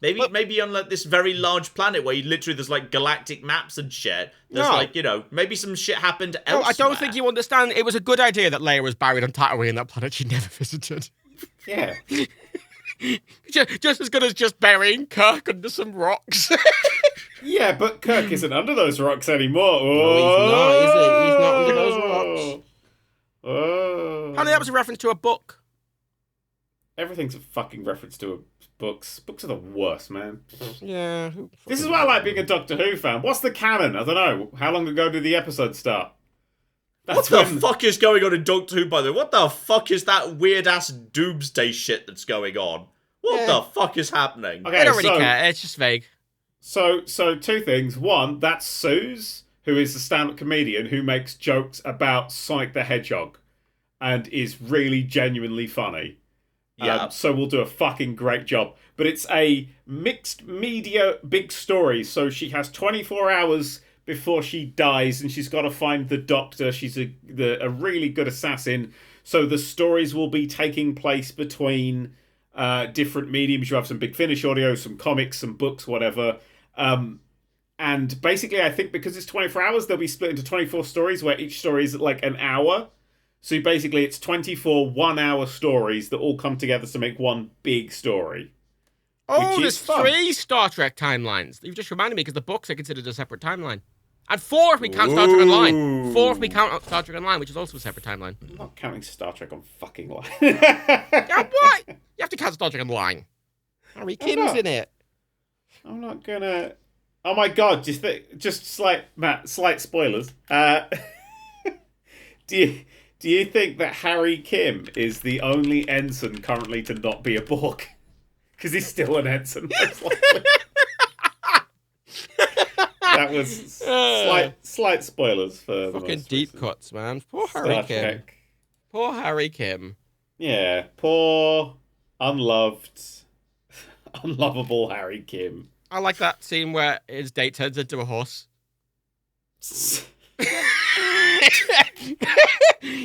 Maybe on like this very large planet where there's like galactic maps and shit. There's maybe some shit happened elsewhere. No, I don't think you understand. It was a good idea that Leia was buried on Tatooine, that planet she never visited. Yeah. Just as good as just burying Kirk under some rocks. Yeah, but Kirk isn't under those rocks anymore. No, he's not, is he? He's not under those rocks. Oh. Apparently that was a reference to a book. Everything's a fucking reference to books. Books are the worst, man. Yeah. This is why I like being a Doctor Who fan. What's the canon? I don't know. How long ago did the episode start? What the fuck is going on in Doctor Who, by the way? What the fuck is that weird-ass doomsday shit that's going on? What the fuck is happening? Okay, I don't really care. It's just vague. So two things. One, that's Suze, who is a stand-up comedian who makes jokes about Sonic the Hedgehog and is really genuinely funny. Yeah. So we'll do a fucking great job. But it's a mixed media big story. So she has 24 hours before she dies and she's got to find the Doctor. She's a really good assassin. So the stories will be taking place between different mediums. You have some Big Finish audio, some comics, some books, whatever. And basically, I think because it's 24 hours, they'll be split into 24 stories where each story is like an hour. So basically, it's 24 one-hour stories that all come together to make one big story. Oh, there's 3 Star Trek timelines. You've just reminded me because the books are considered a separate timeline. And 4 if we count Star Trek Online. 4 if we count Star Trek Online, which is also a separate timeline. I'm not counting Star Trek on fucking line. Yeah, what? You have to count Star Trek Online. Harry Kim's in it. I'm not gonna... Oh my god, just slight spoilers. Do you think that Harry Kim is the only ensign currently to not be a Borg? Because he's still an ensign, most likely. That was slight spoilers for the fucking deep cuts, man. Poor Harry Kim. Poor Harry Kim. Yeah, poor, unloved, unlovable Harry Kim. I like that scene where his date turns into a horse.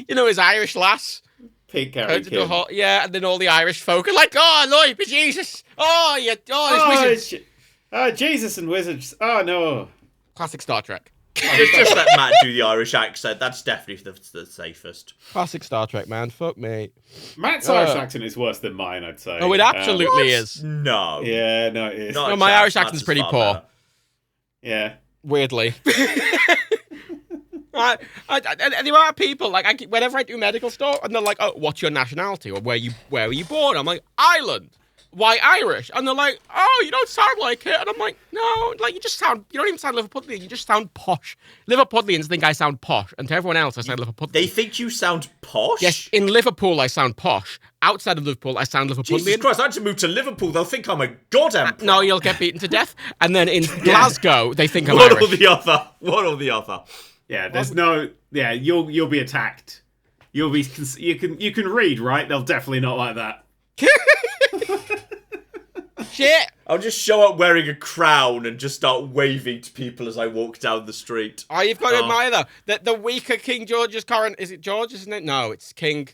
You know, his Irish lass. Pink Harry Kim. Yeah, and then all the Irish folk are like, oh, Lord, but Jesus. Oh, it's wizards. Jesus and wizards. Oh, no. Classic Star Trek. Just let Matt do the Irish accent. That's definitely the safest. Classic Star Trek, man. Fuck me. Matt's Irish accent is worse than mine, I'd say. Oh, it absolutely is. No. Yeah, no, it is. No, my Irish accent's pretty poor. Better. Yeah. Weirdly. And the amount of people, like, whenever I do medical stuff, and they're like, oh, what's your nationality? Or where were you born? I'm like, Ireland. Why Irish? And they're like, oh, you don't sound like it. And I'm like, no, like, you don't even sound Liverpudlian. You just sound posh. Liverpudlians think I sound posh. And to everyone else, I sound Liverpudlian. They think you sound posh? Yes, in Liverpool, I sound posh. Outside of Liverpool, I sound Liverpudlian. Jesus Christ, I had to move to Liverpool. They'll think I'm a god emperor. No, you'll get beaten to death. And then in Glasgow, they think I'm Irish. One or the other. Yeah, there's no... Yeah, you'll be attacked. You can read, right? They'll definitely not like that. Shit! I'll just show up wearing a crown and just start waving to people as I walk down the street. Oh, you've got to admire, though, that the weaker King George's current... Is it George, isn't it? No, it's King...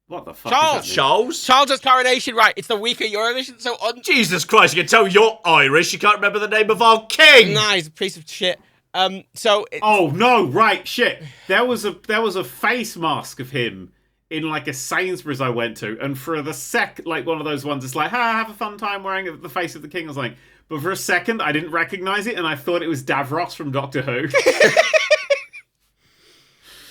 What the fuck Charles! Is that Charles's coronation, right. It's the weaker Eurovision, so... Jesus Christ, you can tell you're Irish. You can't remember the name of our king! Nah, he's a piece of shit. Oh, no, right, shit. There was a face mask of him in, like, a Sainsbury's I went to, and for the like, one of those ones, it's like, have a fun time wearing the face of the king or something. But for a second, I didn't recognize it, and I thought it was Davros from Doctor Who.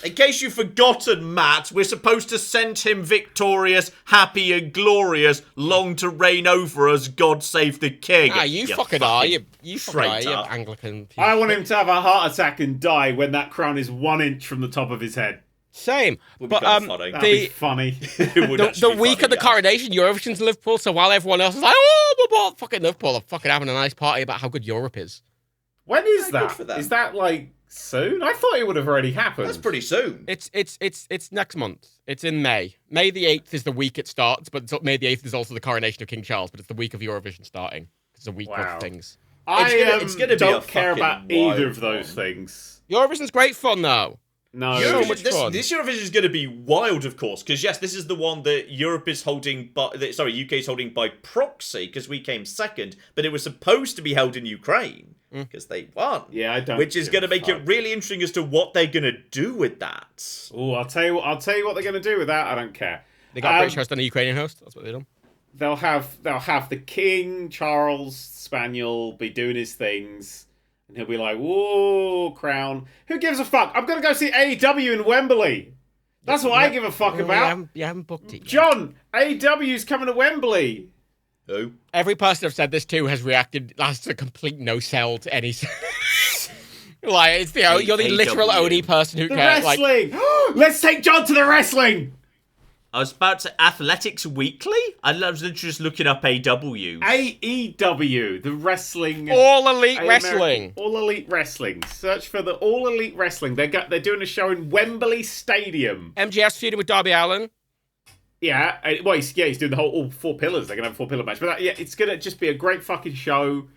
In case you've forgotten, Matt, we're supposed to send him victorious, happy and glorious, long to reign over us, God save the king. Ah, you fucking are, you fucking are, you Anglican people. I want him to have a heart attack and die when that crown is 1 inch from the top of his head. Same. But That'd be funny. The week of the coronation, Eurovision's in Liverpool, so while everyone else is like, oh, bought fucking Liverpool are fucking having a nice party about how good Europe is. When is Yeah, good that? for them. Is that like soon? I thought it would have already happened. That's pretty soon. It's next month. It's in May. May the 8th is the week it starts, but May the 8th is also the coronation of King Charles, but it's the week of Eurovision starting. It's a week Wow. of things. It's gonna be don't a care fucking about either of wild those one. things. Eurovision's great fun, though. No. So much fun. This Eurovision is going to be wild, of course, because yes, this is the one that Europe is holding, UK is holding by proxy because we came second, but it was supposed to be held in Ukraine because they won. Yeah, I don't. Which is going to make it really interesting as to what they're going to do with that. Oh, I'll tell you what they're going to do with that. I don't care. They got a British host and a Ukrainian host. That's what they done. They'll have the King Charles Spaniel be doing his things, and he'll be like, "Whoa, crown! Who gives a fuck? I'm gonna go see AEW in Wembley. That's what I give a fuck about." You haven't booked it yet. John, AEW's coming to Wembley. Who? Every person I've said this to has reacted. That's a complete no sell to any. Like it's you're the literal AEW. only person who The cares. Like, wrestling. Let's take John to the wrestling. I was about to Athletics Weekly? I was literally just looking up AW. AEW, the wrestling. all elite wrestling. All Elite Wrestling. Search for the All Elite Wrestling. They're doing a show in Wembley Stadium. MGS feuding with Darby Allin. Yeah, well, he's doing the whole all 4 pillars. They're gonna have a 4-pillar match, but it's gonna just be a great fucking show.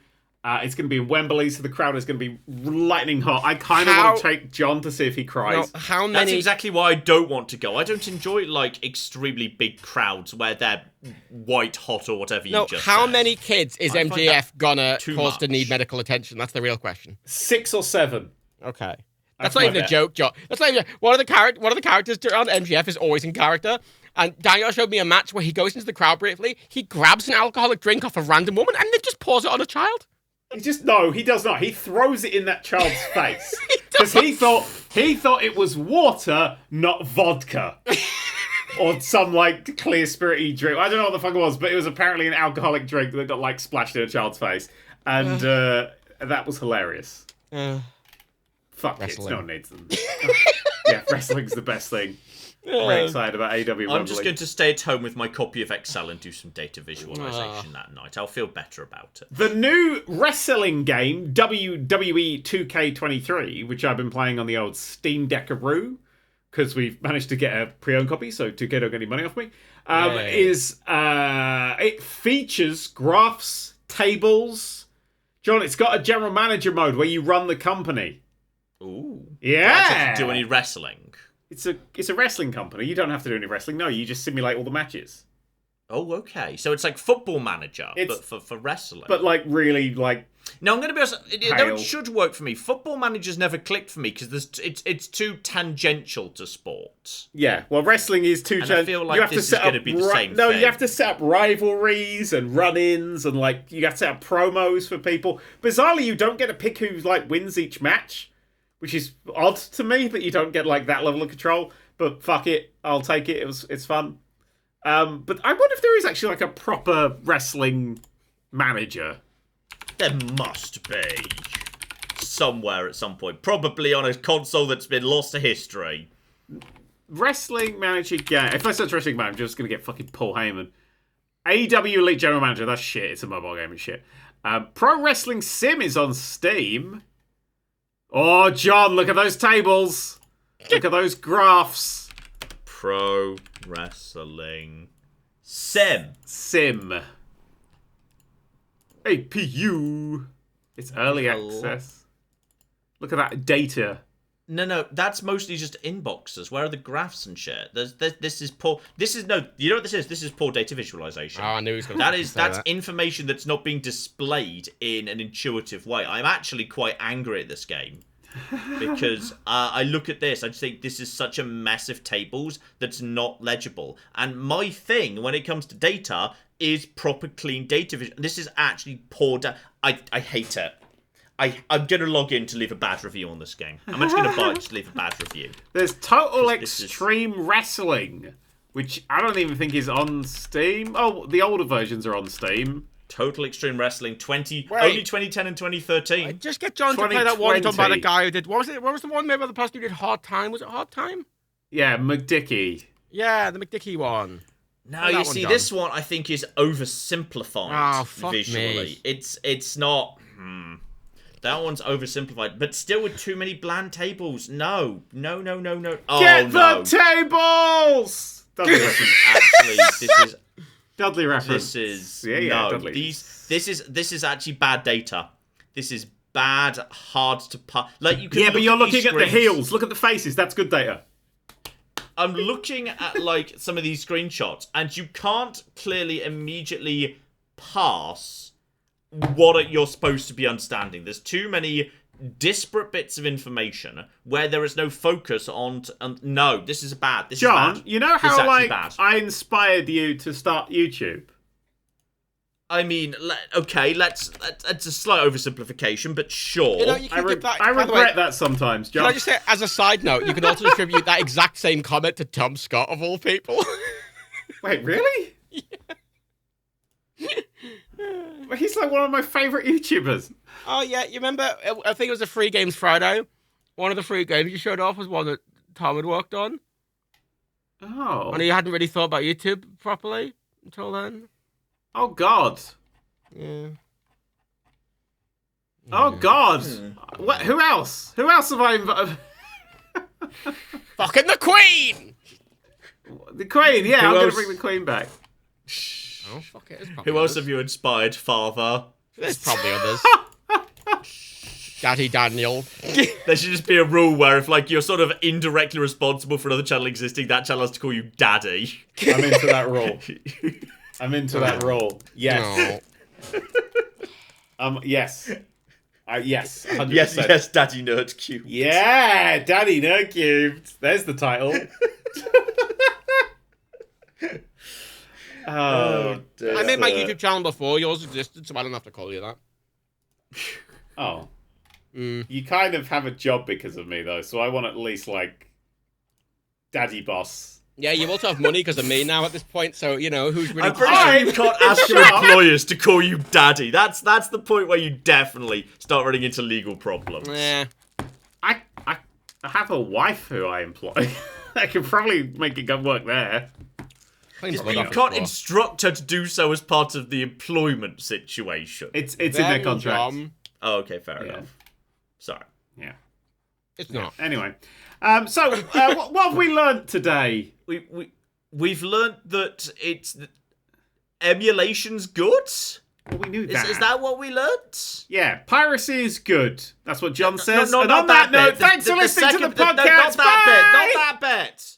It's gonna be in Wembley, so the crowd is gonna be lightning hot. I kind of want to take John to see if he cries. No, how That's many? exactly why I don't want to go. I don't enjoy like extremely big crowds where they're white hot or whatever you just how said. many kids is I find MGF gonna too cause to much. need medical attention? That's the real question. 6 or 7. Okay. That's That's not my even a bet. joke, John. That's not even one of the characters on MGF is always in character. And Daniel showed me a match where he goes into the crowd briefly, he grabs an alcoholic drink off a random woman, and then just pours it on a child. He does not. He throws it in that child's face because he thought it was water, not vodka, or some like clear spirity drink. I don't know what the fuck it was, but it was apparently an alcoholic drink that got like splashed in a child's face, and that was hilarious. Fuck kids, Wrestling. no one needs them. Yeah, wrestling's the best thing. I'm very excited about AW Wembley. I'm just going to stay at home with my copy of Excel and do some data visualization that night. I'll feel better about it. The new wrestling game, WWE 2K23, which I've been playing on the old Steam Deckaroo, because we've managed to get a pre-owned copy, so 2K don't get any money off me, it features graphs, tables. John, it's got a general manager mode where you run the company. Ooh. Yeah. Do I have to do any wrestling? It's a wrestling company. You don't have to do any wrestling. No, you just simulate all the matches. Oh, okay. So it's like Football Manager, It's- but for wrestling. But like really like No, I'm going to be honest. Pale. Though it should work for me. Football Manager's never clicked for me because it's too tangential to sport. yeah, well, wrestling is too. And I feel like you have this to is set gonna up be the same No, thing. you have to set up rivalries and run-ins, and like you have to set up promos for people. Bizarrely, you don't get to pick who like wins each match, which is odd to me that you don't get like that level of control. But fuck it, I'll take it. It's fun. But I wonder if there is actually like a proper wrestling manager. There must be somewhere at some point, probably on a console that's been lost to history. Wrestling manager game. If I search wrestling manager, I'm just gonna get fucking Paul Heyman. AEW Elite General Manager. That's shit. It's a mobile game and shit. Pro Wrestling Sim is on Steam. Oh, John, look at those tables. Look at those graphs. Pro Wrestling Sim. Sim. APU. It's early Hello. access. Look at that data. No, that's mostly just inboxes. Where are the graphs and shit? This is poor. This is no. You know what this is? This is poor data visualization. Oh, I knew he was going to That's say that. information that's not being displayed in an intuitive way. I'm actually quite angry at this game because I look at this, I just think this is such a mess of tables that's not legible. And my thing when it comes to data is proper clean data vision. This is actually poor data. I hate it. I'm going to log in to leave a bad review on this game. I'm actually going to buy it to leave a bad review. There's Total This is- Extreme Wrestling, which I don't even think is on Steam. Oh, the older versions are on Steam. Total Extreme Wrestling Wait. only 2010 and 2013. Just get John to play that one done by the 2020. guy who did. What was it? What was the one made by the person who did Hard Time? Was it Hard Time? Yeah, McDickey. Yeah, the McDickey one. No, That you one, see, John. this one I think is oversimplified Oh, fuck visually. me. It's not. That one's oversimplified, but still with too many bland tables. No. Oh, Get no. the tables! Dudley reference. Actually, this is. Dudley reference. This is yeah, no. Dudley. This is actually bad data. This is bad, hard to like you can. Yeah, but you're at these looking at the screens. heels. Look at the faces. That's good data. I'm looking at like some of these screenshots, and you can't clearly immediately pass what you're supposed to be understanding. There's too many disparate bits of information where there is no focus on. No, this is bad. This John, is bad. you know This is how actually like bad. I inspired you to start YouTube? I mean, okay, let's it's a slight oversimplification, but sure. You know, you can give that. I by the way, regret that sometimes, John. Can I just say, as a side note, you can also attribute that exact same comment to Tom Scott, of all people. Wait, really? Well, he's like one of my favourite YouTubers. Oh, yeah, you remember, I think it was a Free Games Friday. One of the free games you showed off was one that Tom had worked on. Oh. And he hadn't really thought about YouTube properly until then. Oh, God. Yeah. Oh, God. What? Who else? Who else have I invited? Fucking the Queen! The Queen, yeah. Who I'm going to else? bring the Queen back. Oh, fuck it. There's probably Who else others. have you inspired, Father? There's probably others. Daddy Daniel. There should just be a rule where if like you're sort of indirectly responsible for another channel existing, that channel has to call you Daddy. I'm into that role. I'm into that role. Yes. No. Yes. Yes. 100%. yes, Daddy NerdCubed. Yeah, Daddy NerdCubed. There's the title. Oh, dear. I made my YouTube channel before yours existed, so I don't have to call you that. Oh. You kind of have a job because of me, though, so I want at least, like, Daddy Boss. Yeah, you also have money because of me now at this point, so, you know, who's really... I'm pretty sure you can't ask your employers to call you Daddy. That's the point where you definitely start running into legal problems. Yeah. I have a wife who I employ. I could probably make it go work there. But you can't instruct her to do so as part of the employment situation. It's in their contract. Oh, okay, fair enough. Sorry. Yeah. It's not. Anyway, so what have we learnt today? We've learned that emulation's good. Well, we knew that. Is that what we learnt? Yeah, piracy is good. That's what John says. No, and not on that bit. note, thanks for listening to the podcast. Not that bit. Not that bit.